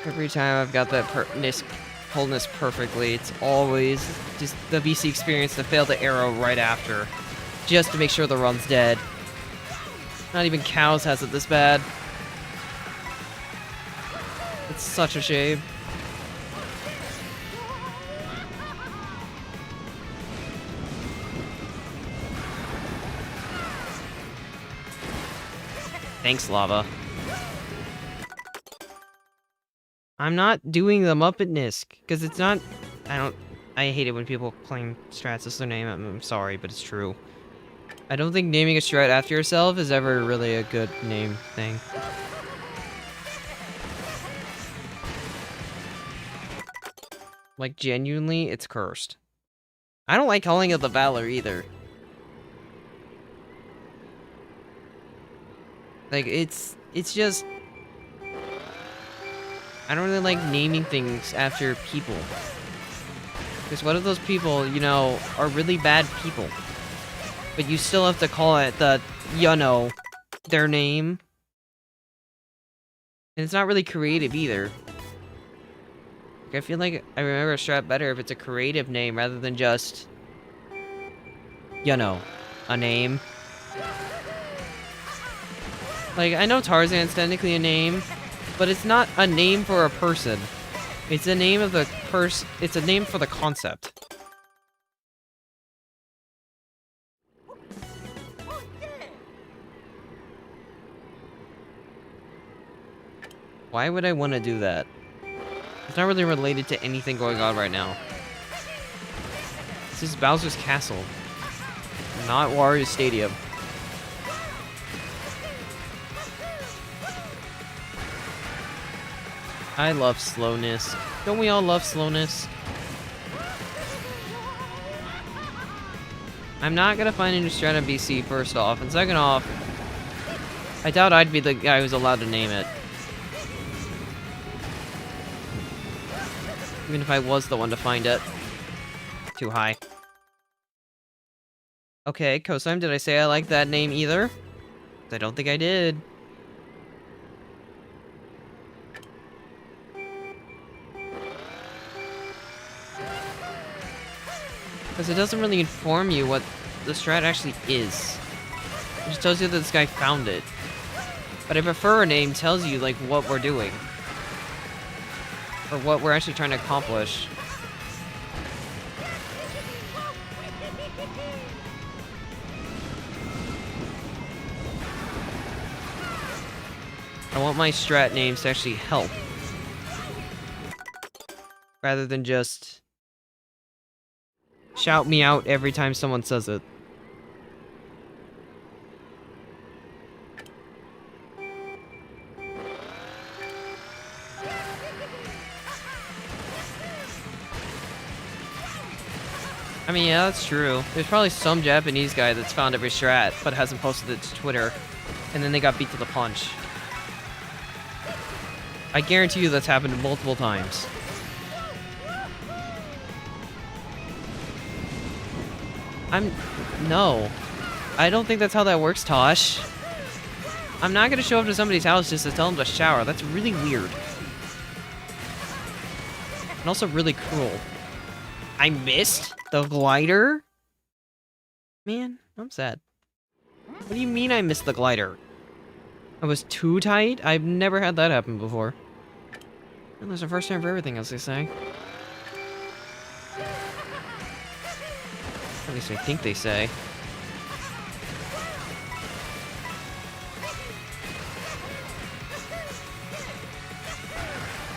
Every time I've got that Nisk pulled perfectly, it's always just the BC experience to fail the arrow right after. Just to make sure the run's dead. Not even Cows has it this bad. It's such a shame. Thanks, Lava. I'm not doing the Muppet Nisk, because it's not... I hate it when people claim strats as their name. I'm sorry, but it's true. I don't think naming a strat after yourself is ever really a good name thing. Like, genuinely, it's cursed. I don't like calling it the Valor either. Like, it's just... I don't really like naming things after people. Because what if those people, you know, are really bad people? But you still have to call it the, you know, their name. And it's not really creative either. Like, I feel like I remember a strat better if it's a creative name rather than just, you know, a name. Like, I know Tarzan's technically a name, but it's not a name for a person. It's a name of the it's a name for the concept. Why would I want to do that? It's not really related to anything going on right now. This is Bowser's Castle, not Wario Stadium. I love slowness. Don't we all love slowness? I'm not gonna find a new strat on BC, first off, and second off, I doubt I'd be the guy who's allowed to name it. Even if I was the one to find it. Too high. Okay, Kosam, did I say I like that name either? I don't think I did. Because it doesn't really inform you what the strat actually is. It just tells you that this guy found it. But I prefer a name tells you, like, what we're doing. Or what we're actually trying to accomplish. I want my strat names to actually help. Rather than just shout me out every time someone says it. I mean, yeah, that's true. There's probably some Japanese guy that's found every strat, but hasn't posted it to Twitter, and then they got beat to the punch. I guarantee you that's happened multiple times. No. I don't think that's how that works, Tosh. I'm not gonna show up to somebody's house just to tell them to shower. That's really weird. And also really cruel. I missed the glider? Man, I'm sad. What do you mean I missed the glider? I was too tight? I've never had that happen before. And there's a first time for everything, as they say. At least I think they say.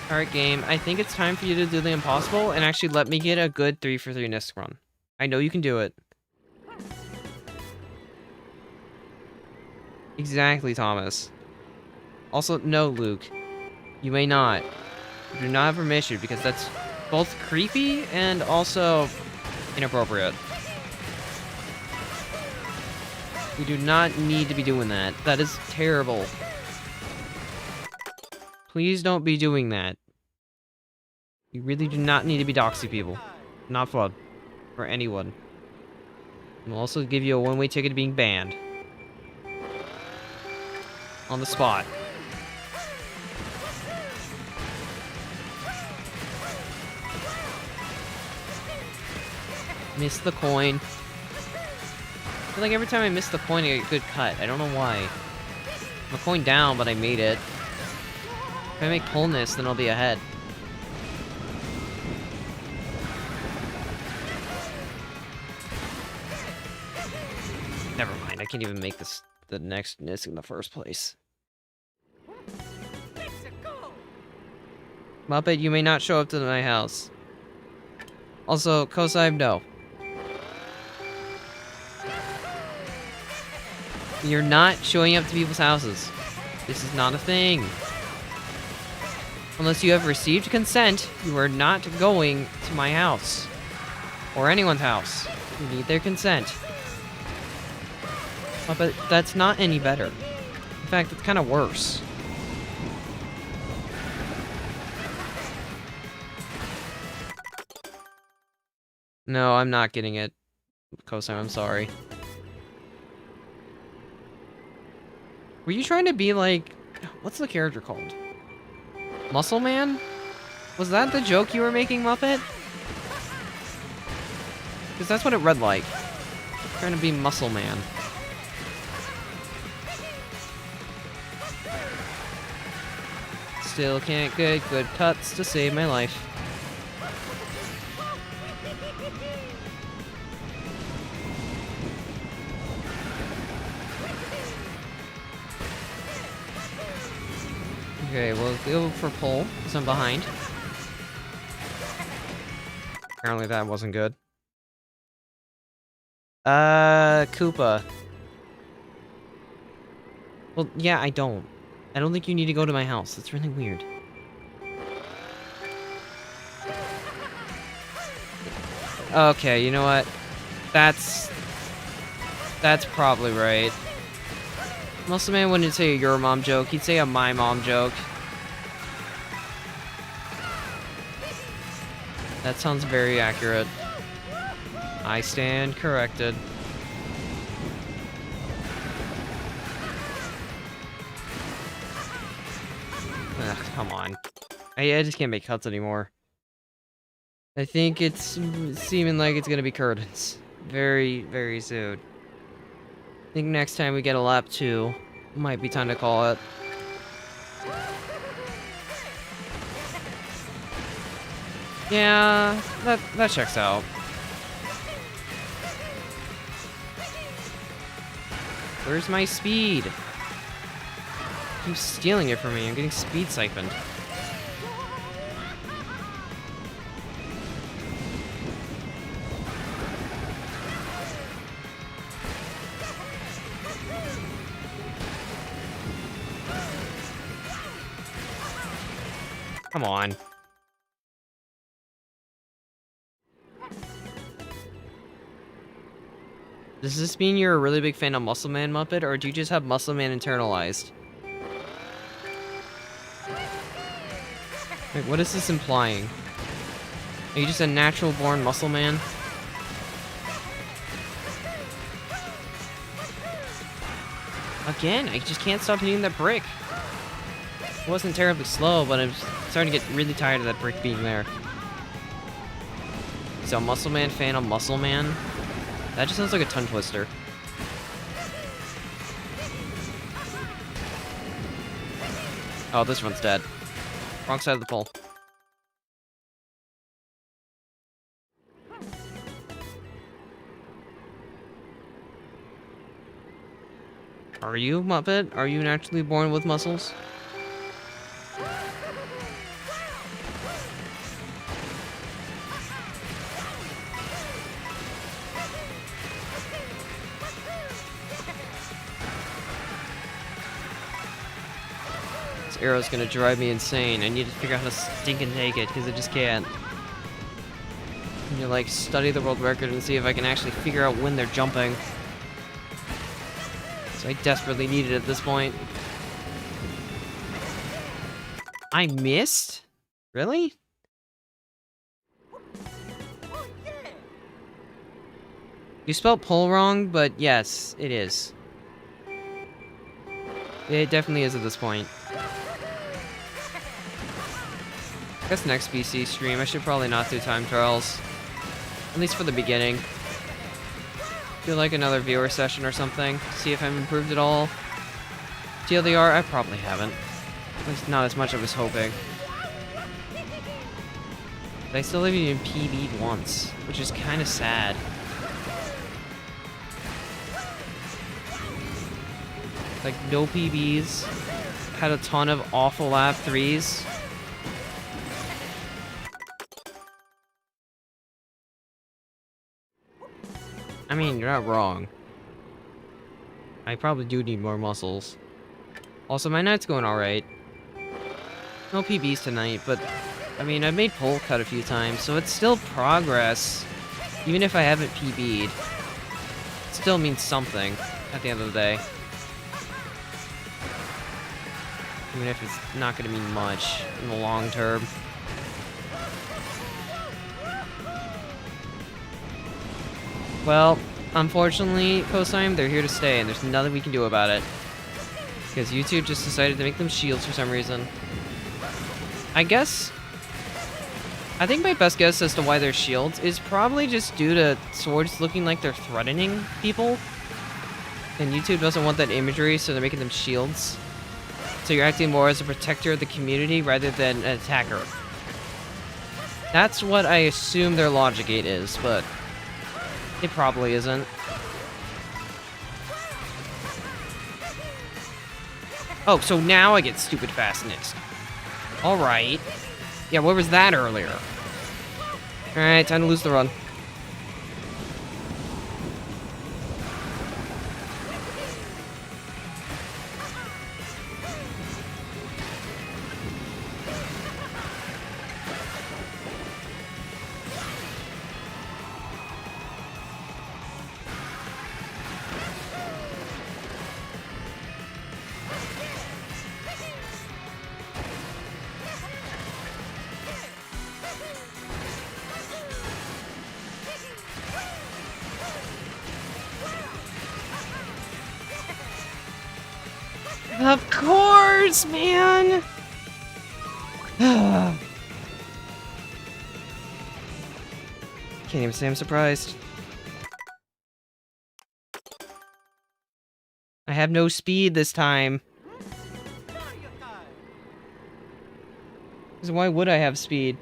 Alright, game. I think it's time for you to do the impossible and actually let me get a good 3 for 3 Nisk run. I know you can do it. Exactly, Thomas. Also, no, Luke. You may not. You do not have permission because that's both creepy and also inappropriate. You do not need to be doing that. That is terrible. Please don't be doing that. You really do not need to be doxing people. Not fun. For anyone. And we'll also give you a one-way ticket to being banned. On the spot. Miss the coin. I feel like every time I miss the coin, I get a good cut. I don't know why. I'm a coin down, but I made it. If I make wholeness, then I'll be ahead. Never mind, I can't even make this the next Nisk in the first place. Muppet, you may not show up to my house. Also, Kosai, no. You're not showing up to people's houses. This is not a thing. Unless you have received consent, you are not going to my house. Or anyone's house. You need their consent. But that's not any better. In fact, it's kind of worse. No, I'm not getting it. Cosine, I'm sorry. Were you trying to be like... What's the character called? Muscle Man? Was that the joke you were making, Muppet? Because that's what it read like. Trying to be Muscle Man. Still can't get good cuts to save my life. Okay, we'll go for pull, because I'm behind. Apparently that wasn't good. Koopa. Well, yeah, I don't. I don't think you need to go to my house. It's really weird. Okay, you know what? That's probably right. Muscle Man wouldn't say a your mom joke, he'd say a my mom joke. That sounds very accurate. I stand corrected. Ugh, come on. I just can't make cuts anymore. I think it's seeming like it's gonna be curtains. Very, very soon. I think next time we get a lap 2, might be time to call it. Yeah, that checks out. Where's my speed? Keep stealing it from me. I'm getting speed siphoned. Come on. Does this mean you're a really big fan of Muscle Man, Muppet, or do you just have Muscle Man internalized? Like, what is this implying? Are you just a natural-born Muscle Man? Again, I just can't stop hitting that brick. It wasn't terribly slow, but I'm starting to get really tired of that brick being there. So, Muscle Man fan of Muscle Man? That just sounds like a tongue twister. Oh, this one's dead. Wrong side of the pole. Are you, Muppet? Are you naturally born with muscles? This arrow's gonna drive me insane. I need to figure out how to stinking take it, because I just can't. I need to, like, study the world record and see if I can actually figure out when they're jumping. So I desperately need it at this point. I missed? Really? You spelled pull wrong, but yes, it is. It definitely is at this point. I guess next BC stream, I should probably not do time trials. At least for the beginning. Do like another viewer session or something. See if I've improved at all. TLDR, I probably haven't. At least not as much as I was hoping. But I still haven't even PB'd once, which is kind of sad. Like, no PBs. Had a ton of awful lap 3s. I mean, you're not wrong. I probably do need more muscles. Also, my night's going alright. No PBs tonight, but... I mean, I've made pole cut a few times, so it's still progress. Even if I haven't PB'd. It still means something at the end of the day. Even if it's not going to mean much in the long term. Well, unfortunately, Cosine, they're here to stay, and there's nothing we can do about it. Because YouTube just decided to make them shields for some reason. I think my best guess as to why they're shields is probably just due to swords looking like they're threatening people. And YouTube doesn't want that imagery, so they're making them shields. So you're acting more as a protector of the community rather than an attacker. That's what I assume their logic gate is, but it probably isn't. Oh, so now I get stupid fastness. Alright. Yeah, where was that earlier? Alright, time to lose the run. Of course, man! Can't even say I'm surprised. I have no speed this time. So why would I have speed?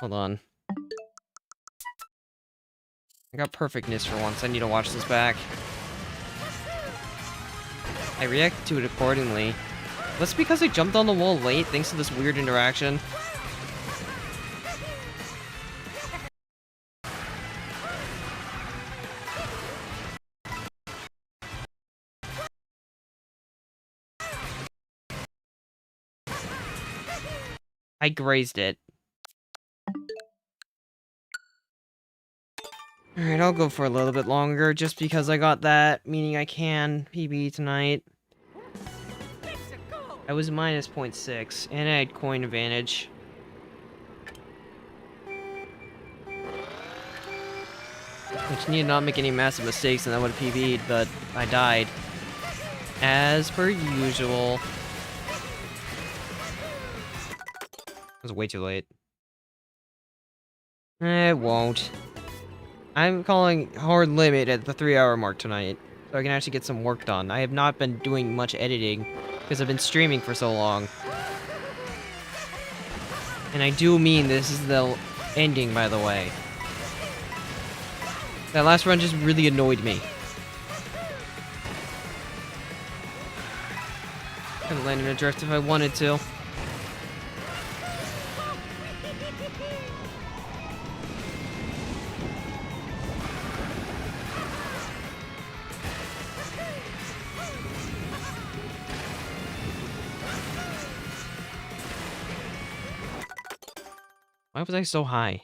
Hold on. I got perfectness for once. I need to watch this back. I reacted to it accordingly. That's because I jumped on the wall late thanks to this weird interaction. I grazed it. Alright, I'll go for a little bit longer just because I got that, meaning I can PB tonight. I was minus 0.6, and I had coin advantage. Which need not make any massive mistakes and I would have PB'd, but I died. As per usual. It was way too late. It won't. I'm calling hard limit at the 3-hour mark tonight, so I can actually get some work done. I have not been doing much editing, because I've been streaming for so long. And I do mean this is the ending, by the way. That last run just really annoyed me. Could have landed in a drift if I wanted to. Why was I so high?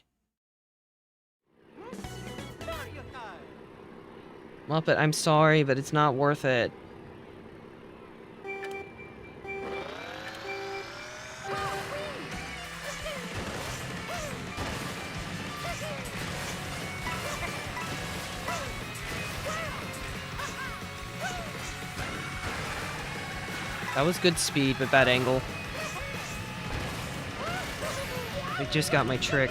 Muppet, I'm sorry, but it's not worth it. That was good speed, but bad angle. I just got my trick.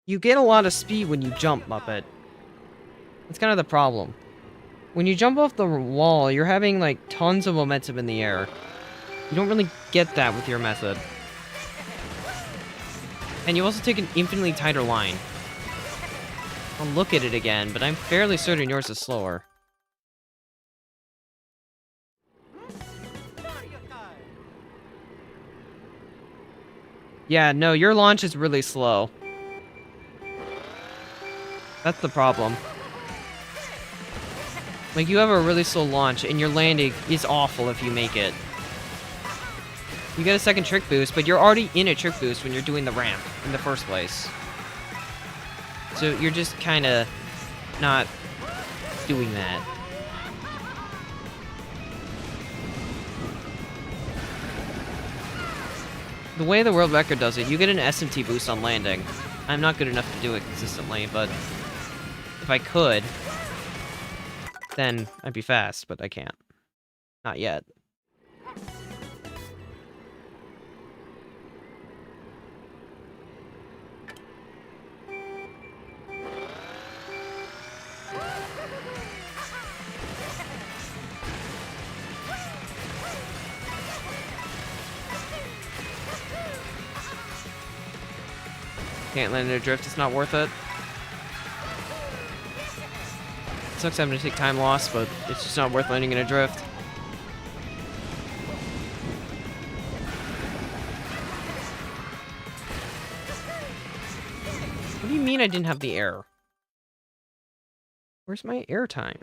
You get a lot of speed when you jump, Muppet. That's kind of the problem. When you jump off the wall, you're having, like, tons of momentum in the air. You don't really get that with your method. And you also take an infinitely tighter line. I'll look at it again, but I'm fairly certain yours is slower. Yeah, no, your launch is really slow. That's the problem. Like, you have a really slow launch, and your landing is awful if you make it. You get a second trick boost, but you're already in a trick boost when you're doing the ramp in the first place. So you're just kind of not doing that. The way the world record does it, you get an SMT boost on landing. I'm not good enough to do it consistently, but if I could, then I'd be fast, but I can't. Not yet. Can't land in a drift, it's not worth it. Sucks having to take time loss, but it's just not worth landing in a drift. What do you mean I didn't have the air? Where's my air time?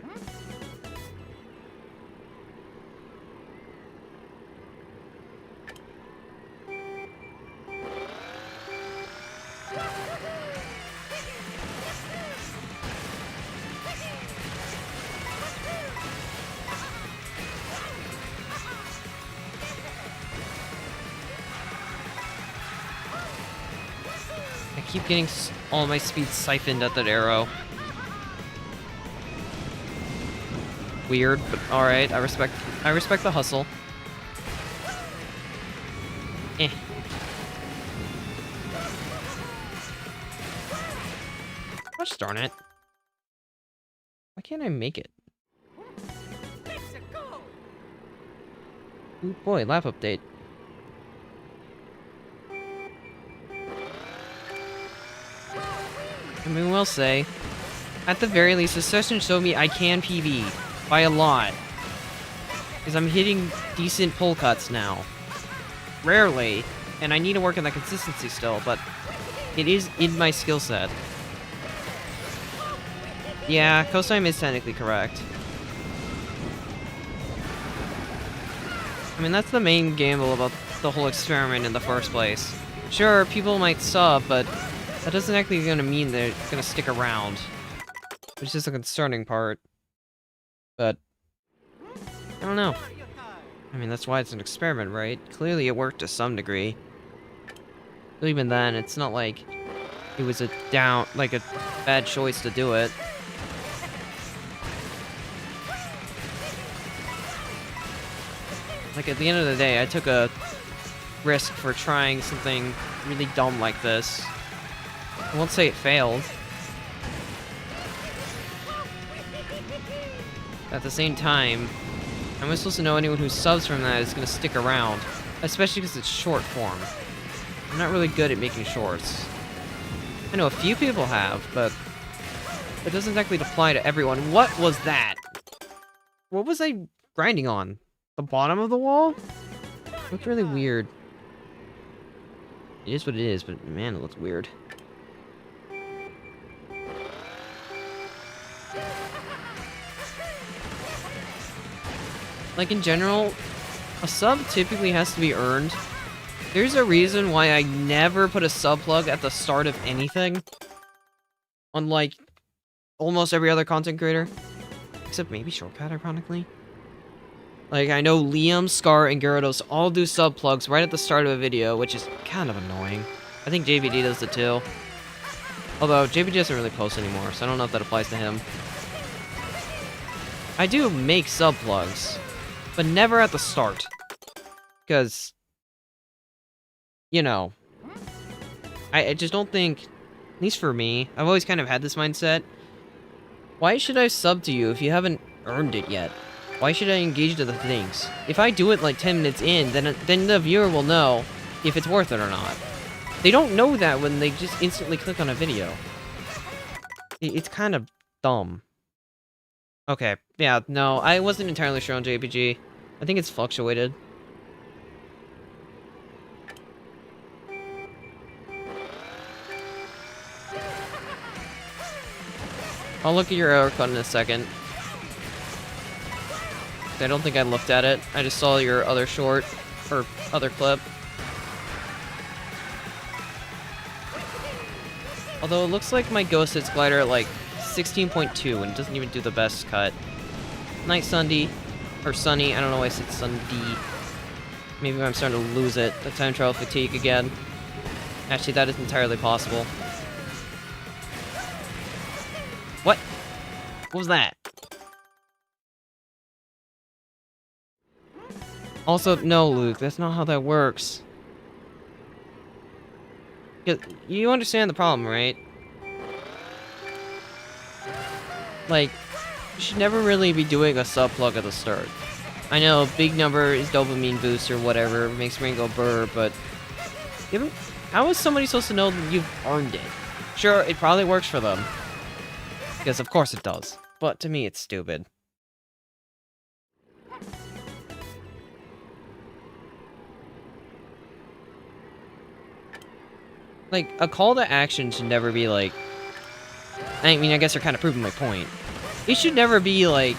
I keep getting all my speed siphoned at that arrow. Weird, but alright, I respect the hustle. Eh. Gosh darn it. Why can't I make it? Ooh boy, lap update. I mean, we'll say, at the very least, this session showed me I can PB by a lot. Because I'm hitting decent pull cuts now. Rarely, and I need to work on that consistency still, but it is in my skill set. Yeah, Cosine is technically correct. I mean, that's the main gamble about the whole experiment in the first place. Sure, people might sub, but that doesn't actually gonna mean they're gonna stick around. Which is a concerning part. But I don't know. I mean, that's why it's an experiment, right? Clearly it worked to some degree. But even then, it's not like it was a bad choice to do it. Like, at the end of the day, I took a risk for trying something really dumb like this. I won't say it failed. At the same time, how am I supposed to know anyone who subs from that is going to stick around? Especially because it's short form. I'm not really good at making shorts. I know a few people have, but it doesn't exactly apply to everyone. What was that? What was I grinding on? The bottom of the wall? It looked really weird. It is what it is, but man, it looks weird. Like, in general, a sub typically has to be earned. There's a reason why I never put a sub plug at the start of anything. Unlike almost every other content creator. Except maybe Shortcut, ironically. Like, I know Liam, Scar, and Gyarados all do sub plugs right at the start of a video, which is kind of annoying. I think JVD does it too. Although, JVD doesn't really post anymore, so I don't know if that applies to him. I do make sub plugs, but never at the start. Because, you know, I just don't think, at least for me, I've always kind of had this mindset. Why should I sub to you if you haven't earned it yet? Why should I engage to the things? If I do it like 10 minutes in, then the viewer will know if it's worth it or not. They don't know that when they just instantly click on a video. It's kind of dumb. Okay, yeah, no, I wasn't entirely sure on JPG. I think it's fluctuated. I'll look at your error code in a second. I don't think I looked at it. I just saw your other short, or other clip. Although it looks like my Ghost hits glider at like 16.2 and doesn't even do the best cut. Night Sunday. Or Sunny. I don't know why I said Sunday. Maybe I'm starting to lose it. The time trial fatigue again. Actually, that is entirely possible. What? What was that? Also, no, Luke. That's not how that works. You understand the problem, right? Like, you should never really be doing a sub-plug at the start. I know, big number is dopamine boost or whatever, makes brain go burr, but... how is somebody supposed to know that you've earned it? Sure, it probably works for them. Because of course it does. But to me, it's stupid. Like, a call to action should never be like... I mean, I guess they're kind of proving my point. It should never be like...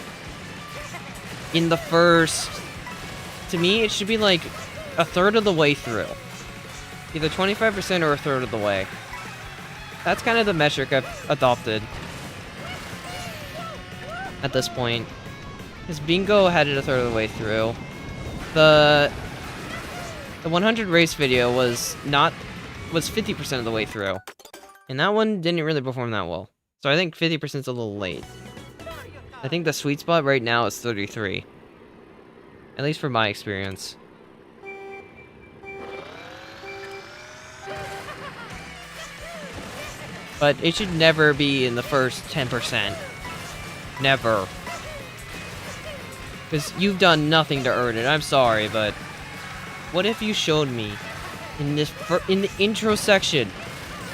in the first... To me, it should be like a third of the way through. Either 25% or a third of the way. That's kind of the metric I've adopted. At this point. Because Bingo had it a third of the way through. The 100 race video was 50% of the way through. And that one didn't really perform that well. So I think 50% is a little late. I think the sweet spot right now is 33. At least from my experience. But it should never be in the first 10%. Never. Because you've done nothing to earn it. I'm sorry, but... what if you showed me in the intro section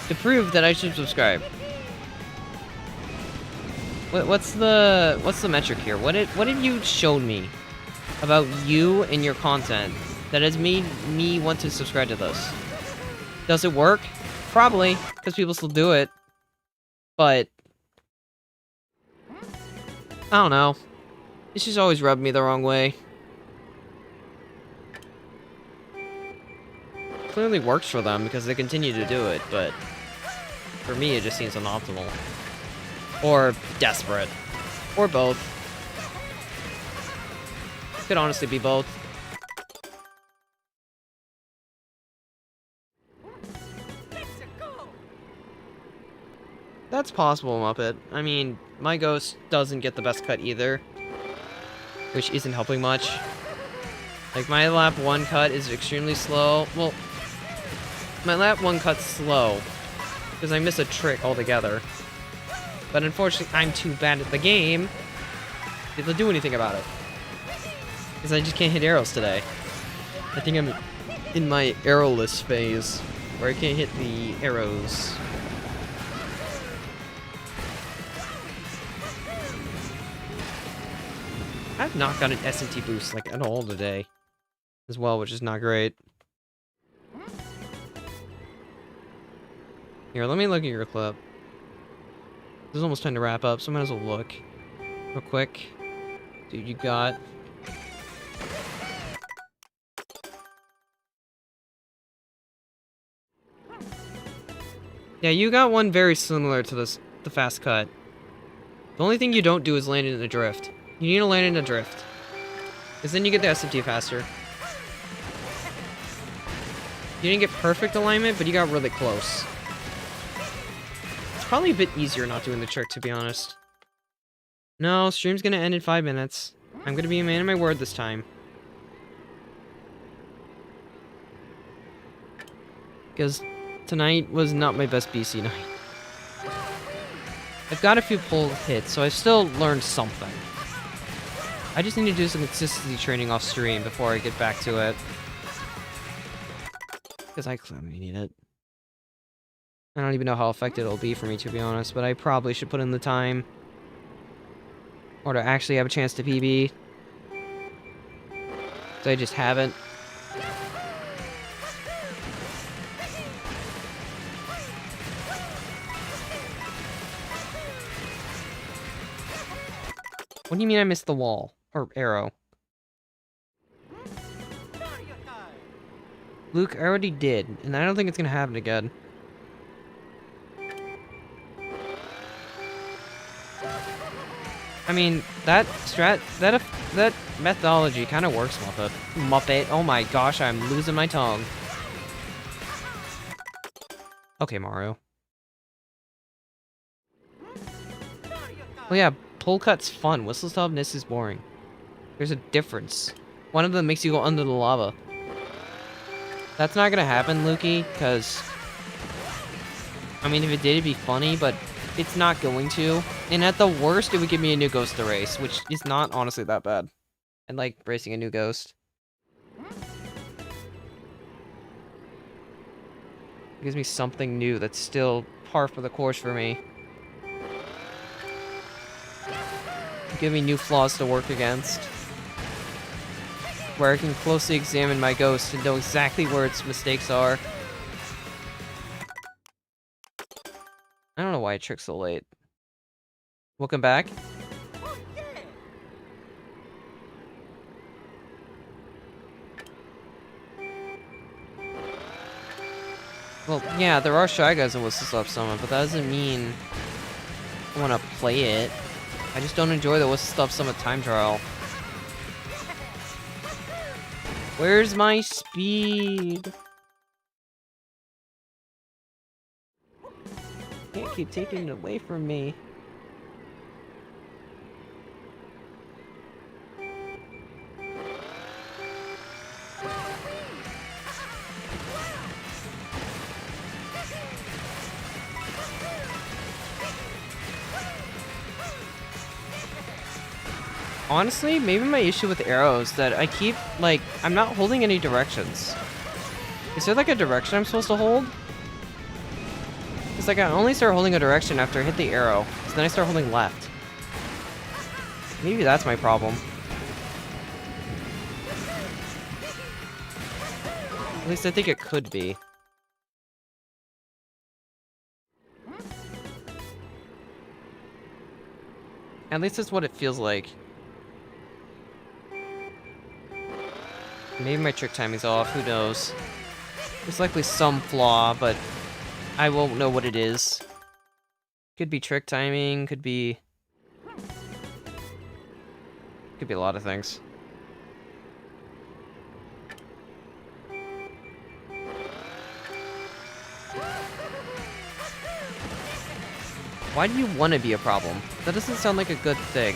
to prove that I should subscribe? What's the metric here? What have you shown me about you and your content that has made me want to subscribe to this? Does it work? Probably, because people still do it. But I don't know. It's just always rubbed me the wrong way. Clearly works for them because they continue to do it, but for me it just seems unoptimal. Or desperate. Or both. Could honestly be both. That's possible, Muppet. I mean, my Ghost doesn't get the best cut either. Which isn't helping much. Like, my lap 1 cut is extremely slow. Well, my lap 1 cut's slow. Because I miss a trick altogether. But unfortunately, I'm too bad at the game to do anything about it. Because I just can't hit arrows today. I think I'm in my arrowless phase. Where I can't hit the arrows. I've not got an S&T boost, like, at all today. As well, which is not great. Here, let me look at your clip. This is almost time to wrap up, so I might as well look. Real quick. Dude, you got... yeah, you got one very similar to the fast cut. The only thing you don't do is land it in a drift. You need to land in a drift. Because then you get the SMT faster. You didn't get perfect alignment, but you got really close. It's probably a bit easier not doing the trick, to be honest. No, stream's gonna end in 5 minutes. I'm gonna be a man of my word this time. Because tonight was not my best BC night. I've got a few pull hits, so I've still learned something. I just need to do some consistency training off stream before I get back to it. Because I clearly need it. I don't even know how effective it'll be for me, to be honest, but I probably should put in the time. Or to actually have a chance to PB. So I just haven't. What do you mean I missed the wall? Or arrow? Luke, I already did, and I don't think it's gonna happen again. I mean, that methodology kind of works, Muppet. Muppet. Oh my gosh, I'm losing my tongue. Okay, Mario. Well, yeah, pull cut's fun. Whistle stop miss is boring. There's a difference. One of them makes you go under the lava. That's not gonna happen, Lukey, because... I mean, if it did, it'd be funny, but it's not going to. And at the worst, it would give me a new ghost to race, which is not honestly that bad. I like racing a new ghost. It gives me something new that's still par for the course for me. Give me new flaws to work against. Where I can closely examine my ghost and know exactly where its mistakes are. I don't know why it tricked so late. Welcome back. Well, yeah, there are Shy Guys in Whistle Stop Summit, but that doesn't mean I want to play it. I just don't enjoy the Whistle Stop Summit time trial. Where's my speed? Can't keep taking it away from me. Honestly, maybe my issue with arrows that I keep, like, I'm not holding any directions. Is there, like, a direction I'm supposed to hold? It's like I only start holding a direction after I hit the arrow, so then I start holding left. Maybe that's my problem. At least I think it could be. At least that's what it feels like. Maybe my trick timing's off, who knows. There's likely some flaw, but I won't know what it is. Could be trick timing, could be a lot of things. Why do you want to be a problem? That doesn't sound like a good thing.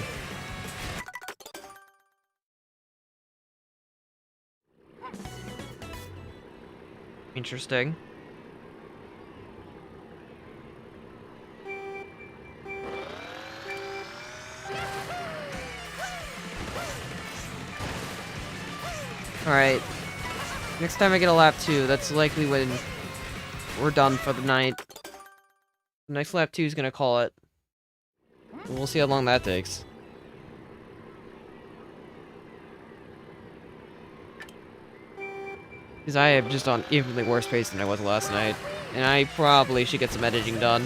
Interesting. Alright. Next time I get a lap 2, that's likely when we're done for the night. The next lap 2 is gonna call it. We'll see how long that takes. Because I am just on infinitely worse pace than I was last night. And I probably should get some editing done.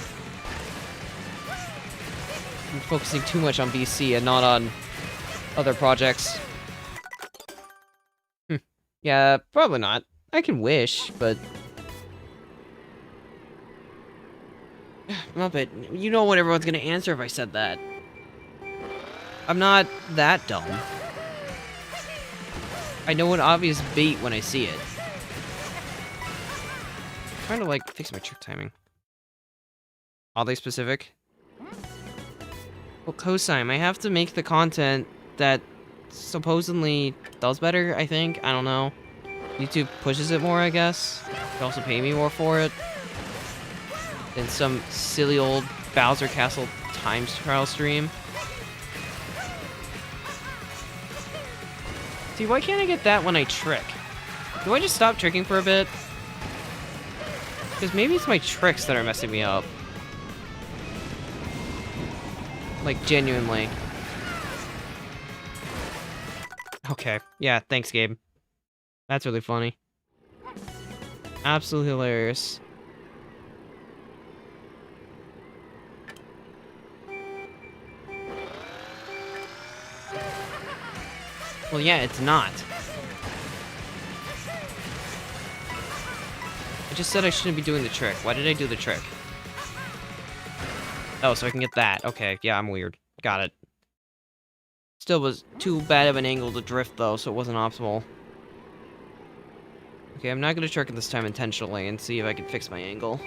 I'm focusing too much on BC and not on other projects. Yeah, probably not. I can wish, but... Muppet, you know what everyone's gonna answer if I said that. I'm not that dumb. I know an obvious bait when I see it. I'm trying to, like, fix my trick timing. Oddly specific. Well, cosine, I have to make the content that supposedly does better, I think. I don't know. YouTube pushes it more, I guess. They also pay me more for it than some silly old Bowser Castle time trial stream. See, why can't I get that when I trick? Do I just stop tricking for a bit? Because maybe it's my tricks that are messing me up. Like, genuinely. Okay. Yeah, thanks, Gabe. That's really funny. Absolutely hilarious. Well, yeah, it's not. I just said I shouldn't be doing the trick. Why did I do the trick? Oh, so I can get that. Okay, yeah, I'm weird. Got it. Still was too bad of an angle to drift, though, so it wasn't optimal. Okay, I'm not gonna trick it this time intentionally and see if I can fix my angle.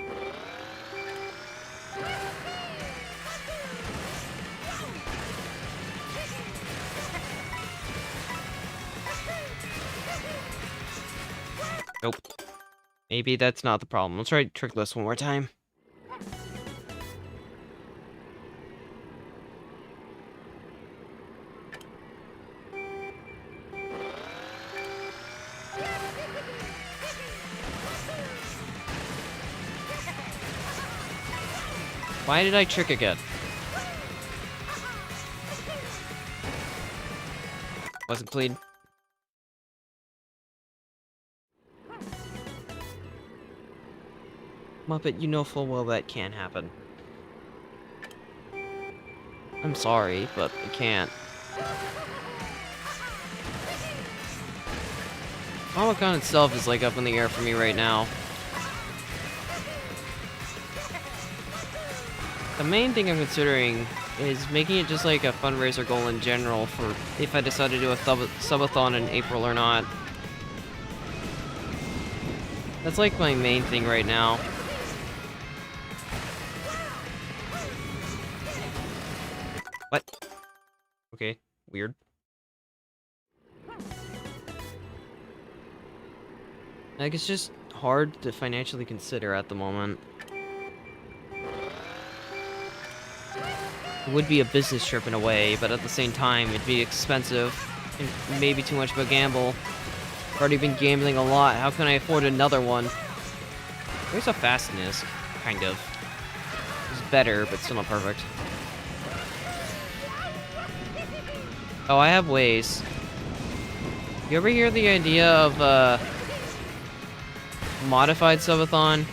Nope. Maybe that's not the problem. Let's try trick this one more time. Why did I trick again? Wasn't clean. Muppet, you know full well that can't happen. I'm sorry, but it can't. Comic-Con itself is like up in the air for me right now. The main thing I'm considering is making it just like a fundraiser goal in general for if I decide to do a subathon in April or not. That's like my main thing right now. What? Okay, weird. Like, it's just hard to financially consider at the moment. It would be a business trip in a way, but at the same time, it'd be expensive and maybe too much of a gamble. I've already been gambling a lot. How can I afford another one? There's a fastness, kind of. It's better, but still not perfect. Oh, I have ways. You ever hear the idea of, modified subathon?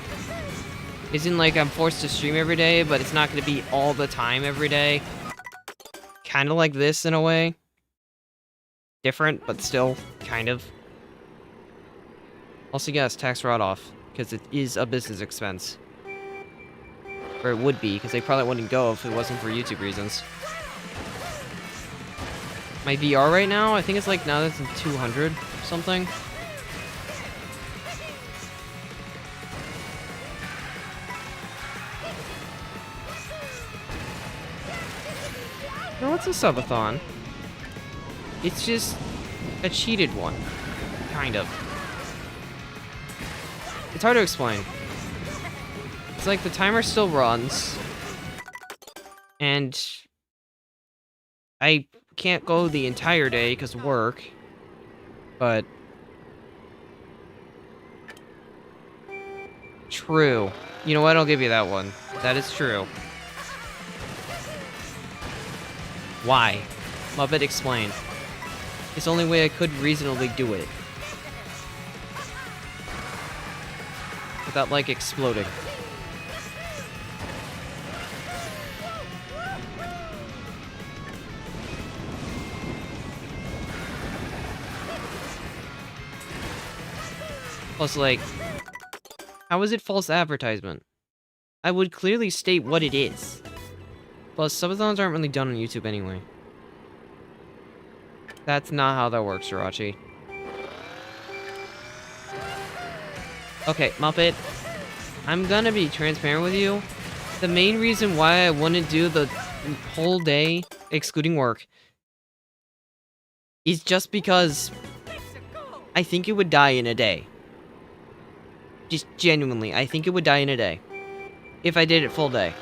Isn't like I'm forced to stream every day, but it's not going to be all the time every day. Kind of like this in a way. Different, but still kind of. Also, yes, tax write-off, because it is a business expense. Or it would be, because they probably wouldn't go if it wasn't for YouTube reasons. My VR right now, I think it's like now that's in 200 or something. Now, what's a subathon? It's just a cheated one. Kind of. It's hard to explain. It's like the timer still runs. And I can't go the entire day because of work. But true. You know what? I'll give you that one. That is true. Why? Muppet, explain. It's the only way I could reasonably do it. Without, like, exploding. Plus, like, how is it false advertisement? I would clearly state what it is. Plus, subathons aren't really done on YouTube anyway. That's not how that works, Jirachi. Okay, Muppet. I'm gonna be transparent with you. The main reason why I wouldn't do the whole day, excluding work, is just because I think it would die in a day. Just genuinely, I think it would die in a day. If I did it full day.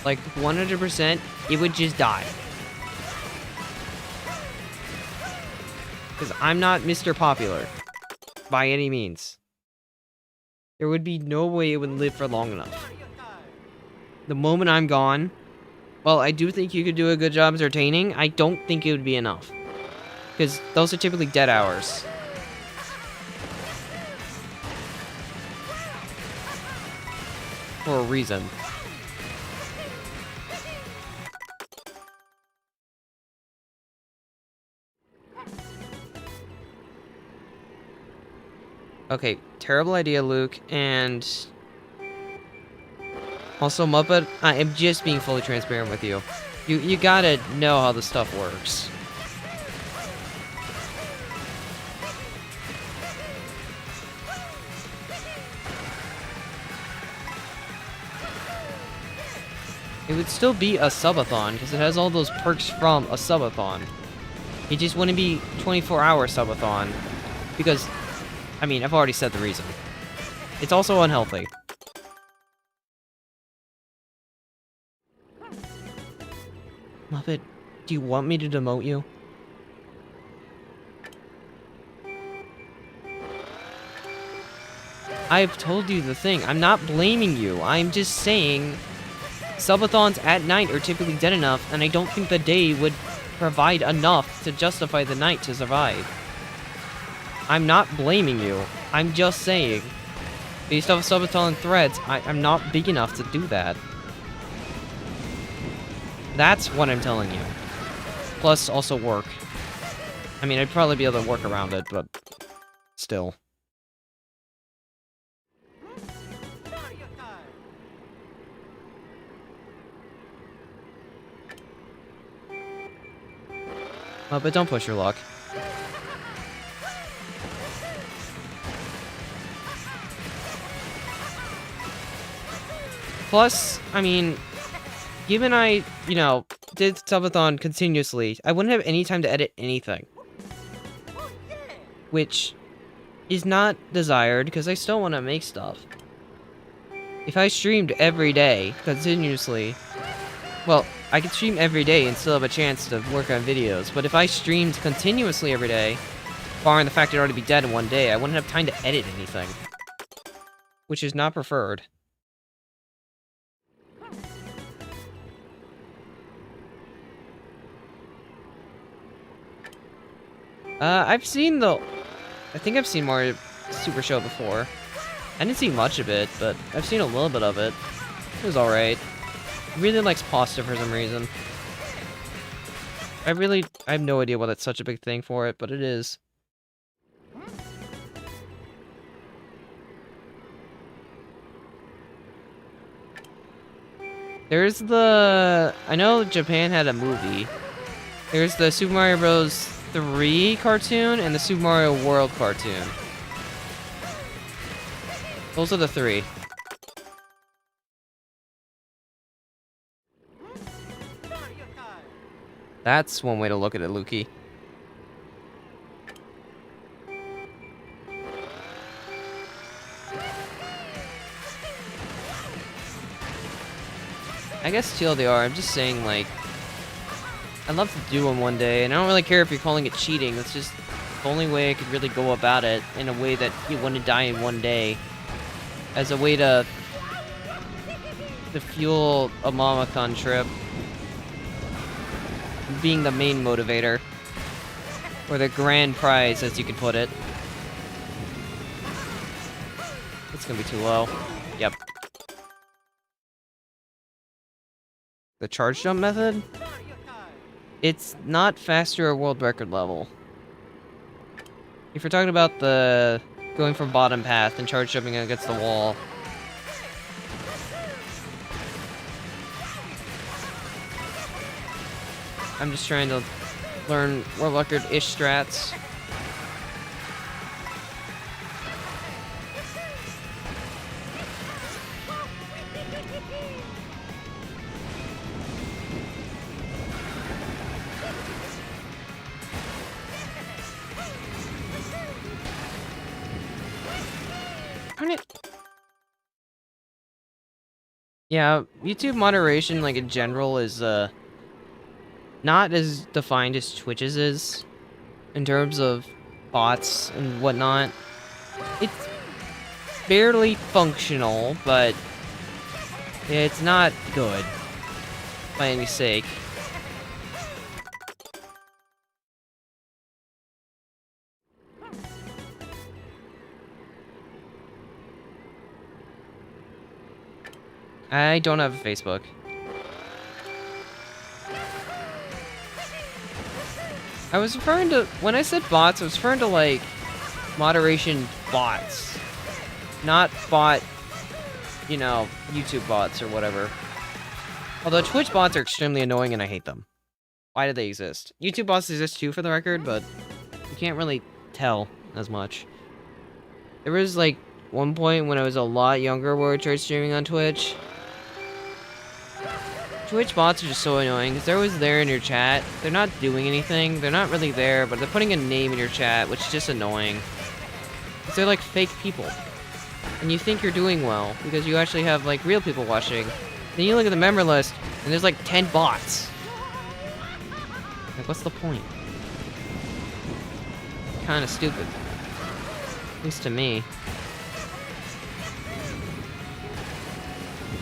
Like, 100%, it would just die. Because I'm not Mr. Popular. By any means. There would be no way it would live for long enough. The moment I'm gone, well, I do think you could do a good job entertaining. I don't think it would be enough. Because those are typically dead hours. For a reason. Okay, terrible idea, Luke, and Also, Muppet, I am just being fully transparent with you. You gotta know how the stuff works. It would still be a subathon, because it has all those perks from a subathon. It just wouldn't be 24-hour subathon, because, I mean, I've already said the reason. It's also unhealthy. Muppet, do you want me to demote you? I've told you the thing. I'm not blaming you. I'm just saying subathons at night are typically dead enough, and I don't think the day would provide enough to justify the night to survive. I'm not blaming you. I'm just saying, based off subathon threads, I'm not big enough to do that. That's what I'm telling you. Plus, also work. I mean, I'd probably be able to work around it, but still. But don't push your luck. Plus, I mean, given I, you know, did subathon continuously, I wouldn't have any time to edit anything. Which is not desired, because I still want to make stuff. If I streamed every day, continuously, well, I could stream every day and still have a chance to work on videos, but if I streamed continuously every day, barring the fact I'd already be dead in one day, I wouldn't have time to edit anything. Which is not preferred. I've seen the... I think I've seen more Super Show before. I didn't see much of it, but I've seen a little bit of it. It was alright. Really likes pasta for some reason. I have no idea why that's such a big thing for it, but it is. There's the... I know Japan had a movie. There's the Super Mario Bros. 3 cartoon and the Super Mario World cartoon. Those are the three. That's one way to look at it, Lukey. I guess TLDR, I'm just saying, like, I'd love to do one day, and I don't really care if you're calling it cheating. It's just the only way I could really go about it in a way that you wouldn't die in one day. As a way to fuel a Mamathon trip. Being the main motivator. Or the grand prize, as you could put it. It's gonna be too low. Yep. The charge jump method? It's not faster or world record level. If you're talking about the going from bottom path and charge jumping against the wall. I'm just trying to learn world record-ish strats. Yeah, YouTube moderation, like, in general, is, not as defined as Twitch's is, in terms of bots and whatnot. It's barely functional, but it's not good, by any sake. I don't have a Facebook. I was referring to, when I said bots, I was referring to, like, moderation bots. Not bot you know, YouTube bots or whatever. Although Twitch bots are extremely annoying and I hate them. Why do they exist? YouTube bots exist too, for the record, but you can't really tell as much. There was, like, one point when I was a lot younger where I tried streaming on Twitch. Twitch bots are just so annoying, because they're always there in your chat. They're not doing anything. They're not really there, but they're putting a name in your chat, which is just annoying. Because they're like fake people. And you think you're doing well, because you actually have, like, real people watching. Then you look at the member list, and there's, like, 10 bots. Like, what's the point? Kinda stupid. At least to me.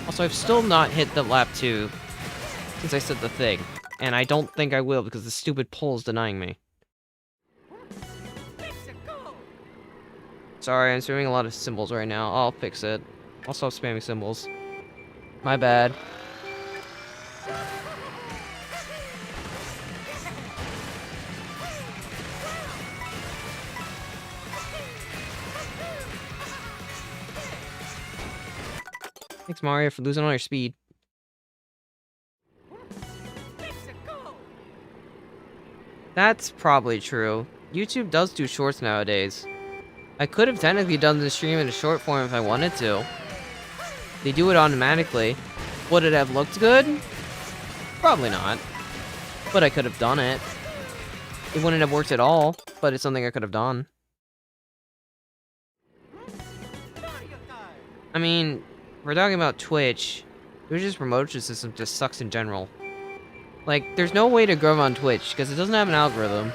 Also, I've still not hit the lap 2 since I said the thing. And I don't think I will because the stupid poll is denying me. Sorry, I'm spamming a lot of symbols right now. I'll fix it. I'll stop spamming symbols. My bad. Thanks, Mario, for losing all your speed. That's probably true. YouTube does do shorts nowadays. I could have technically done the stream in a short form if I wanted to. They do it automatically. Would it have looked good? Probably not. But I could have done it. It wouldn't have worked at all, but it's something I could have done. I mean, we're talking about Twitch. Twitch's promotion system just sucks in general. Like, there's no way to grow on Twitch, because it doesn't have an algorithm.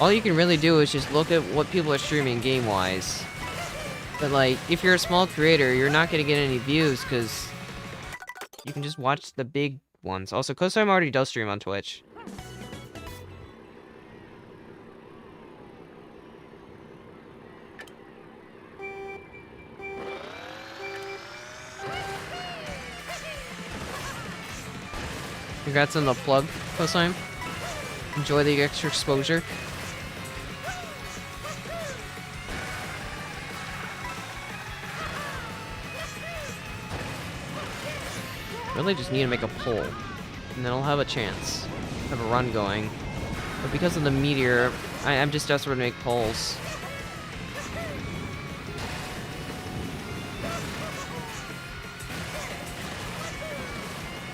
All you can really do is just look at what people are streaming game-wise. But, like, if you're a small creator, you're not gonna get any views, because you can just watch the big ones. Also, Cosime already does stream on Twitch. Congrats on the plug, Cosime. Enjoy the extra exposure. Really just need to make a poll, and then I'll have a chance. Have a run going. But because of the meteor, I'm just desperate to make polls.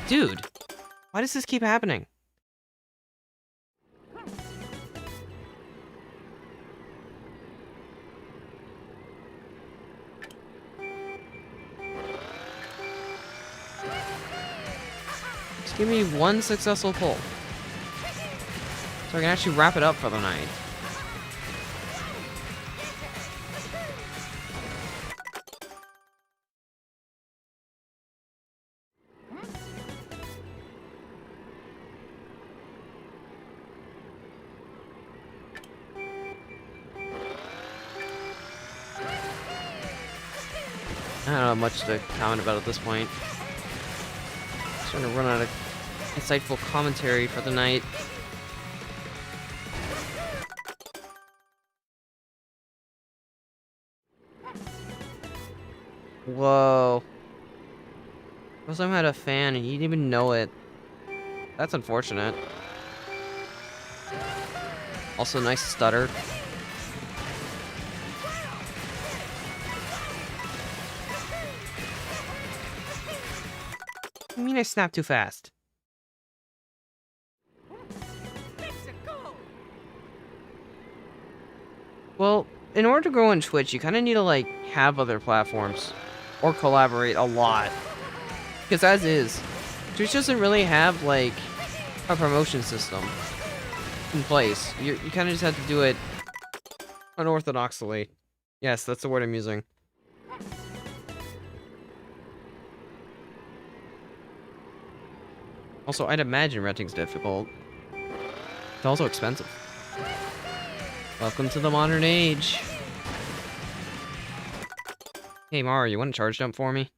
Dude, why does this keep happening? Just give me one successful pull, so I can actually wrap it up for the night. I don't have much to comment about at this point. Just trying to run out of insightful commentary for the night. Whoa. Cosime had a fan and you didn't even know it. That's unfortunate. Also, nice stutter. I mean, I snapped too fast. Well, in order to grow on Twitch, you kind of need to, like, have other platforms. Or collaborate a lot. Because as is, Twitch doesn't really have, like, a promotion system in place. You kind of just have to do it unorthodoxly. Yes, that's the word I'm using. Also, I'd imagine renting's difficult. It's also expensive. Welcome to the modern age. Hey Mario, you want to charge jump for me?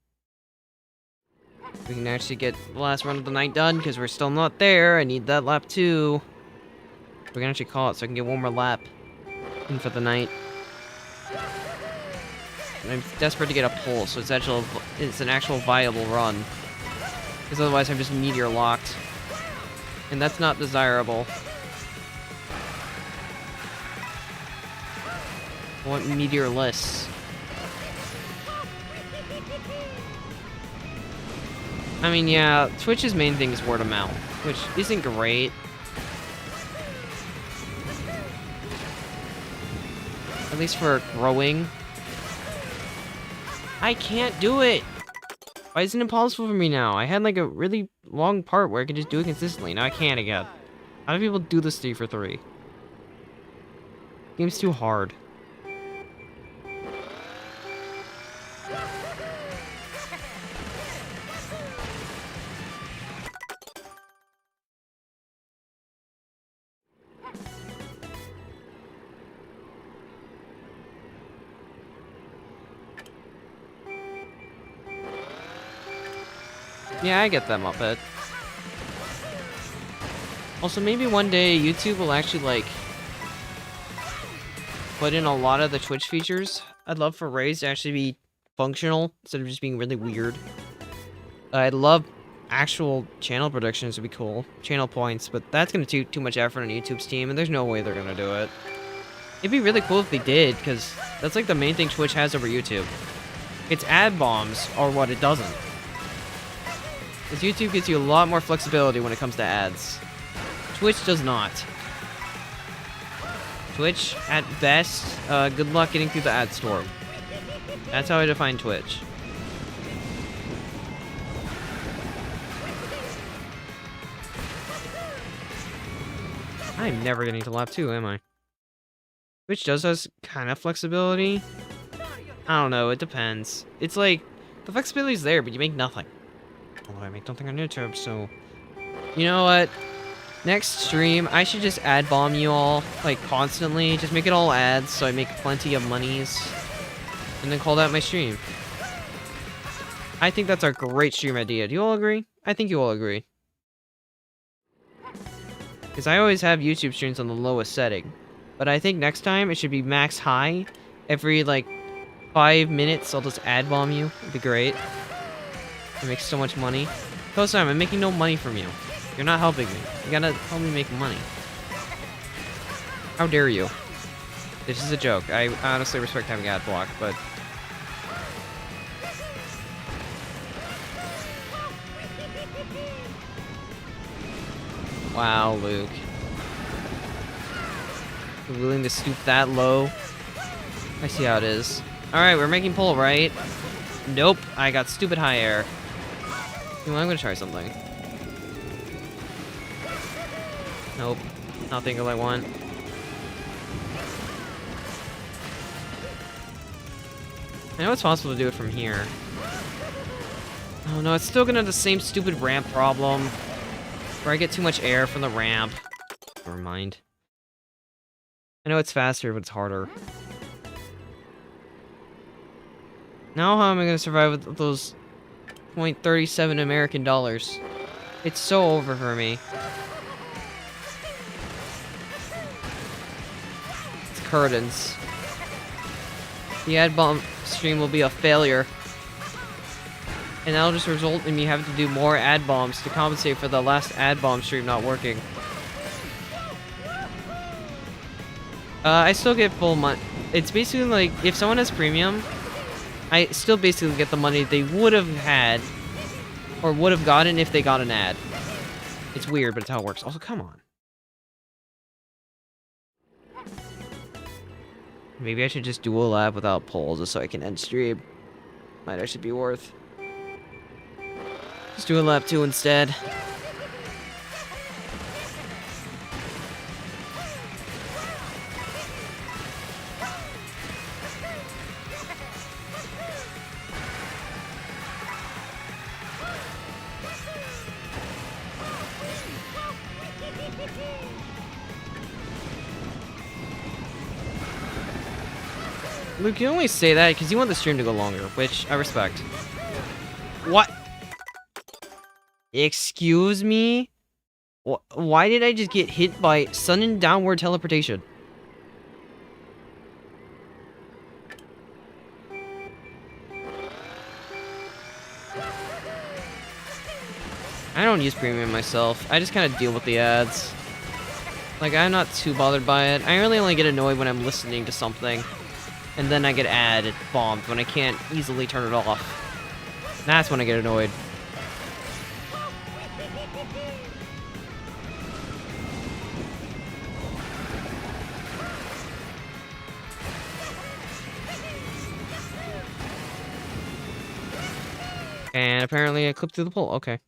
We can actually get the last run of the night done, because we're still not there. I need that lap too. We can actually call it so I can get one more lap in for the night. and I'm desperate to get a pull, so it's an actual viable run. Because otherwise I'm just meteor locked. And that's not desirable. I want meteorless. I mean, yeah, Twitch's main thing is word of mouth, which isn't great. At least for growing. I can't do it! Why isn't it possible for me now? I had like a really long part where I could just do it consistently. Now I can't again. How do people do this 3 for 3? Game's too hard. Yeah, I get that, Muppet. Also, maybe one day YouTube will actually, like, put in a lot of the Twitch features. I'd love for Rays to actually be functional instead of just being really weird. I'd love actual channel predictions would be cool. Channel points, but that's gonna take too much effort on YouTube's team, and there's no way they're gonna do it. It'd be really cool if they did, because that's like the main thing Twitch has over YouTube. Its ad bombs are what it doesn't. Because YouTube gives you a lot more flexibility when it comes to ads. Twitch does not. Twitch, at best, good luck getting through the ad store. That's how I define Twitch. I'm never getting to lap 2, am I? Twitch does has kind of flexibility. I don't know, it depends. It's like, the flexibility's there, but you make nothing. Although I make nothing on YouTube, so... You know what? Next stream, I should just ad bomb you all, like, constantly. Just make it all ads, so I make plenty of monies. And then call that my stream. I think that's a great stream idea. Do you all agree? I think you all agree. Because I always have YouTube streams on the lowest setting. But I think next time, it should be max high. Every, like, 5 minutes, I'll just ad bomb you. It'd be great. I make so much money. Co-Simon, I'm making no money from you. You're not helping me. You gotta help me make money. How dare you? This is a joke. I honestly respect having ad block, but... Wow, Luke. You're willing to stoop that low? I see how it is. Alright, we're making pull, right? Nope, I got stupid high air. You know, I'm gonna try something. Nope, nothing that I want. I know it's possible to do it from here. Oh no, it's still gonna have the same stupid ramp problem. Where I get too much air from the ramp. Never mind. I know it's faster, but it's harder. Now how am I gonna survive with those 0.37 American dollars? It's so over for me. It's curtains. The ad bomb stream will be a failure. And that'll just result in me having to do more ad bombs to compensate for the last ad bomb stream not working. I still get full money. It's basically like, if someone has premium, I still basically get the money they would have had, or would have gotten if they got an ad. It's weird, but it's how it works. Also, come on. Maybe I should just do a lab without polls just so I can end stream. Might actually be worth. Just do a lap 2 instead. Luke, you only say that because you want the stream to go longer, which I respect. What? Excuse me? Why did I just get hit by sudden downward teleportation? I don't use premium myself. I just kind of deal with the ads. Like, I'm not too bothered by it. I really only get annoyed when I'm listening to something. And then I get ad bombed when I can't easily turn it off. That's when I get annoyed. And apparently I clipped through the pole. Okay.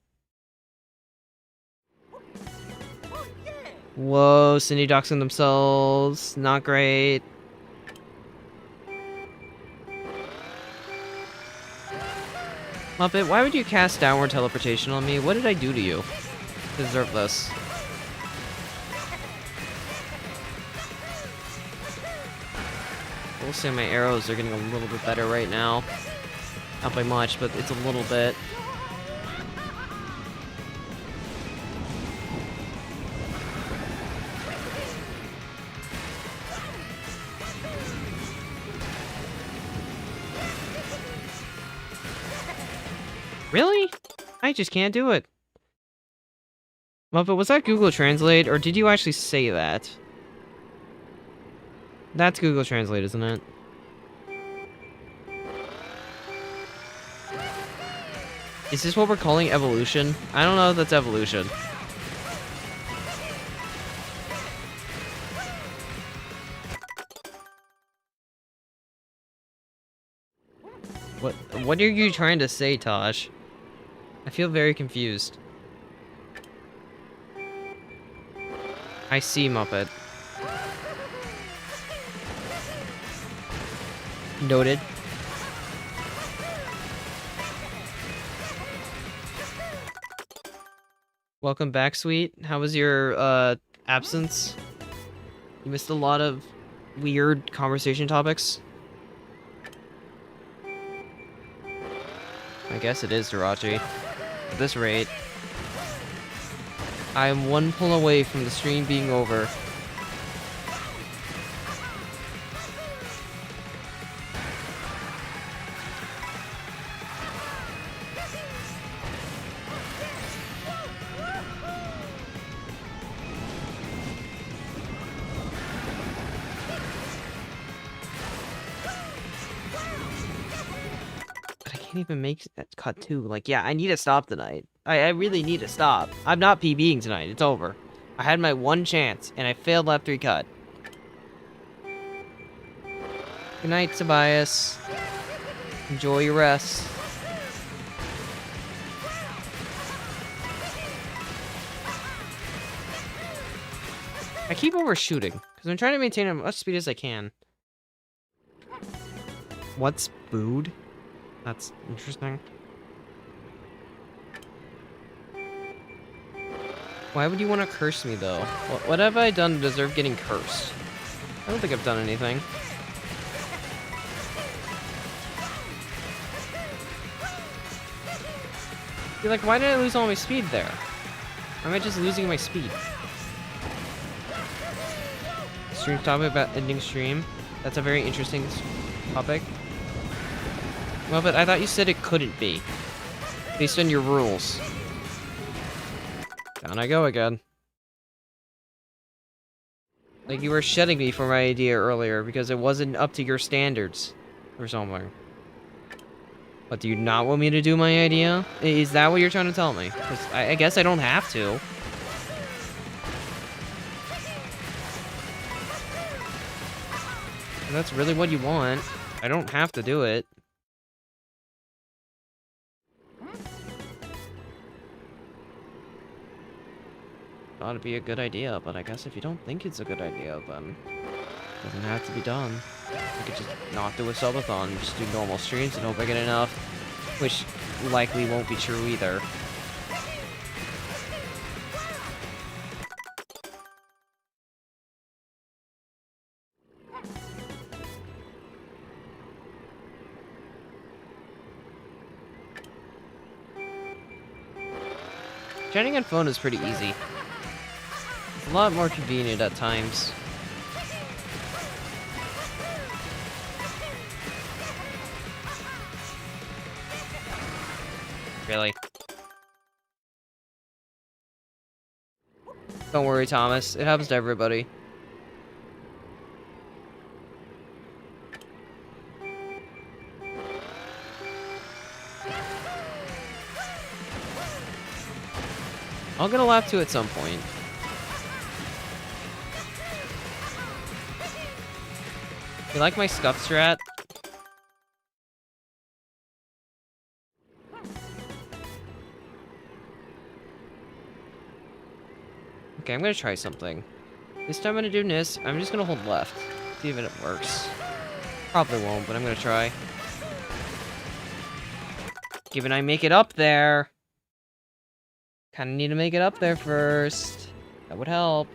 Whoa, Cindy doxing themselves. Not great. Muppet, why would you cast downward teleportation on me? What did I do to you to deserve this? We'll say my arrows are getting a little bit better right now. Not by much, but it's a little bit. Really? I just can't do it. Muppet, was that Google Translate, or did you actually say that? That's Google Translate, isn't it? Is this what we're calling evolution? I don't know if that's evolution. What are you trying to say, Tosh? I feel very confused. I see, Muppet. Noted. Welcome back, sweet. How was your, absence? You missed a lot of weird conversation topics. I guess it is Jirachi. At this rate, I am one pull away from the stream being over. Can't even make that cut too. Like, yeah, I need to stop tonight. I really need to stop. I'm not PBing tonight. It's over. I had my one chance, and I failed lap 3 cut. Good night, Tobias. Enjoy your rest. I keep overshooting, because I'm trying to maintain as much speed as I can. What's food? That's interesting. Why would you want to curse me, though? What have I done to deserve getting cursed? I don't think I've done anything. You're like, why did I lose all my speed there? Or am I just losing my speed? Stream topic about ending stream. That's a very interesting topic. Well, but I thought you said it couldn't be. Based on your rules. Down I go again. Like you were shedding me for my idea earlier because it wasn't up to your standards. Or somewhere. But do you not want me to do my idea? Is that what you're trying to tell me? Because I guess I don't have to. If that's really what you want. I don't have to do it. Thought it'd be a good idea, but I guess if you don't think it's a good idea, then it doesn't have to be done. I could just not do a subathon, just do normal streams and hope I get enough, which likely won't be true either. Chatting on phone is pretty easy. It's a lot more convenient at times. Really? Don't worry, Thomas. It happens to everybody. I'll get a lap 2 at some point. You like my scuff strat? Okay, I'm gonna try something. This time I'm gonna do this. I'm just gonna hold left. See if it works. Probably won't, but I'm gonna try. Given I make it up there. Kinda need to make it up there first. That would help.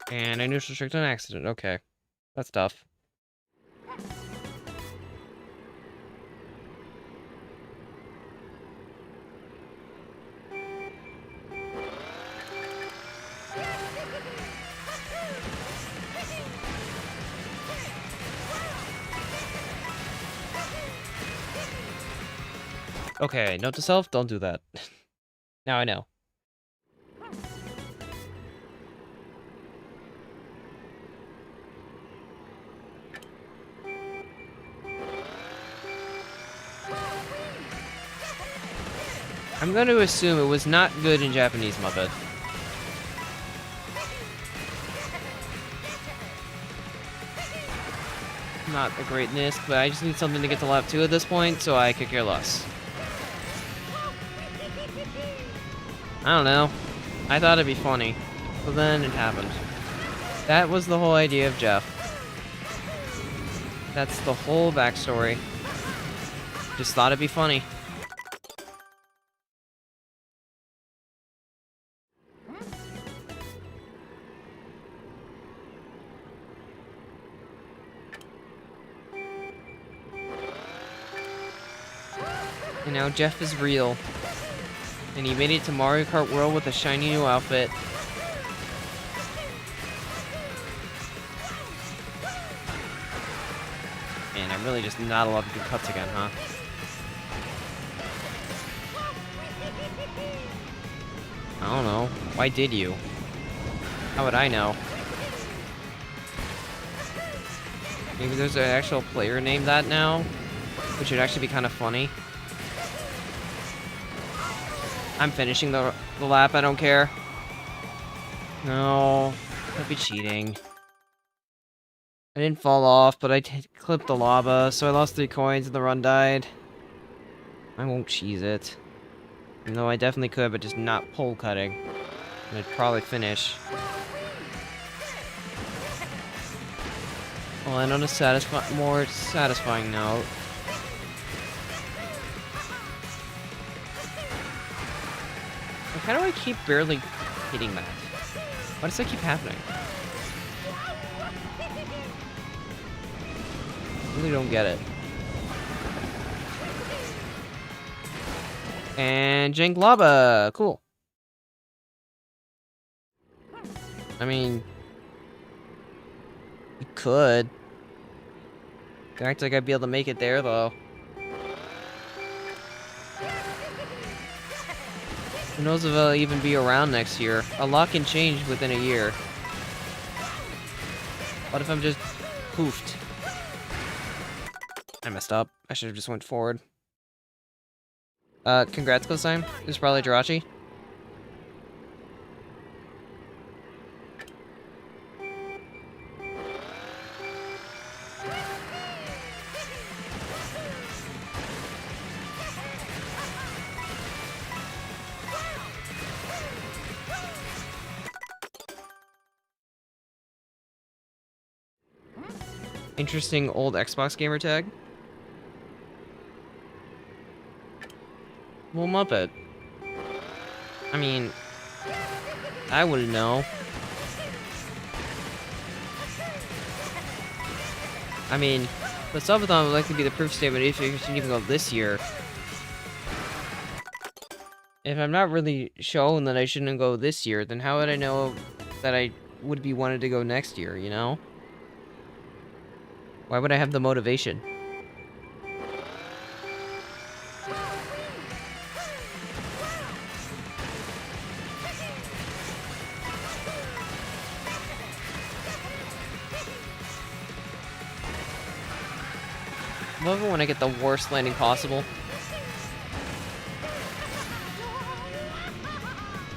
And I neutral tricked on accident. Okay. That's tough. Okay, note to self, don't do that. Now I know. I'm going to assume it was not good in Japanese, Muppet. Not the greatness, but I just need something to get to lap 2 at this point, so I could care less. I don't know. I thought it'd be funny, but then it happened. That was the whole idea of Jeff. That's the whole backstory. Just thought it'd be funny. And now Jeff is real. And he made it to Mario Kart World with a shiny new outfit. And I'm really just not allowed to do cuts again, huh? I don't know. Why did you? How would I know? Maybe there's an actual player named that now? Which would actually be kind of funny. I'm finishing the lap, I don't care. No, that'd be cheating. I didn't fall off, but I clipped the lava, so I lost 3 coins and the run died. I won't cheese it. Even though I definitely could, but just not pole cutting. And I'd probably finish. Well, and on a more satisfying note. Like, how do I keep barely hitting that? Why does that keep happening? I really don't get it. And Jank Lava! Cool. I mean... you could. I act like I'd be able to make it there, though. Who knows if I'll even be around next year. A lot can change within a year. What if I'm just poofed? I messed up. I should have just went forward. Congrats, Cosime. This is probably Jirachi. Interesting old Xbox gamer tag. Well, Muppet. I mean, I wouldn't know. I mean, the subathon would likely be the proof statement if you can even go this year. If I'm not really shown that I shouldn't go this year, then how would I know that I would be wanted to go next year, you know? Why would I have the motivation? I love it when I get the worst landing possible.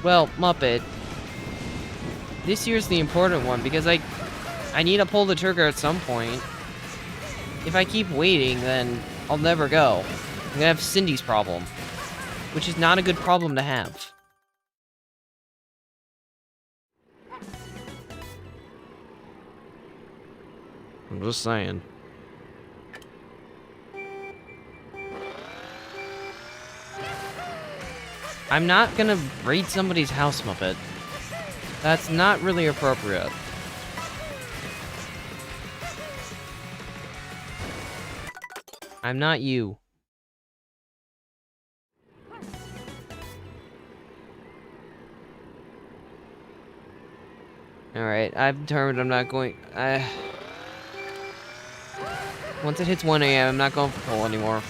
Well, Muppet, this year's the important one because I need to pull the trigger at some point. If I keep waiting, then I'll never go. I'm gonna have Cindy's problem, which is not a good problem to have. I'm just saying. I'm not gonna raid somebody's house, Muppet. That's not really appropriate. I'm not you. Alright, I've determined I'm not going... Once it hits 1 AM, I'm not going for pull anymore.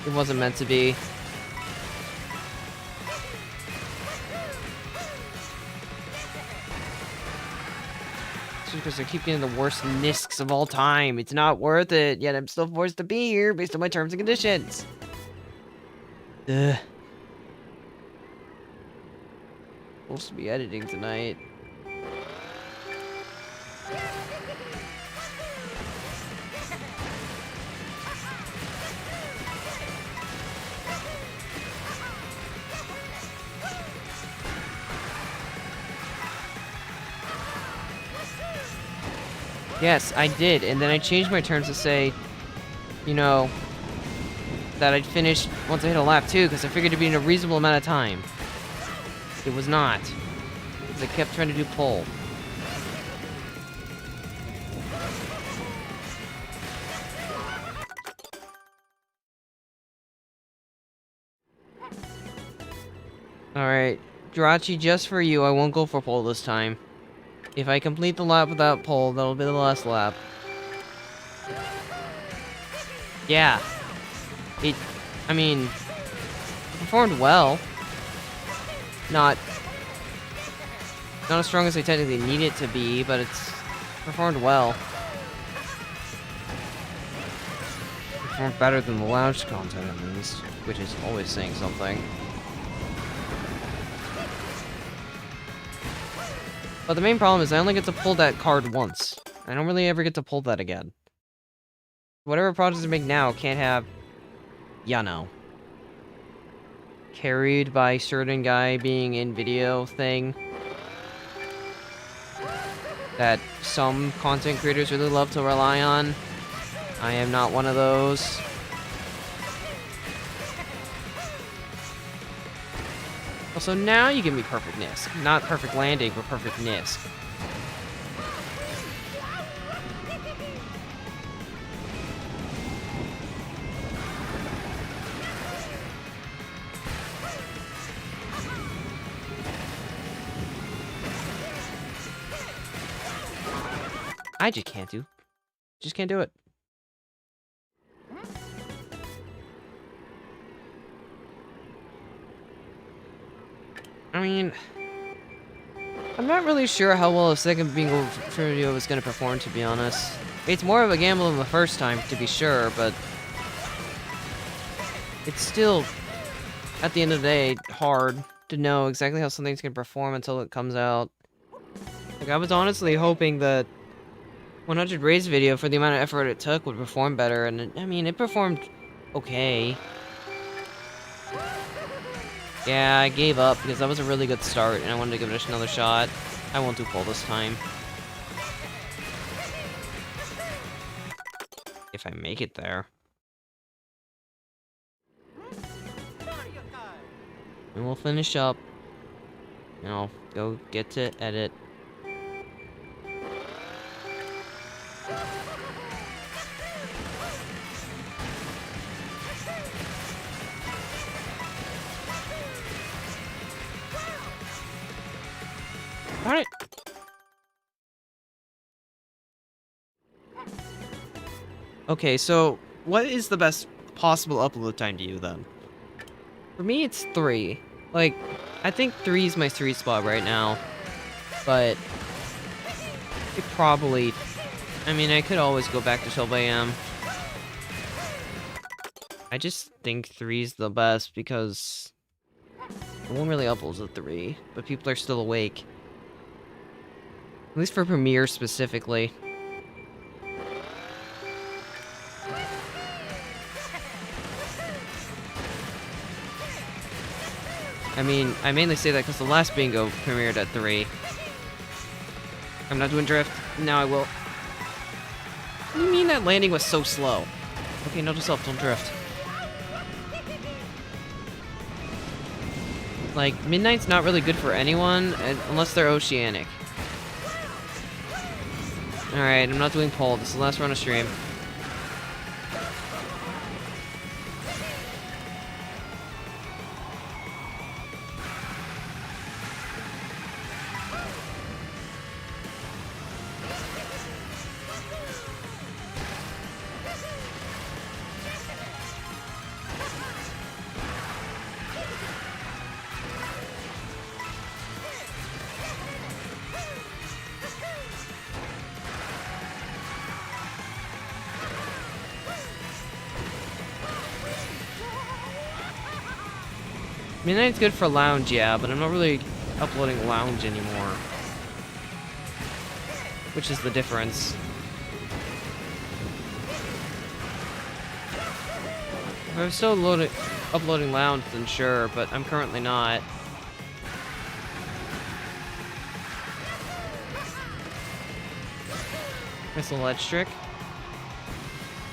It wasn't meant to be. It's just because I keep getting the worst nisks of all time. It's not worth it, yet I'm still forced to be here based on my terms and conditions. Ugh. Supposed to be editing tonight. Yes, I did, and then I changed my terms to say, you know, that I'd finish once I hit a lap 2, because I figured it'd be in a reasonable amount of time. It was not. Because I kept trying to do pull. Alright, Jirachi, just for you, I won't go for pull this time. If I complete the lap without pull, that'll be the last lap. Yeah. I mean, it performed well. Not as strong as I technically need it to be, but it's performed well. Performed better than the lounge content, at least, which is always saying something. But the main problem is I only get to pull that card once. I don't really ever get to pull that again. Whatever projects I make now can't have... Yeah, no. Carried by certain guy being in video thing. That some content creators really love to rely on. I am not one of those. Also, now you give me perfect Nisk. Not perfect landing, but perfect Nisk. I just can't do. Just can't do it. I mean, I'm not really sure how well a second bingo video is going to perform, to be honest. It's more of a gamble than the first time, to be sure, but it's still, at the end of the day, hard to know exactly how something's going to perform until it comes out. Like, I was honestly hoping that 100 Rays video, for the amount of effort it took, would perform better, and I mean, it performed okay. Yeah, I gave up because that was a really good start, and I wanted to give it another shot. I won't do pull this time. If I make it there. And we'll finish up. And I'll go get to edit. Darn it! Okay, so what is the best possible upload time to you then? For me, it's 3. Like, I think 3 is my sweet spot right now. But it probably... I mean, I could always go back to 12 a.m. I just think 3 is the best because no one really uploads at 3, but people are still awake. At least for Premiere specifically. I mean, I mainly say that because the last bingo premiered at 3. I'm not doing drift. Now I will. What do you mean that landing was so slow? Okay, note to self, don't drift. Like, Midnight's not really good for anyone, unless they're Oceanic. Alright, I'm not doing pole. This is the last run of stream. Midnight's good for lounge, yeah, but I'm not really uploading lounge anymore. Which is the difference. If I'm still uploading lounge, then sure, but I'm currently not. Missile ledge trick.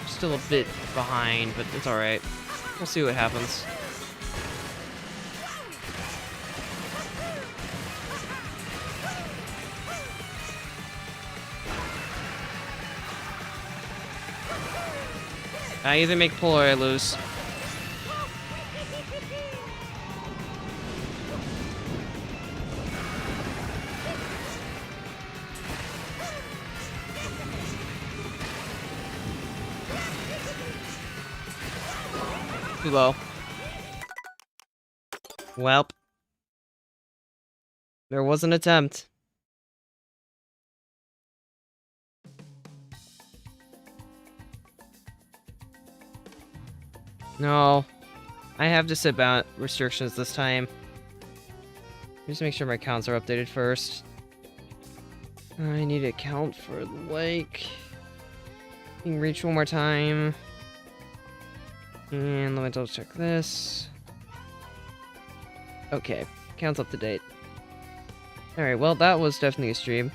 Still a bit behind, but it's alright. We'll see what happens. I either make pull or I lose. Too low. Welp. There was an attempt. No. I have to set bound restrictions this time. Just make sure my counts are updated first. I need to count for the lake. Being reached one more time. And let me double check this. Okay, counts up to date. Alright, well, that was definitely a stream.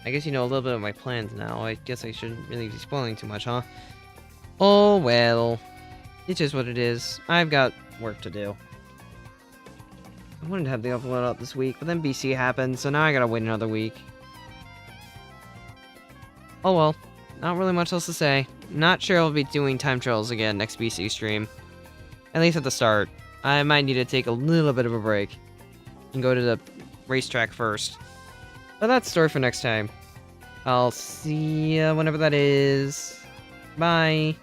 I guess you know a little bit of my plans now. I guess I shouldn't really be spoiling too much, huh? Oh, well. It's just what it is. I've got work to do. I wanted to have the upload out this week, but then BC happened, so now I gotta wait another week. Oh well. Not really much else to say. Not sure I'll be doing time trials again next BC stream. At least at the start. I might need to take a little bit of a break. And go to the racetrack first. But that's story for next time. I'll see ya whenever that is. Bye.